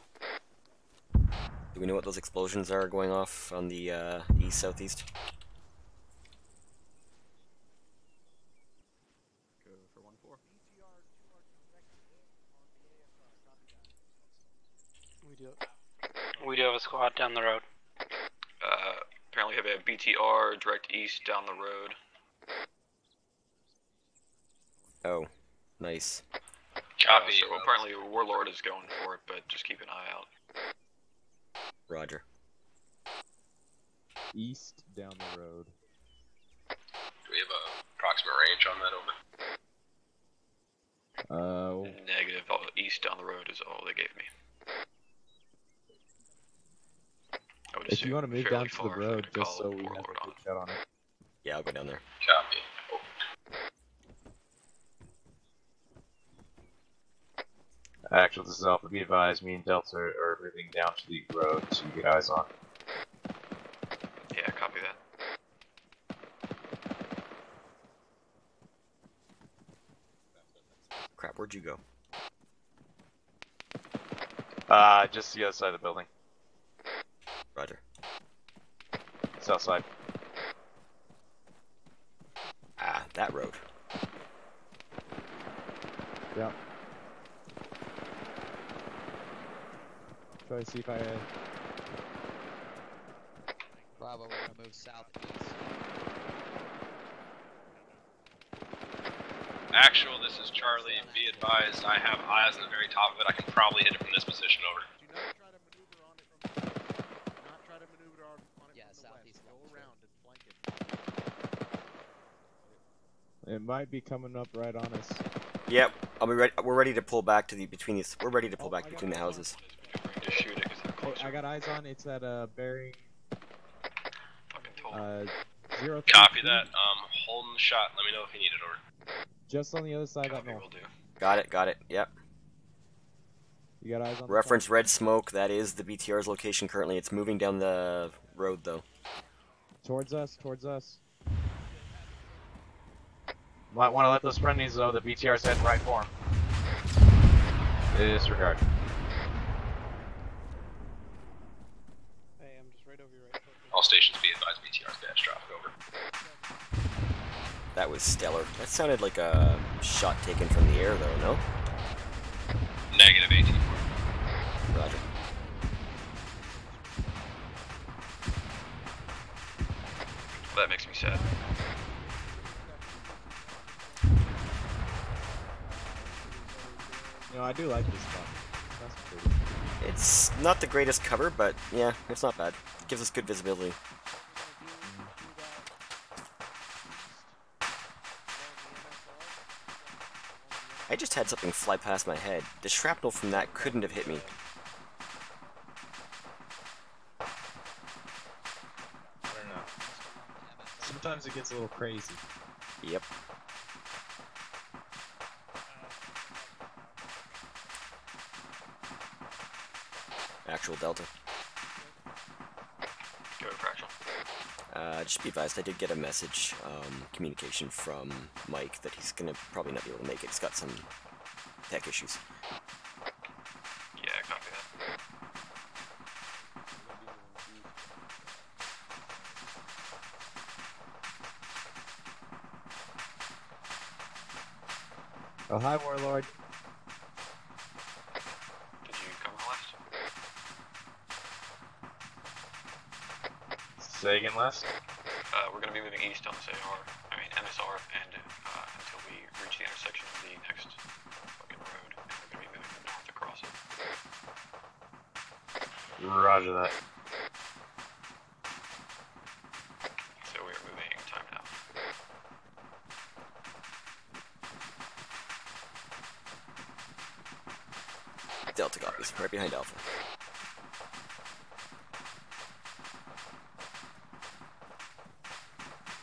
Do we know what those explosions are going off on the east-southeast? Go for 1-4. We do have a squad down the road. Apparently we have a BTR direct east down the road. Oh, nice. Copy. So apparently Warlord is going for it, but just keep an eye out. Roger. East down the road. Do we have a approximate range on that? Over. Negative. East down the road is all they gave me. I would If you want to move down to the road, just call so we have a Warlord good shot on it. Yeah, I'll go down there. Copy. Actually, this is Alpha. Be advised, me and Delta are moving down to the road to get eyes on. Yeah, copy that. Crap, where'd you go? Just the other side of the building. Roger. South side. Ah, that road. Yep. Try to see if I... Bravo, we're gonna move southeast. Actual, this is Charlie. Be advised, I have eyes on the very top of it. I can probably hit it from this position over. Yeah, southeast. Go around and flank it. It might be coming up right on us. Yep, I'll be ready. We're ready to pull back to the between these. We're ready to pull back between the houses. Just shoot it because they're closer. Hey, I got eyes on. It's at bearing. 0. Copy that. Holding the shot. Let me know if you need it, over. Just on the other side of that Copy, knoll. will do. Got it. Got it. Yep. You got eyes on. Reference red smoke. That is the BTR's location currently. It's moving down the road though. Towards us. Towards us. Might want to let those friendlies know the BTR's heading right for him. Disregard. Hey, I'm just right over your right. All stations be advised, BTR's dash traffic, over. That was stellar. That sounded like a shot taken from the air though. No. Negative 18. Roger. That makes me sad. You know, I do like this spot. That's pretty. It's not the greatest cover, but yeah, it's not bad. It gives us good visibility. I just had something fly past my head. The shrapnel from that couldn't have hit me. I don't know. Sometimes it gets a little crazy. Yep. Actual Delta. Go for actual. Just be advised, I did get a message, communication from Mike that he's gonna probably not be able to make it. He's got some tech issues. Yeah, copy that. Oh, hi, Warlord. Did you cover last? Say again, last? We're going to be moving east on this MSR, and until we reach the intersection of the next fucking road, and we're going to be moving north across it. Roger that. So we are moving time now. Delta copies, right behind Alpha.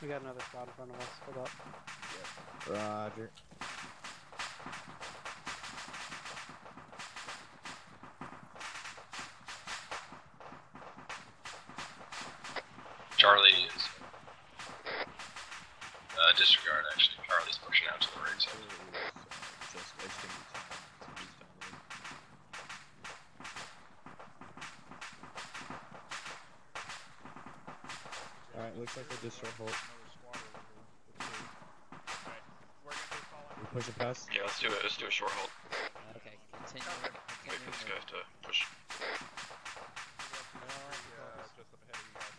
We got another squad in front of us. Hold up. Roger. Charlie is disregard. Actually, Charlie's pushing out to the right side. Alright, looks like they just short halt. We push it past? Yeah, let's do it. Let's do a short hold. Okay, continue. Wait for these guys to push. Just up ahead of you guys.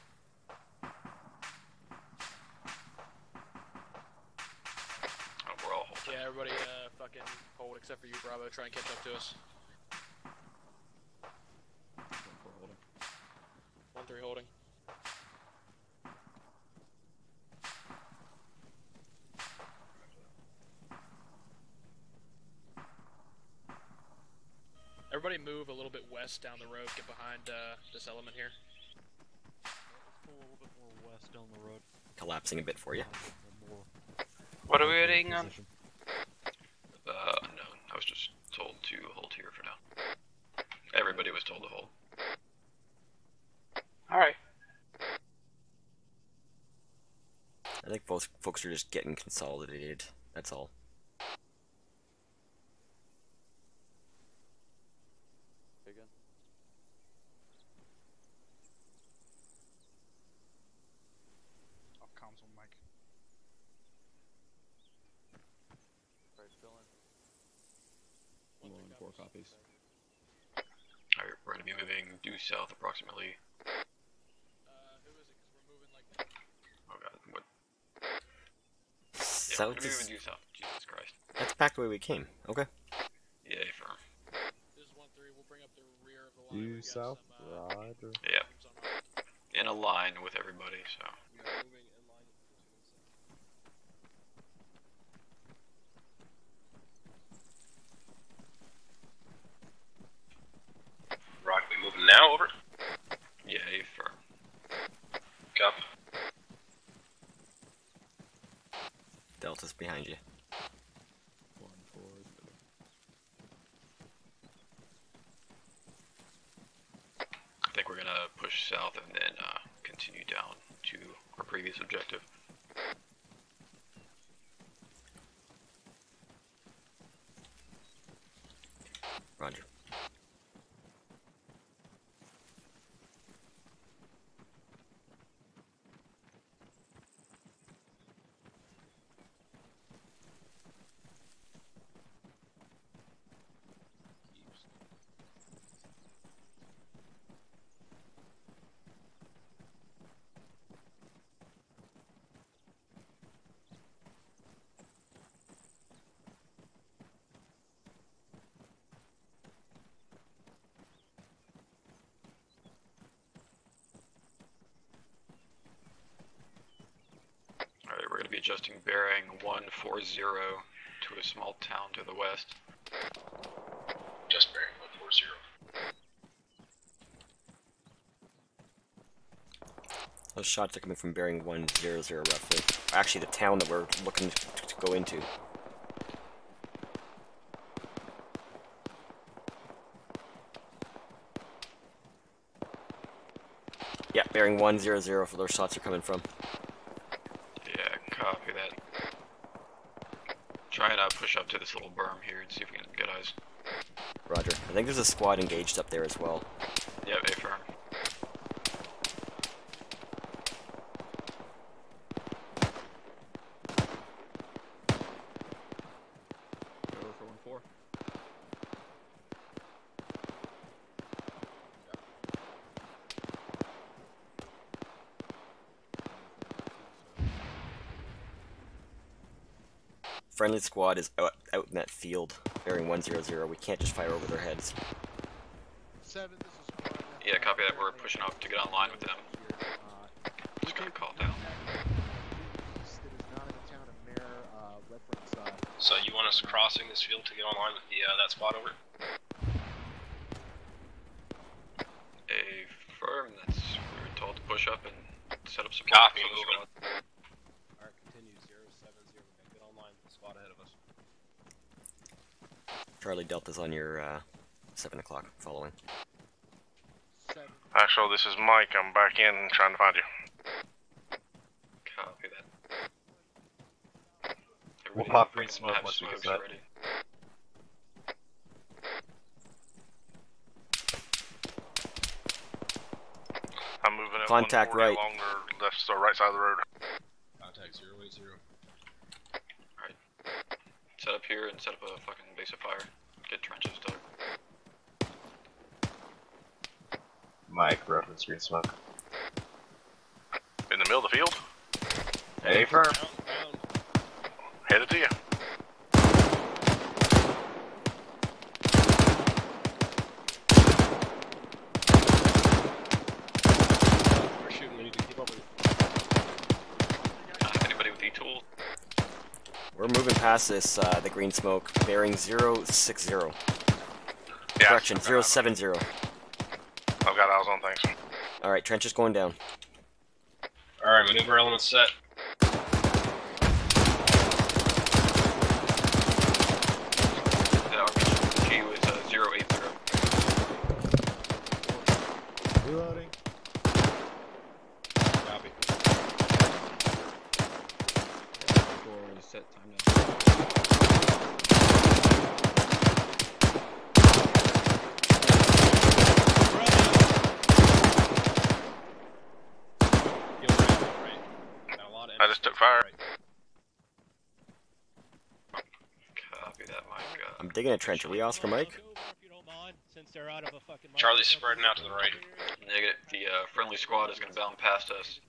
Oh, we're all holding. Yeah, everybody fucking hold except for you, Bravo. Try and catch up to us. 1-3 holding. Everybody move a little bit west down the road. Get behind this element here. Let's pull a little bit more west down the road. Collapsing a bit for you. What are we waiting on? Unknown. I was just told to hold here for now. Everybody was told to hold. Alright. I think both folks are just getting consolidated. That's all. Again. Off comms on mic. Alright, fill in. 4 copies. Alright, we're going to be moving due south approximately. Who is it? Because we're moving like that. Oh god, what? Yeah, South we're is... moving due south. Jesus Christ. That's back the way we came. Okay. Yeah, firm. This is 1-3. We'll bring up the rear of the line. Due south? Roger. Yeah. In a line with everybody, so. We are moving in line with the Rock, we moving now, over? Yeah, firm. Copy. Delta's behind you. 1-4. I think we're gonna push south and then continue down to our previous objective. Roger. Alright, we're gonna be adjusting bearing 140 to a small town to the west. Just bearing 140. Those shots are coming from bearing 100 roughly. Actually, the town that we're looking to go into. Yeah, Bearing 100 for those shots are coming from. Yeah, copy that. Try and push up to this little berm here and see if we can get eyes. Roger. I think there's a squad engaged up there as well. Yep, affirm. Over for 1-4. Friendly squad is out in that field, bearing 100. We can't just fire over their heads. 7, this is squad. Yeah, copy that. We're pushing up to get online with them. Just got a call down. So you want us crossing this field to get online with the that squad over? Affirm. That's we were told to push up and set up some. Copy, moving. Alright, continue. 070. We're gonna get online with the squad ahead of us. Charlie Delta's on your 7 o'clock following. Actually, this is Mike. I'm back in trying to find you. Copy that. We'll pop green smoke once we get that. Ready. I'm moving up Contact 140 right. along the left or right side of the road. Contact 080. Alright. Set up here and set up a fucking base of fire. Get trenches dug. Mike, reference green smoke. In the middle of the field. Hey, firm. Headed to you. We're shooting. We need to keep up with it. Anybody with E-tool? We're moving past this, the green smoke, bearing 060. Yeah, Correction, 070. I've got eyes on things. Alright, trench is going down. Alright, maneuver element set. The RPG was 080. Reloading. Copy. Set time now. I just took fire. Copy that, Mike. I'm digging a trench. Are we Oscar Mike? Charlie's spreading out to the right. Negative. The friendly squad is going to bound past us.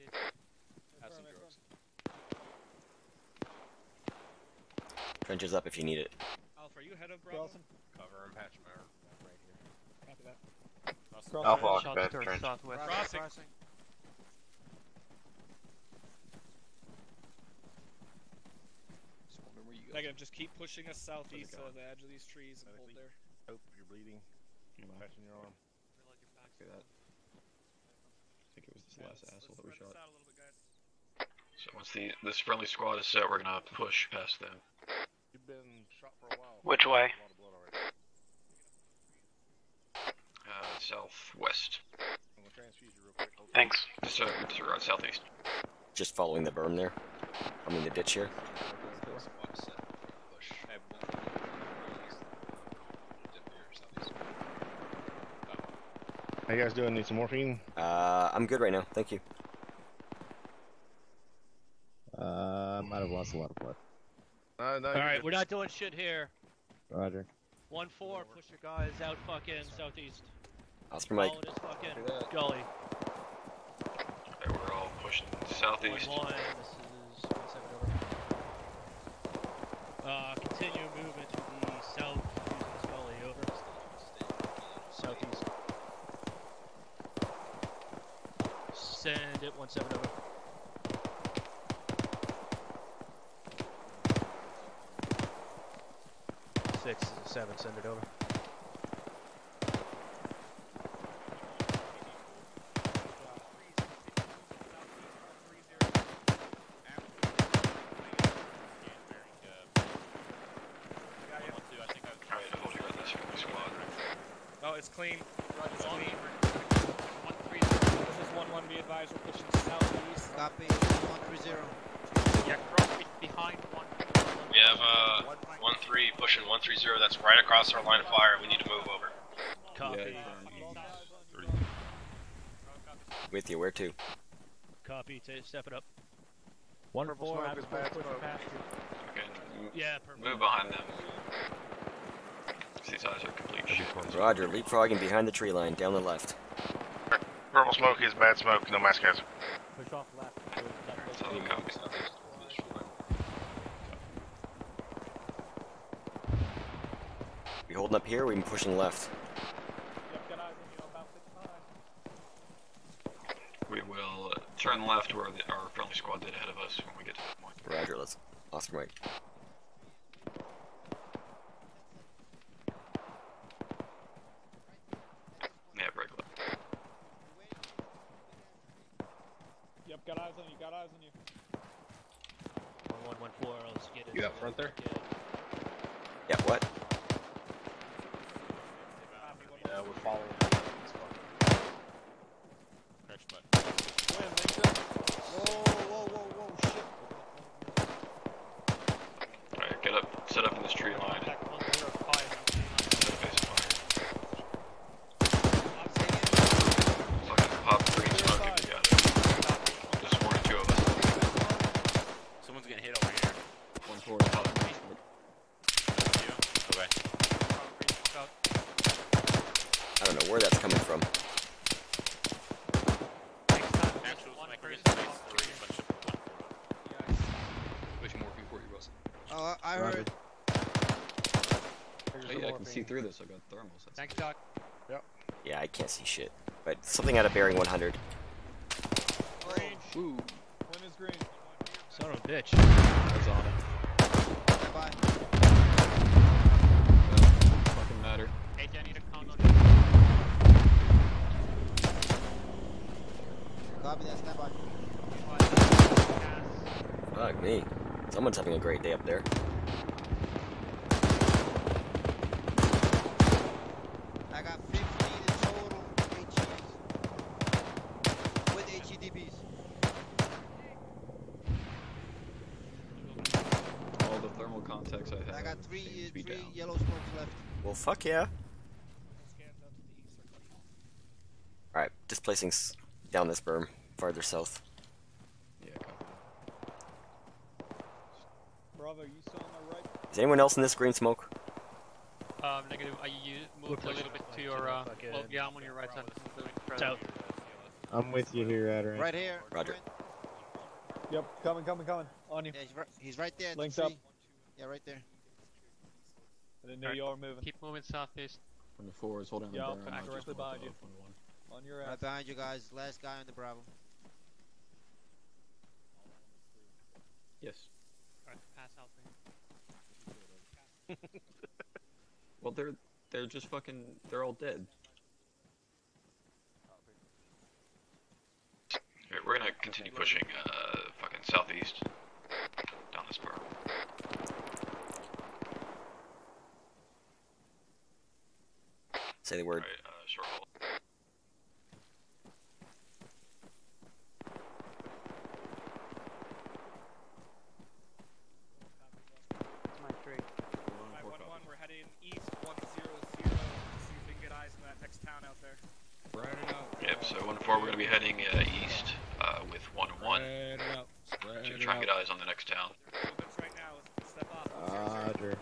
Trench is up if you need it. Alpha, are you ahead of Bravo? Cover and patch him out right here. Copy that. Alpha Shots occupied towards trench. southwest. Crossing. Negative, just keep pushing us southeast to the edge of these trees and hold there. Hope you're bleeding. Patching your arm. Okay, that. I think it was this last asshole that we shot. So once this friendly squad is set, we're going to push past them. You've been shot for a while. Which way? A lot of blood already. Southwest. I'm gonna transfuse you real quick. Hold on. Thanks. Southeast. Just following the berm there. I mean the ditch here. How you guys doing? Need some morphine? I'm good right now. Thank you. Might have lost a lot of blood. No, Alright, we're not doing shit here. Roger. 1-4, push your guys out fucking southeast. Oscar Mike. Follow this fucking gully. Okay, we're all pushing southeast. 1-1, this is 1-7 over. Continue movement to the south using this gully, over. Southeast. Send it 1-7 over. Six is a 7, send it over. Alright, hold here on this friendly squad. Oh, it's clean. It's clean. 1-3. This is 1-1. 1, be advised, we're pushing southeast. Copy, 130. Yeah, cross behind 1. We have 1-3 pushing 130. That's right across our line of fire. We need to move over. Copy. With you, where to? Copy, step it up. 1-4, have bad smoke. Okay. Yeah, perfect. Move behind them. These eyes are complete shit. Roger, leapfrogging behind the tree line, down the left. Purple smoke is bad smoke, no mask guys. Push off left. We holding up here, or we pushing left? We will turn left where our friendly squad did ahead of us when we get to that point. Roger, let's Oscar Mike. Yeah, break left. Yep, got eyes on you, got eyes on you. 1114, let's get it. You out front there? Yeah, what? Yeah, we're following. Whoa, shit. Alright, get up, set up in this tree line. Fucking pop green smoke if you got it. There's 1 or 2 of us. Someone's getting hit over here. 1-4, pop green smoke. Okay. I don't know where that's coming from. Which morphine for you, Russ? Oh, I heard. Hey, I can see through this, I got thermals. Thanks, Doc. Yep. Yeah, I can't see shit. But something out of bearing 100. Green. Ooh. One is green. Son of a bitch. I was on it. Bye. Fucking matter. Hey, I need a count on Copy that, stand by. Fuck me. Someone's having a great day up there. I got 50 in total HEs. With HEDPs. All the thermal contacts I have. I got three down. yellow smokes left. Well, fuck yeah. Alright, displacing down this berm, farther south. Yeah, copy. Bravo, you still on my right? Is anyone else in this green smoke? Negative. You moved a little bit to your, well, yeah, I'm on your right side. South. I'm with you here, Adrian. Right here. Roger. Yep, coming. On you. Yeah, he's right there. Linked the up. tree. Yeah, right there. I didn't know you all were moving. Keep moving southeast. 1-4 is holding on the Yeah, I'll berm. back I just directly went behind you. off 1-1. On your Right ass. behind you guys. Last guy on the Bravo. Yes. Alright, pass out there. Well, they're just fucking, they're all dead. Okay, we're gonna continue pushing, fucking southeast. Down this berm. Say the word. Alright, short hold. That's my tree. 511, we're heading east 100. See if we can get eyes on that next town out there. Spread it out. Yep, so 1-4 we're gonna be heading east with 1-1 Spread it out. Spread to it try and out. get eyes on the next town. Movements right now. Let's step off. Roger.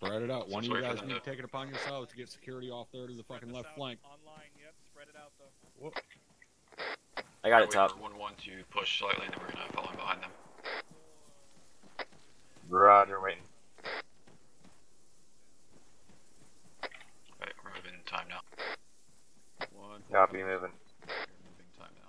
Spread it out. One of Let's you wait for guys them need to- to take it upon yourselves to get security off there to the fucking left flank. Online, yep. Spread it out though. Whoop. I got it, Wait top. for 1-1 to push slightly, and then we're gonna follow behind them. Roger, waiting. Right, we're moving time now. 1-4. Copy, moving. Moving time now.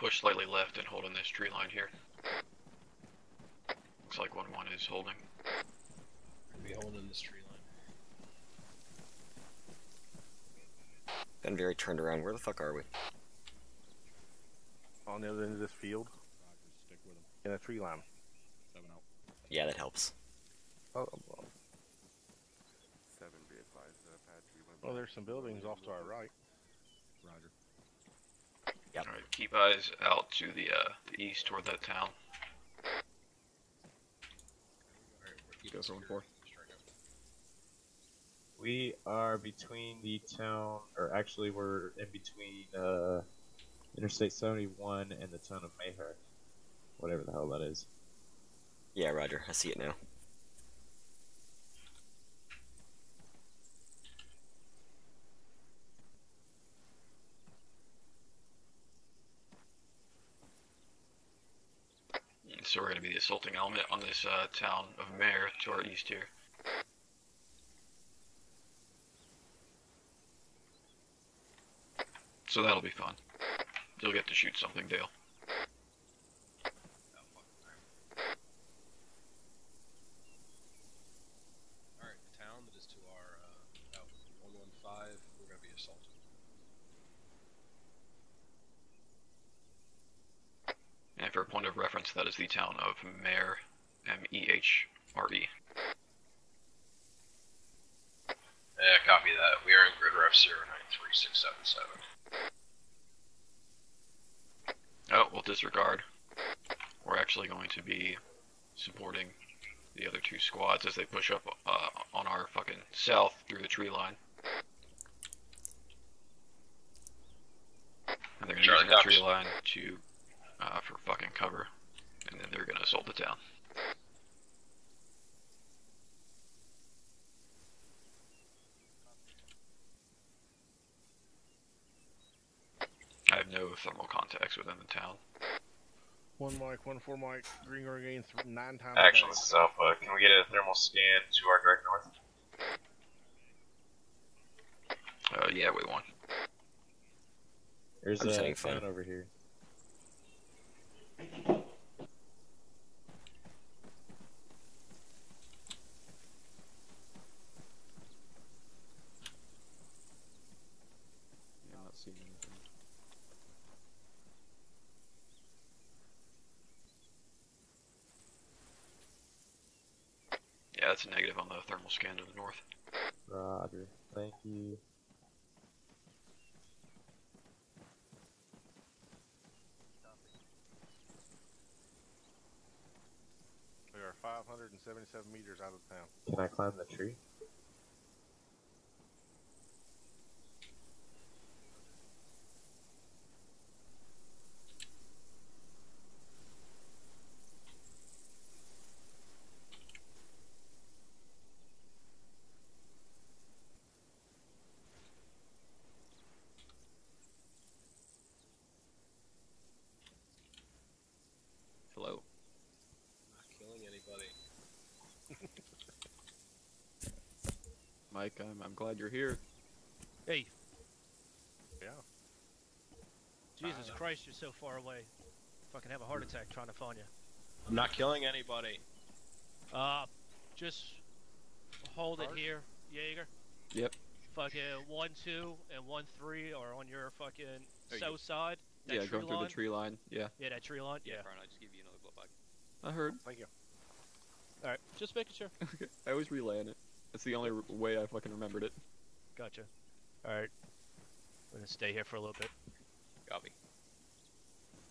push slightly left and hold on this tree line here. Looks like 1-1 is holding. Be holding this tree line. Been very turned around. Where the fuck are we? On the other end of this field. Stick with him. In a tree line. 7 out. Yeah, that helps. Oh, well. 7 be advised, pad 3. Well, there's some buildings off to our right. Roger. Yep. Alright, keep eyes out to the east toward that town. Go for 1-4. We are between the town, or actually we're in between Interstate 71 and the town of Mayher. Whatever the hell that is. Yeah, Roger. I see it now. So we're going to be the assaulting element on this town of Mare to our east here. So that'll be fun. You'll get to shoot something, Dale. Alright, the town that is to our about 115, we're going to be assaulting. And for a point of reference, that is the town of Mare, M-E-H-R-E. Yeah, copy that. We are in grid ref 093677. Oh, we'll disregard. We're actually going to be supporting the other two squads as they push up on our fucking south through the tree line. And they're going to use the tree line to for fucking cover, and then they're gonna assault the town. I have no thermal contacts within the town. 1 Mike, 1-4 Mike, Green Guard gain 9 times. Action, this is Alpha. Can we get a thermal scan to our direct north? Yeah, we won. There's I'm just a having fun. town over here. I'm not seeing anything. Yeah, that's a negative on the thermal scan to the north. Roger. Thank you. We are 577 meters out of town. Can I climb the tree? Hello. Not killing anybody. Mike, I'm glad you're here. Hey. Yeah. Jesus Christ, you're so far away. Fucking have a heart attack trying to find you. I'm not killing anybody. Just hold it here, Jaeger. Yep. Fucking 1-2 and 1-3 are on your fucking There you south go. side. That Yeah, tree going through line. the tree line. Yeah. Yeah, that tree line. Yeah. Brian, I just give you another blow bag. I heard. Thank you. All right, just making sure. Okay. I always relaying it. That's the only way I fucking remembered it. Gotcha. All right. We're gonna stay here for a little bit. Copy.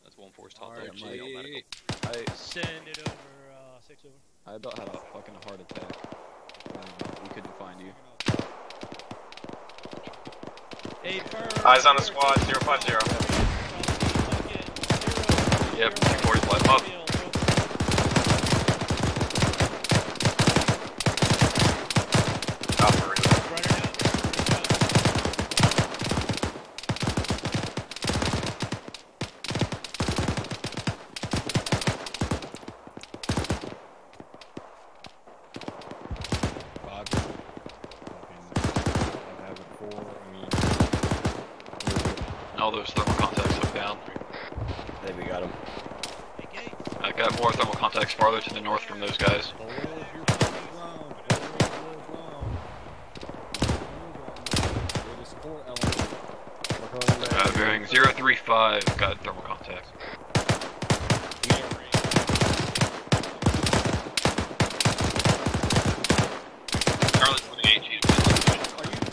That's 1-4's top Alright, dog. Mike. Send it over. 6 over. I about had a fucking heart attack when we couldn't find you. Hey, Eyes on the squad, 050. Yep, 240 flat up. Alpha, All those thermal contacts look down. I think we got him. I got more thermal contacts farther to the north from those guys. Bearing 035, got thermal contacts. Charlie's putting AG. Are you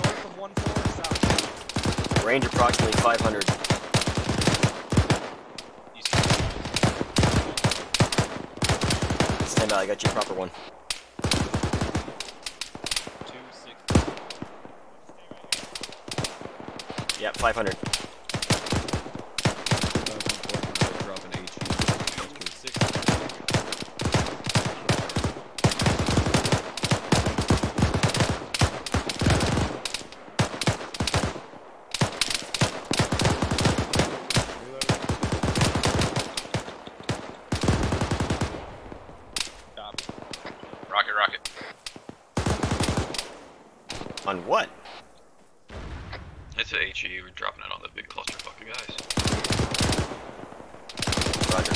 north of 1-4 or south? Range approximately 500. Stand by, I got you a proper one. 2-6. Yep, 500. Rocket. On what? It's a HE, we're dropping it on the big clusterfuck of guys. Roger.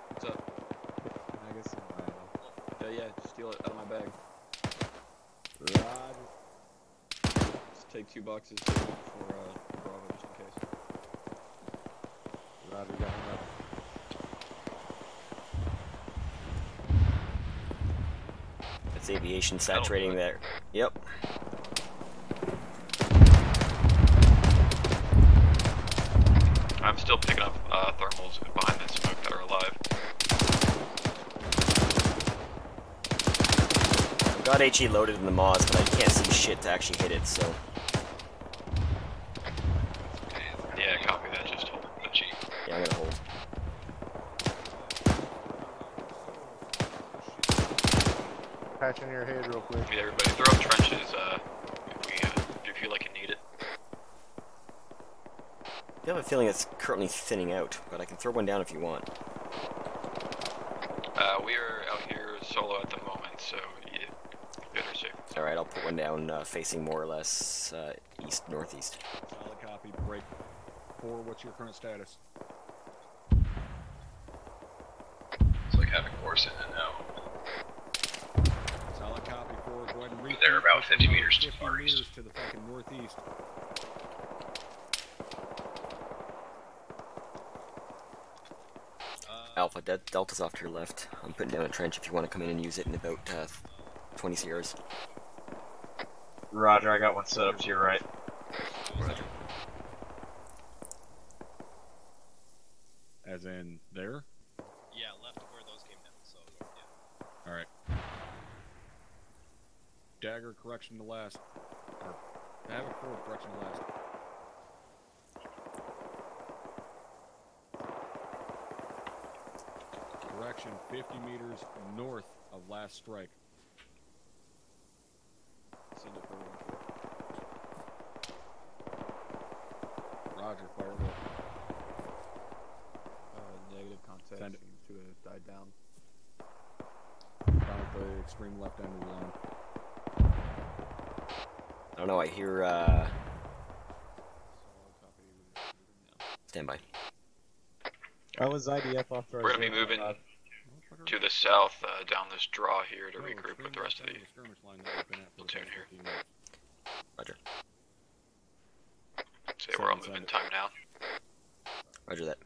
What's up? Can I get some yeah, just steal it out of my bag. Roger. Just take 2 boxes for Bravo just in case. Roger, got him up. That's aviation saturating there. Yep. I'm still picking up thermals behind that smoke that are alive. I've got HE loaded in the Moz, but I can't see shit to actually hit it, so. Yeah, copy that, just hold the G. Yeah, I'm gonna hold. Patch in your head real quick. Yeah, everybody, throw up trenches if you feel like you need it. I have a feeling it's currently thinning out, but I can throw one down if you want. We are out here solo at the moment, so yeah, better safe. Alright, I'll put one down facing more or less east-northeast. Solid copy. Break 4, what's your current status? It's like Havoc 4 sitting in now. Solid copy 4, go ahead and repeat. They're about 50 meters too 50 far meters east. to the fucking northeast. Alpha, Delta's off to your left. I'm putting down a trench if you want to come in and use it in about 20 Sierras. Roger, I got one set up to your right. Roger. As in there? Yeah, left of where those came down, so yeah. Alright. Dagger, correction to last. Or Havoc 4, correction to last. Correction, 50 meters north of last strike. Send it for 1-4. Roger, fire away. Negative contact Send it. seems to have died down. Down at the extreme left end of the line. I don't know, I hear, stand by. I was IDF authorized. We're gonna be moving to the south down this draw here to regroup with the rest of the platoon here. Roger. Say we're all moving time now. Roger that.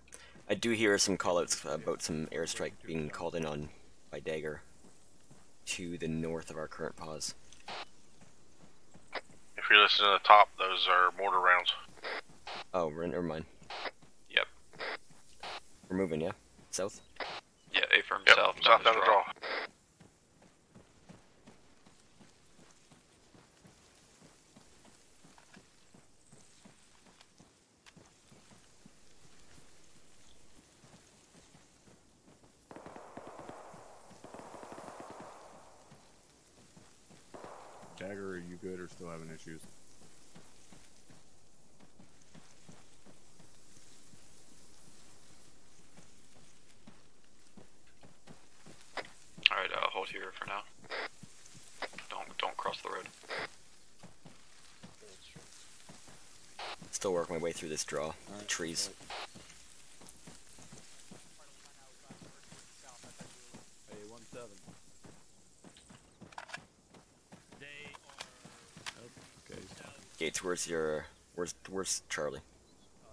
I do hear some callouts about some airstrike being called in on by Dagger to the north of our current pause. If you listen to the top, those are mortar rounds. Oh, never mind. Yep. We're moving, yeah? South? Yeah, A from Yep, south. south down the draw. Dagger, are you good or still having issues? here for now. Don't cross the road. Still working my way through this draw. The trees. Hey, 1-7. Okay. Gates, where's Charlie?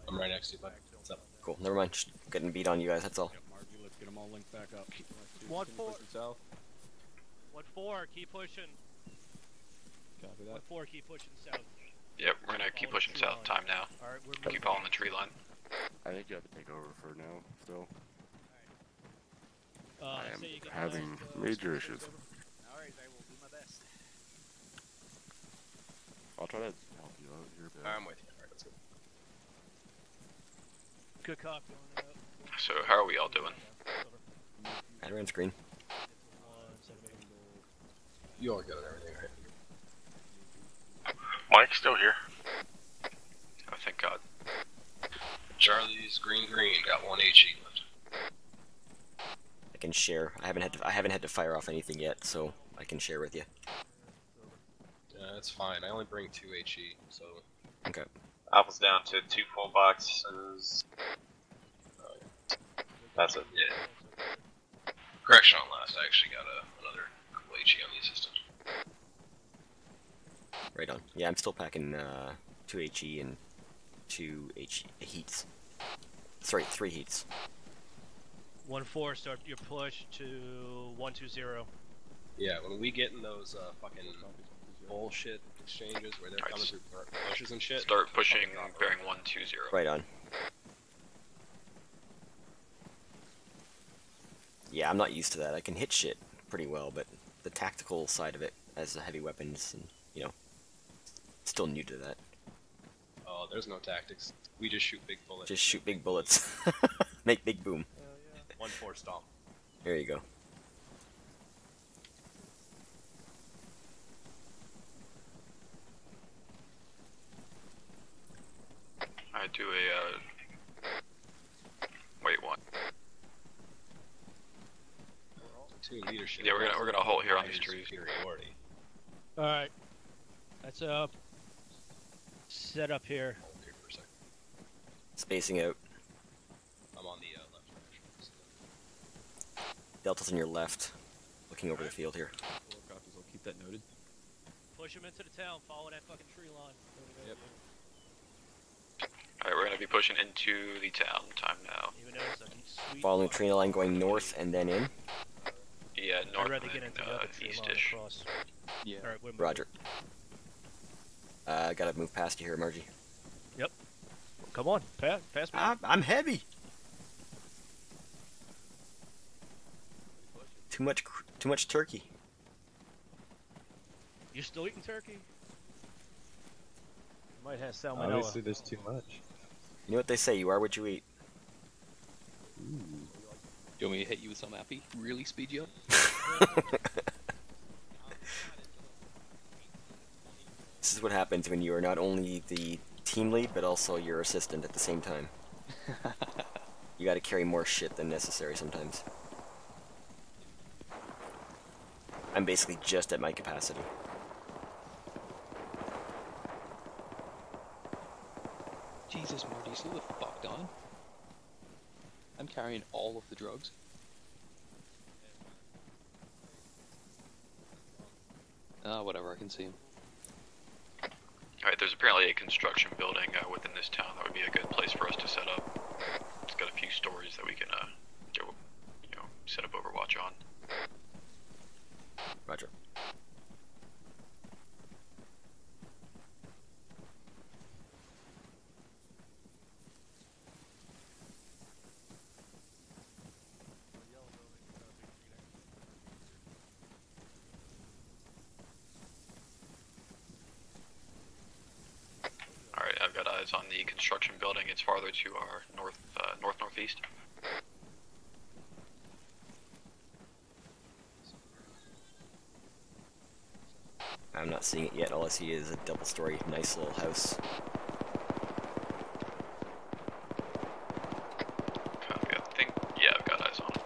I'm right next to you, bud. What's up? Cool. Never mind. Just getting beat on you guys. That's all. Margie, let's get them all linked back up. 1-4. South. 1-4, keep pushing. Copy that. 1-4, keep pushing south. Yep, we're gonna keep pushing south. Time now. Alright, we're Keep following the tree line. I think you have to take over for now, still. I am having major issues. Alright, I will do my best. I'll try to help you out here, Ben. I'm with you. Alright, let's go. Good cop going out. So how are we all doing? Around screen. You all good on everything, right? Mike's still here. Oh, thank God. Charlie's green, got 1 HE left. I can share. I haven't had to fire off anything yet, so I can share with you. Yeah, that's fine. I only bring 2 HE, so. Okay. Alpha's down to 2 full boxes. That's it. Yeah. Correction on last. I actually got another cool HE on the assistant. Right on. Yeah, I'm still packing 2 HE and 2 heats. Sorry, 3 heats. 1-4, start your push to 1-2-0. Yeah, when we get in those fucking bullshit exchanges where they're coming through bushes and shit. Start pushing bearing 1-2-0. Right on. Yeah, I'm not used to that. I can hit shit pretty well, but the tactical side of it as the heavy weapons, and you know, still new to that. Oh, there's no tactics. We just shoot big bullets. Just shoot big bullets. Make big boom. 1-4 stomp. There you go. I do a wait, what? Leadership. Yeah, we're gonna hold here on these trees. Superiority. Alright. That's up. Set up here. Spacing out. I'm on the left. Delta's on your left. Looking over the field here. I'll keep that noted. Push him into the town, follow that fucking tree line. Yep. Alright, we're gonna be pushing into the town. Time now. Even though it's a sweet Following the tree line going north and then in. Yeah, north I'd rather and get into the other tree line east-ish. across. Yeah. Alright, we're moving. Roger. Gotta move past you here, Margie. Yep. Come on, pass me. I'm heavy. Too much turkey. You still eating turkey? Might have salmonella. Obviously, there's too much. You know what they say, you are what you eat. Ooh. You want me to hit you with some appy? Really speed you up? This is what happens when you are not only the team lead, but also your assistant at the same time. You gotta carry more shit than necessary sometimes. I'm basically just at my capacity. Jesus, Marty, slow the fuck down. I'm carrying all of the drugs. Whatever, I can see him. Alright, there's apparently a construction building within this town that would be a good place for us to set up. It's got a few stories that we can, set up Overwatch on. Roger. Alright, I've got eyes on the construction building. It's farther to our northeast. I'm not seeing it yet. All I see is a double-story, nice little house. Copy. I think, yeah, I've got eyes on it.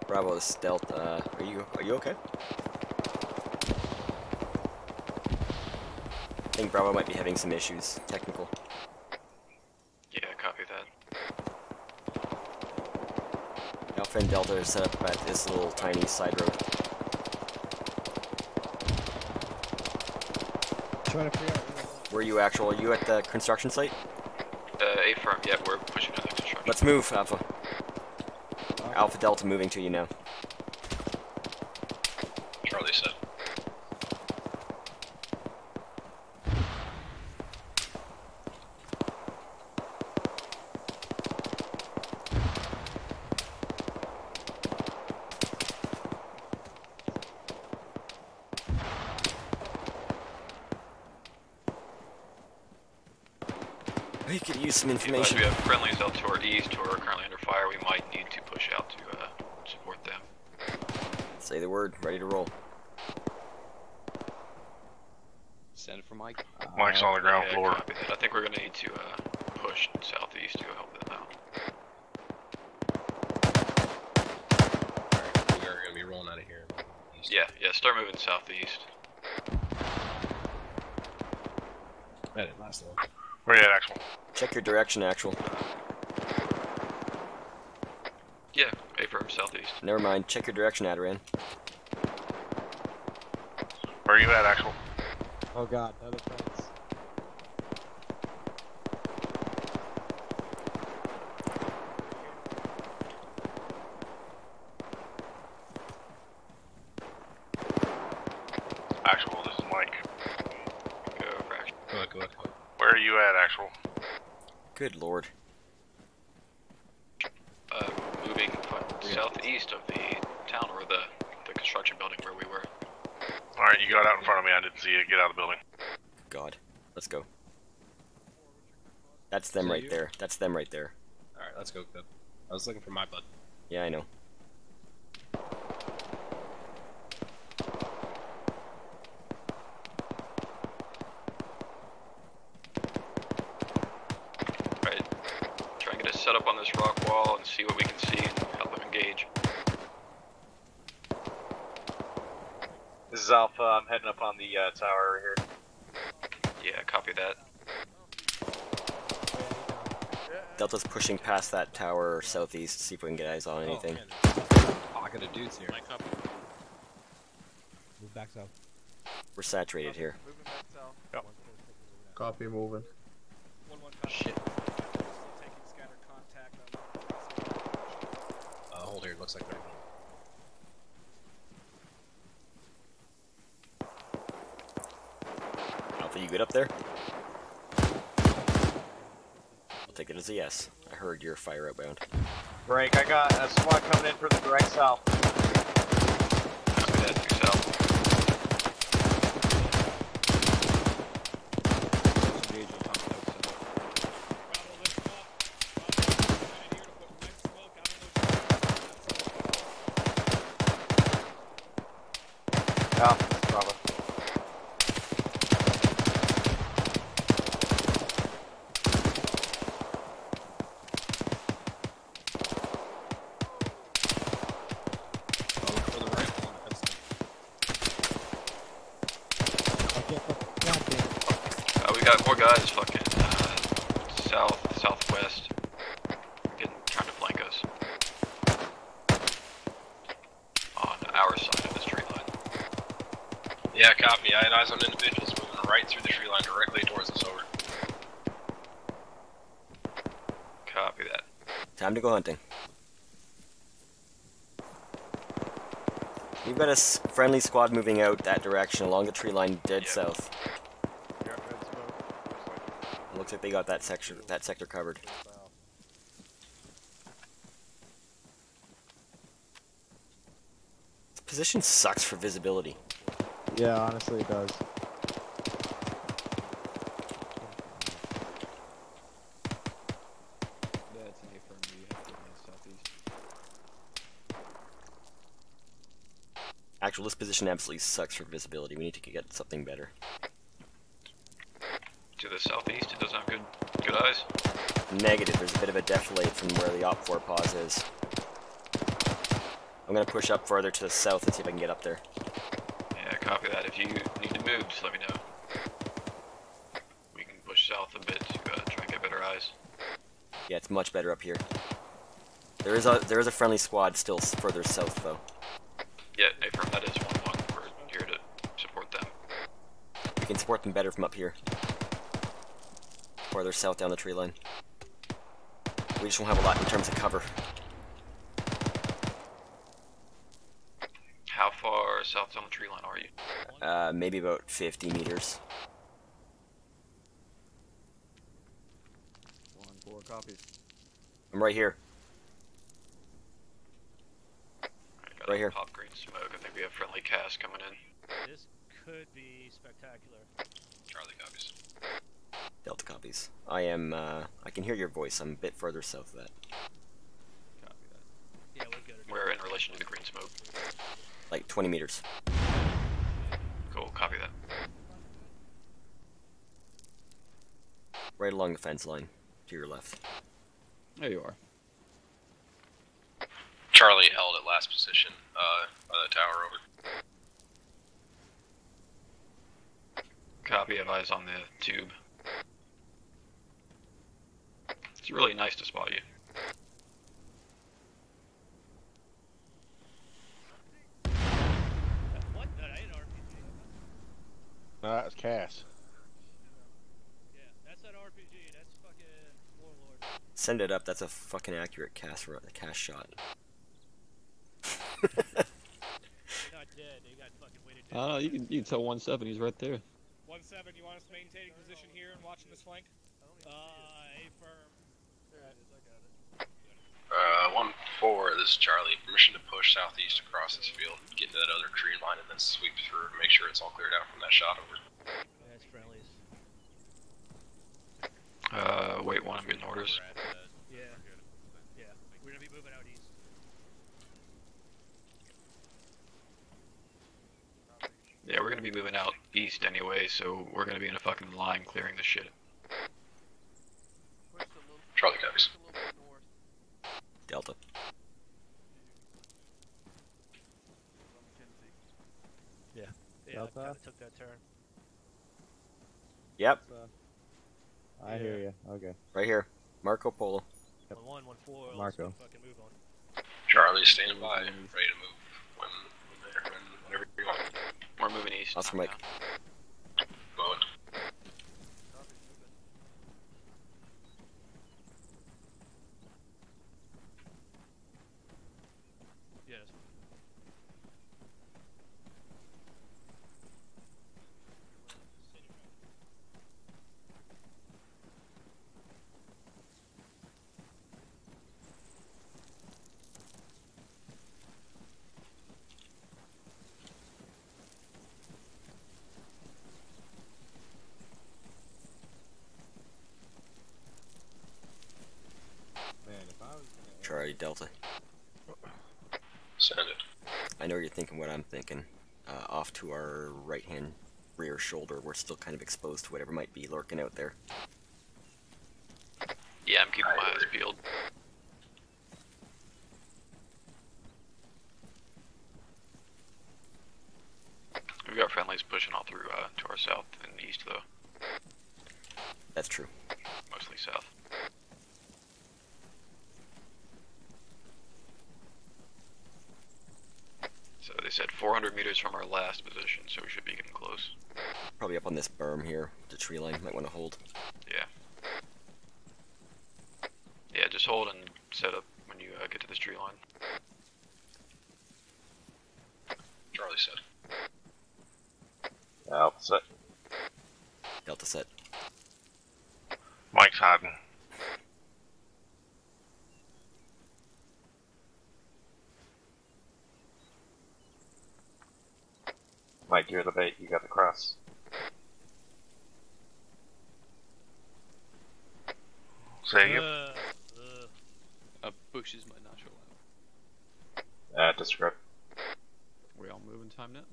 Bravo, this is Delta. Are you okay? I think Bravo might be having some issues, technical. Yeah, copy that. Alpha and Delta are set up at this little tiny side road. Trying to figure out Where are you actual? Are you at the construction site? A firm, yeah, we're pushing on the construction. Let's move, Alpha. Alpha Delta moving to you now. Charlie said. We could use some Because information. we have friendlies out to our east who are currently under fire. We might need to push out to support them. Say the word, ready to roll. Send it for Mike. Mike's on the ground Yeah, floor. copy that. I think we're going to need to push southeast to help them out. We are going to be rolling out of here. Yeah, start moving southeast. That didn't last long. Where you at, Actual? Check your direction, actual. Yeah, A firm southeast. Never mind, check your direction, Adaran. Where are you at, Actual? Oh god, another fence. Actual, this is Mike. Go for action. Go ahead. Where are you at, Actual? Good lord. Moving southeast of the town or the construction building where we were. Alright, you got out in front of me. I didn't see you. Get out of the building. God. Let's go. That's them Is that right you? there. That's them right there. Alright, let's go, Clip. I was looking for my bud. Yeah, I know. Right. Try and get us set up on this rock wall and see what we can see and help them engage. This is Alpha. I'm heading up on the tower over here. Yeah, copy that. Delta's pushing past that tower southeast, see if we can get eyes on anything. Pocket of dudes here. Move back south. We're saturated here. Yep. Copy moving. Shit. Hold here. Looks like they're... Alpha, you good up there? I'll take it as a yes. I heard your fire outbound. Break, I got a squad coming in for the direct south. Copy that, due south. Yeah, Bravo. We got more guys fucking southwest trying to flank us on our side of this tree line. Yeah, copy. I had eyes on individuals moving right through the tree line directly towards us. Over. Copy that. Time to go hunting. We've got a friendly squad moving out that direction along the tree line dead south. Looks like they got that sector covered. This position sucks for visibility. Yeah, honestly it does. Yeah, it's an A firm. You have to go southeast. Actually, this position absolutely sucks for visibility. We need to get something better. To the southeast, it doesn't have good eyes. Negative. There's a bit of a defilade from where the Op 4 pause is. I'm gonna push up further to the south and see if I can get up there. Yeah, copy that. If you need to move, just let me know. We can push south a bit to try and get better eyes. Yeah, it's much better up here. There is a friendly squad still further south though. Yeah, affirm, that is 1-1. We're here to support them. We can support them better from up here. Farther south down the tree line. We just won't have a lot in terms of cover. How far south down the tree line are you? Maybe about 50 meters. 1-4 copies. I'm right here. Right here. Pop green smoke. I think we have friendly cast coming in. This could be spectacular. Charlie copies. Delta copies. I am, I can hear your voice. I'm a bit further south of that. Copy that. Yeah, we're good. We're in relation to the green smoke. Like 20 meters. Cool, copy that. Right along the fence line, to your left. There you are. Charlie held at last position, by the tower over. Copy, have eyes on the tube. It's really nice to spot you. What? That ain't RPG. That's Cass. Yeah, that's that RPG. That's fucking Warlord. Send it up. That's a fucking accurate cast shot. They're not dead. They got fucking weighted down. I don't know, you can tell 1-7, he's right there. 1-7, you want us maintaining position here and watching this flank? Affirm. 1-4, this is Charlie. Permission to push southeast across this field, get into that other tree line, and then sweep through, make sure it's all cleared out from that shot over. That's friendlies. Wait one, I'm getting orders. Yeah. Yeah. We're gonna be moving out east. Yeah, we're gonna be moving out east anyway, so we're gonna be in a fucking line clearing this shit. Charlie copies. Delta. Yeah. Yeah, Delta? I kinda took that turn. Yep. I hear you. Okay. Right here. Marco Polo. 1-1, 1-4. Marco. Fucking move on. Charlie, standing by, ready to move whenever you want. We're moving east. Oscar Mike. Mowing. Yeah, that's Man, if I was gonna Charlie Delta. Send it. I know you're thinking what I'm thinking. Off to our right-hand rear shoulder, we're still kind of exposed to whatever might be lurking out there. Yeah, I'm keeping my eyes peeled. We've got friendlies pushing all through to our south and east though. That's true. Mostly south. So they said 400 meters from our last position, so we should be getting close. Probably up on this berm here, the tree line might want to hold. Yeah. Yeah, just hold and set up when you get to this tree line. Charlie said. Alpha set. Delta set. Mike's hiding. Mike, you're the bait. You got the cross. Say you. Bushes might not show up. Descript. We all moving time now?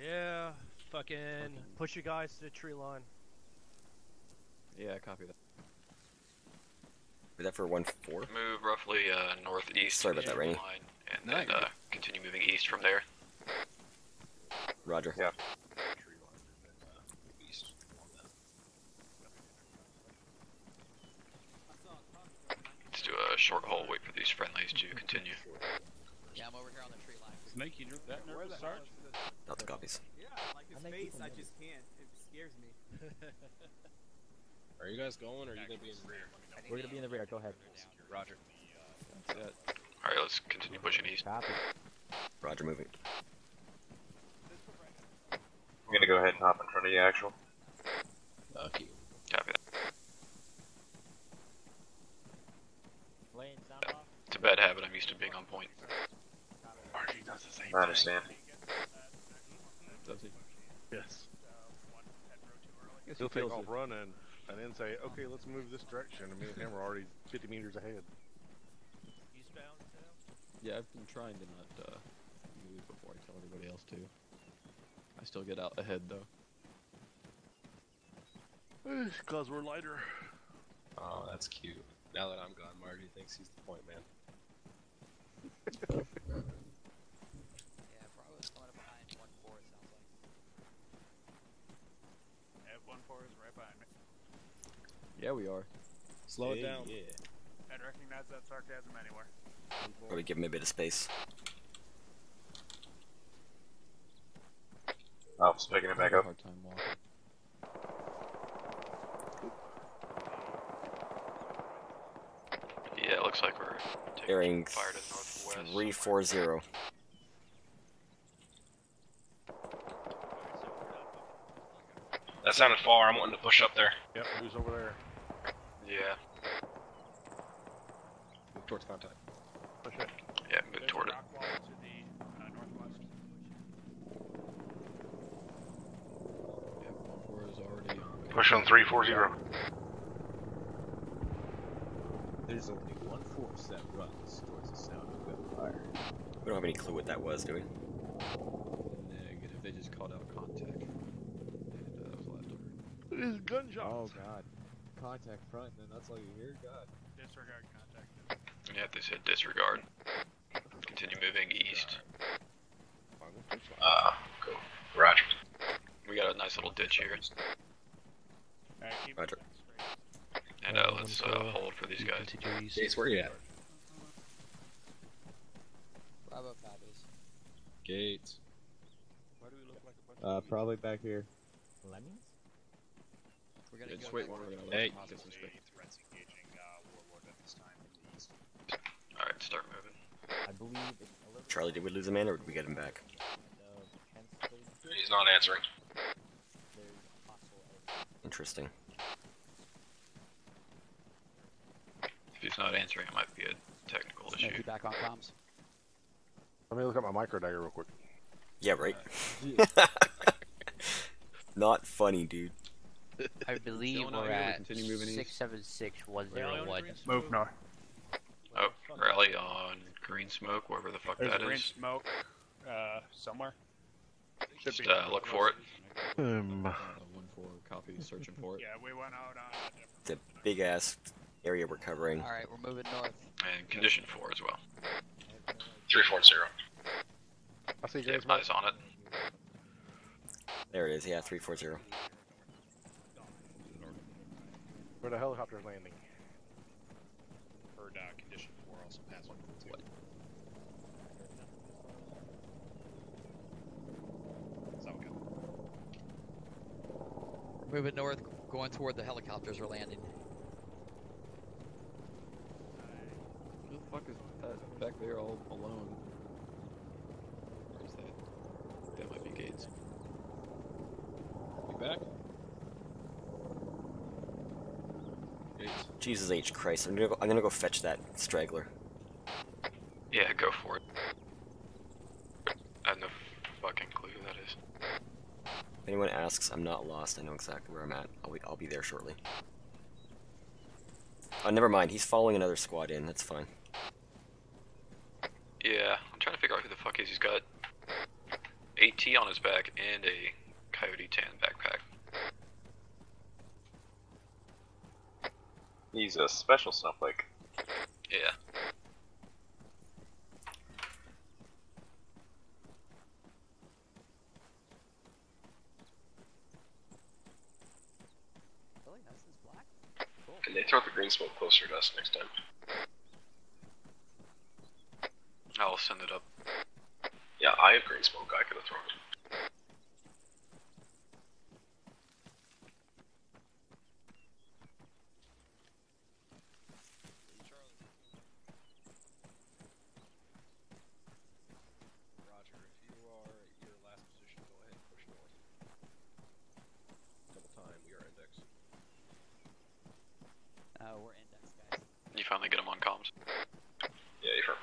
Yeah. Fucking push you guys to the tree line. Yeah, copy that. Is that for 1-4? Move roughly northeast. Sorry about that, Rainy. Line and then continue moving east from there. Roger. Yeah. Let's do a short hold, wait for these friendlies to continue. Yeah, I'm over here on the tree line. Snake, you that nervous, Sarge? Not the copies. Yeah, like his face, I just can't. It scares me. Are you guys going, or are you gonna be in the rear? We're gonna be in the rear. Go ahead. Roger. That's it. Alright, let's continue pushing east. Copy. Roger, moving. I'm gonna go ahead and hop in front of you, actual. Copy that. It's a bad habit, I'm used to being on point. Margie does the same I understand. Does he? Yes. Guess He'll he take feels off it. running and then say, okay, let's move this direction. And me and him are already 50 meters ahead. Eastbound now? Yeah, I've been trying to not move before I tell everybody else to. I still get out ahead though. Because we're lighter. Oh, that's cute. Now that I'm gone, Margie thinks he's the point man. Yeah, Bravo's coming up behind 1-4, it sounds like. Yeah, 1-4 is right behind me. Yeah, we are. Slow it down. Yeah. I'd recognize that sarcasm anywhere. Probably give him a bit of space. Oh, just picking it back up. Hard time walking. Yeah, it looks like we're taking Bearing fire to the northwest. 340. That sounded far. I'm wanting to push up there. Yep, who's over there? Yeah, Move towards contact. Push it. yeah, move toward it. Rock wall to the northwest. Yep, 1-4 is already on. Push on 340. There's only one force that runs towards the sound of gunfire. We don't have any clue what that was, do we? Negative. They just called out contact. And flashed over. It is gunshots. Oh god. Contact front, then that's all you hear? God. Disregard contact. Yeah, they said disregard. Continue moving east. Go. Roger. We got a nice little ditch here. Alright, keep Roger. And let's hold for these guys. Jace, where you at? Bravo copies. Gates. Why do we look like a bunch of Probably back here. Lemmings? We're gonna Just go wait back one to we're gonna the- hey. threats engaging Warlord at this time in the east. Alright, start moving. I believe it's a little Charlie, did we lose a man or did we get him back? He's not answering. Interesting. If he's not answering, it might be a technical issue. Snakey back on comms. Let me look at my micro dagger real quick. Yeah, right. Not funny, dude. I believe Going out we're here, we at continue moving east. 676101. Move north. Oh, rally on green smoke, wherever the fuck There's that green is. smoke somewhere. Should Just be. look for it. 1-4 copy, searching for it. Yeah, we went out on a different. The big ass area we're covering. Alright, we're moving north. And condition 4 as well. 340. I see Yeah, James. eyes on it. There it is, yeah, 340. Where the helicopter's landing. Heard condition 4 also pass 142. So good. Moving north, going toward the helicopters are landing. Who the fuck is that back there all alone? Where is that? That might be Gates. You back? Gates. Jesus H. Christ, I'm gonna go fetch that straggler. Yeah, go for it. I have no fucking clue who that is. If anyone asks, I'm not lost. I know exactly where I'm at. I'll be there shortly. Oh, never mind. He's following another squad in. That's fine. Yeah, I'm trying to figure out who the fuck is. He's got AT on his back and a Coyote Tan backpack. He's a special snowflake. Yeah. Can they throw the green smoke closer to us next time? I'll send it up. Yeah, I have green smoke. I could have thrown it. Roger, if you are at your last position, go ahead and push north. Double time, we are index. We're index, guys. You finally get them on comms. Yeah, you're from.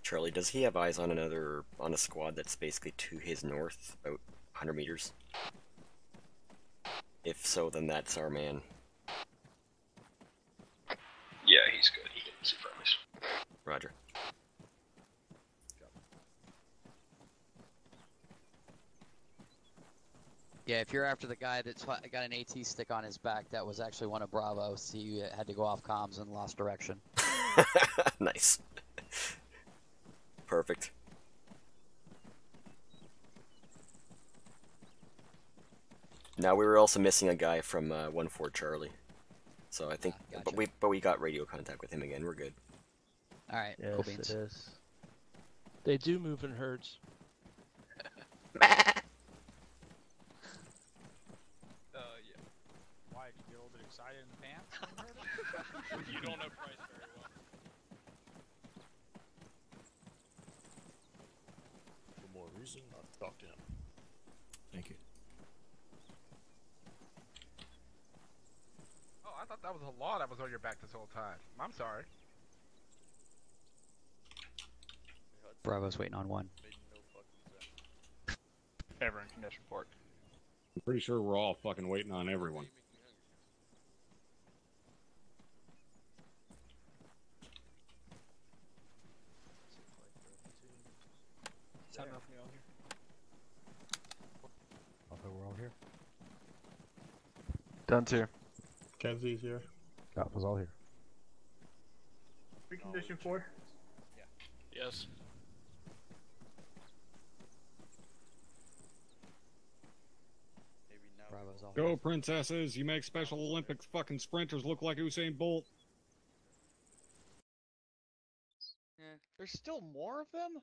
Charlie, does he have eyes on a squad that's basically to his north, about 100 meters? If so, then that's our man. Yeah, he's good. He can see friendlies. Roger. Yeah, if you're after the guy that's got an AT stick on his back, that was actually one of Bravo's. He had to go off comms and lost direction. Nice. Perfect. Now we were also missing a guy from 1-4 Charlie, so I think, gotcha. but we got radio contact with him again. We're good. All right, Yes, cool beans. it is. They do move in herds. Yeah. Why, did you get a little bit excited in the pants? You don't know Price very well. For more reason, not to talk to him. Thank you. Oh, I thought that was a law that was on your back this whole time. I'm sorry. Bravo's waiting on one. Everyone can just report. I'm pretty sure we're all fucking waiting on everyone. Sound off me all here. Alpha, we're all here. Done here. Kenzie's here. Alpha's all here. Precondition 4? Yes. Bravo's all Go, princesses! You make Special Olympics fucking sprinters look like Usain Bolt. There's still more of them?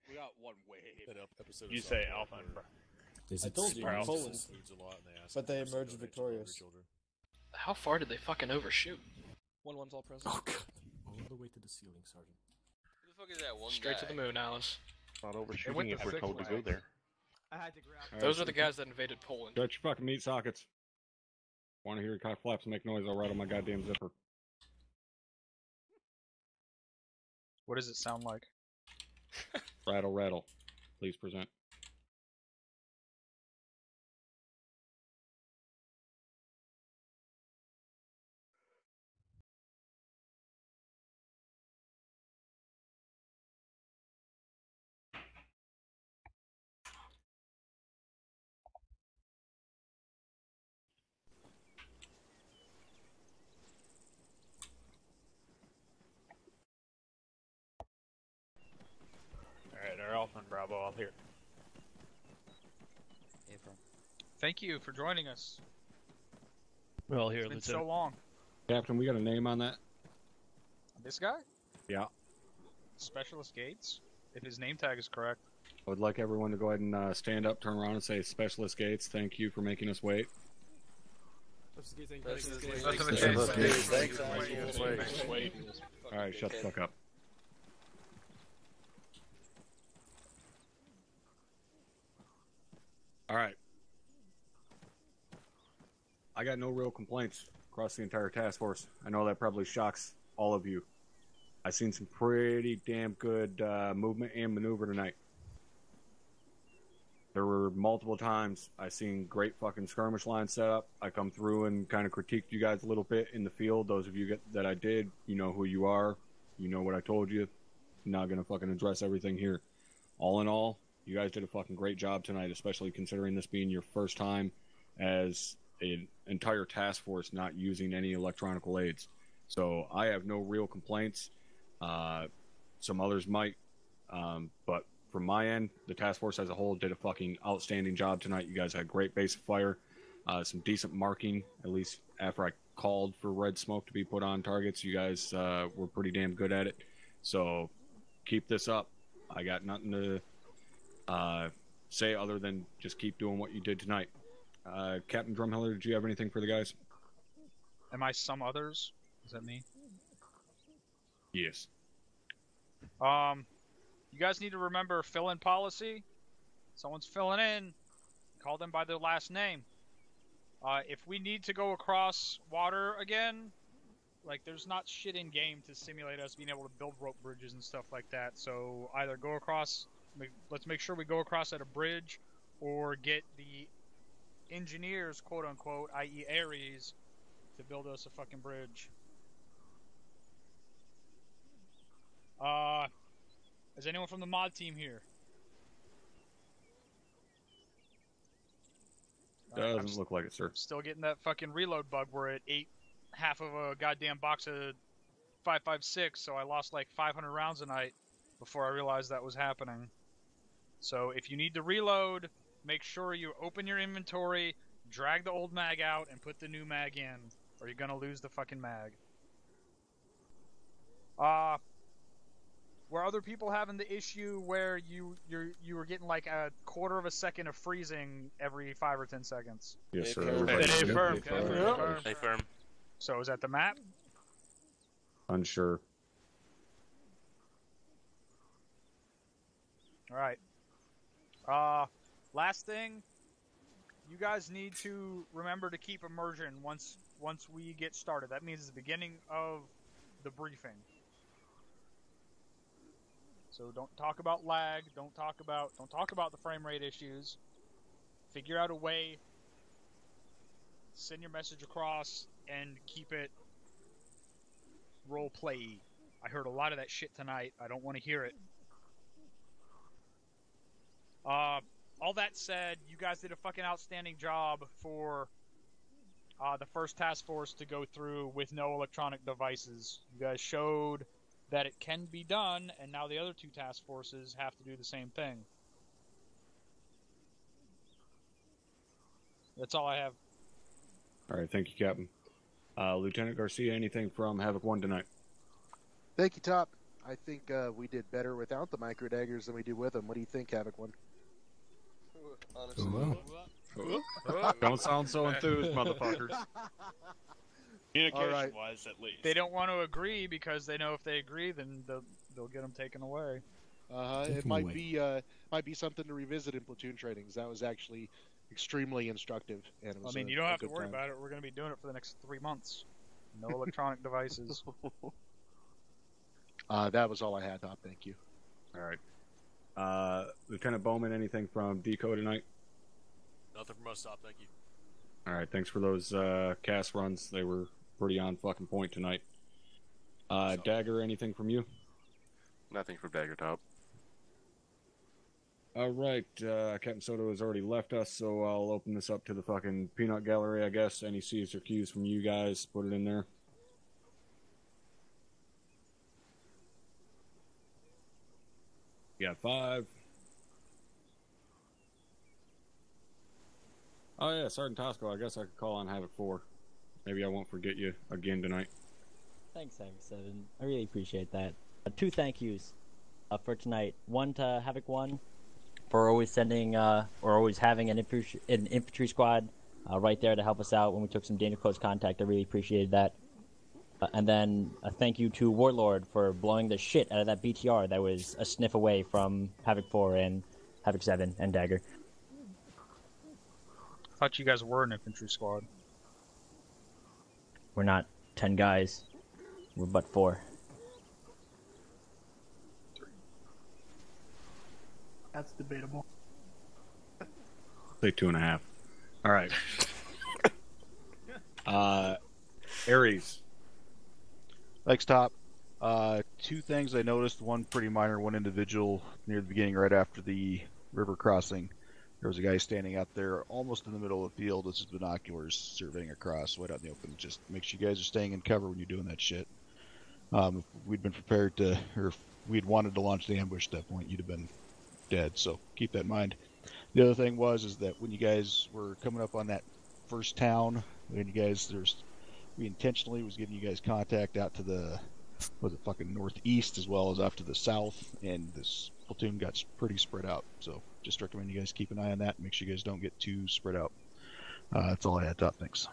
We got one wave. You say Alpha and Bro. I told you, Poland. But they emerged victorious. How far did they fucking overshoot? 1-1's all present. Oh god. All the way to the ceiling, Sergeant. Who the fuck is that one Straight guy? to the moon, Alice. Not overshooting if we're told to go there. I had to grab. Those are the guys that invaded Poland. Shut your fucking meat sockets. Want to hear your cock flaps make noise? I'll rattle my goddamn zipper. What does it sound like? Rattle, rattle. Please present. Alright, our Alpha and Bravo all here. Thank you for joining us. We're all here, It's been Lieutenant. so long. Captain, we got a name on that? This guy? Yeah. Specialist Gates? If his name tag is correct. I would like everyone to go ahead and stand up, turn around, and say, Specialist Gates, thank you for making us wait. Alright, shut the fuck up. Alright. I got no real complaints across the entire task force. I know that probably shocks all of you. I've seen some pretty damn good movement and maneuver tonight. There were multiple times I seen great fucking skirmish lines set up. I come through and kind of critiqued you guys a little bit in the field. Those of you that I did, you know who you are. You know what I told you. I'm not gonna fucking address everything here. All in all, you guys did a fucking great job tonight, especially considering this being your first time as an entire task force not using any electronical aids. So I have no real complaints. Some others might, but from my end, the task force as a whole did a fucking outstanding job tonight. You guys had great base of fire, some decent marking, at least after I called for red smoke to be put on targets. You guys were pretty damn good at it. So keep this up. I got nothing to say other than just keep doing what you did tonight. Captain Drumheller, did you have anything for the guys? Am I some others? Is that me? Yes. You guys need to remember fill-in policy. Someone's filling in. Call them by their last name. If we need to go across water again, like there's not shit in game to simulate us being able to build rope bridges and stuff like that. So either go across. Let's make sure we go across at a bridge, or get the engineers, quote unquote, i.e. Ares, to build us a fucking bridge. Is anyone from the mod team here? Doesn't look like it, sir. Still getting that fucking reload bug where it ate half of a goddamn box of 5.56, so I lost like 500 rounds a night before I realized that was happening. So if you need to reload, make sure you open your inventory, drag the old mag out, and put the new mag in, or you're gonna lose the fucking mag. Were other people having the issue where you were getting like a quarter of a second of freezing every 5 or 10 seconds? Yes, sir. Stay firm. So is that the map? Unsure. Alright. Last thing, you guys need to remember to keep immersion once we get started. That means the beginning of the briefing. So don't talk about lag, don't talk about the frame rate issues. Figure out a way, send your message across, and keep it role play. I heard a lot of that shit tonight. I don't want to hear it. All that said, you guys did a fucking outstanding job for the first task force to go through with no electronic devices. You guys showed that it can be done, and now the other two task forces have to do the same thing. That's all I have. All right, thank you, Captain. Lieutenant Garcia, anything from Havoc 1 tonight? Thank you, Top. I think we did better without the micro daggers than we did with them. What do you think, Havoc 1? Honestly. Don't sound so enthused, motherfuckers. Communication-wise, at least. They don't want to agree because they know if they agree, then they'll get them taken away. It might be something to revisit in platoon trainings. That was actually extremely instructive. And it was you don't have to worry about it. We're going to be doing it for the next 3 months. No electronic devices. That was all I had, Top. Thank you. All right. Lieutenant Bowman, anything from Deco tonight? Nothing from us, Top. Thank you. All right, thanks for those cast runs. They were pretty on fucking point tonight. Dagger, anything from you? Nothing from Dagger, Top. All right, Captain Soto has already left us, so I'll open this up to the fucking peanut gallery, I guess. Any C's or Q's from you guys, put it in there. You got 5. Oh yeah, Sergeant Tosco, I guess I could call on Havoc 4. Maybe I won't forget you again tonight. Thanks, Havoc 7. I really appreciate that. 2 thank yous for tonight. One to Havoc 1 for always sending or always having an infantry squad right there to help us out when we took some danger close contact. I really appreciated that. And then a thank you to Warlord for blowing the shit out of that BTR that was a sniff away from Havoc 4 and Havoc 7 and Dagger. I thought you guys were an infantry squad. We're not 10 guys. We're but 4. That's debatable. Say 2.5. All right. Ares. Thanks, Top. 2 things I noticed. One pretty minor, one individual near the beginning, right after the river crossing. There was a guy standing out there almost in the middle of the field with his binoculars surveying across right out in the open. Just make sure you guys are staying in cover when you're doing that shit. If we'd been prepared to, or if we'd wanted to launch the ambush at that point, you'd have been dead. So keep that in mind. The other thing is that when you guys were coming up on that first town, when you guys we intentionally was giving you guys contact out to the fucking northeast as well as out to the south, and this platoon got pretty spread out. So just recommend you guys keep an eye on that. Make sure you guys don't get too spread out. That's all I had. Thanks.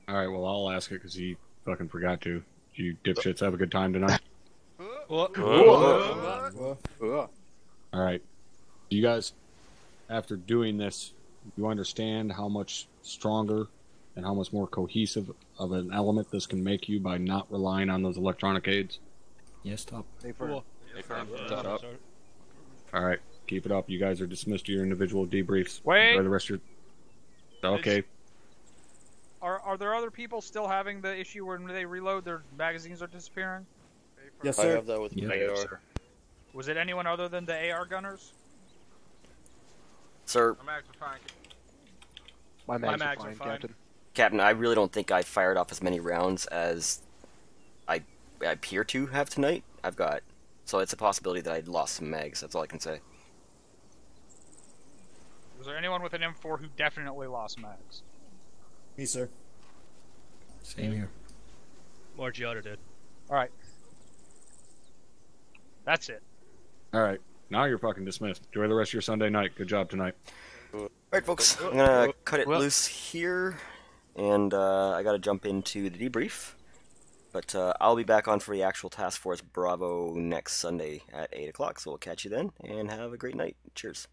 All right, well, I'll ask it because he fucking forgot to. You dipshits have a good time tonight? All right. You guys, after doing this, you understand how much stronger and how much more cohesive of an element this can make you by not relying on those electronic aids? Yes, Top. Cool. All right, keep it up. You guys are dismissed to your individual debriefs. Wait. Enjoy the rest of your... Okay. Are there other people still having the issue when they reload, their magazines are disappearing? Yes, sir. I have that with my AR. Was it anyone other than the AR gunners? Sir. My mags are fine, Captain. Captain, I really don't think I fired off as many rounds as I appear to have tonight. So it's a possibility that I lost some mags. That's all I can say. Was there anyone with an M4 who definitely lost mags? Me, sir. Same here. Margiotta did. Alright. That's it. All right. Now you're fucking dismissed. Enjoy the rest of your Sunday night. Good job tonight. Alright, folks. I'm gonna cut it loose here. And I gotta jump into the debrief. But I'll be back on for the actual Task Force Bravo next Sunday at 8 o'clock. So we'll catch you then. And have a great night. Cheers.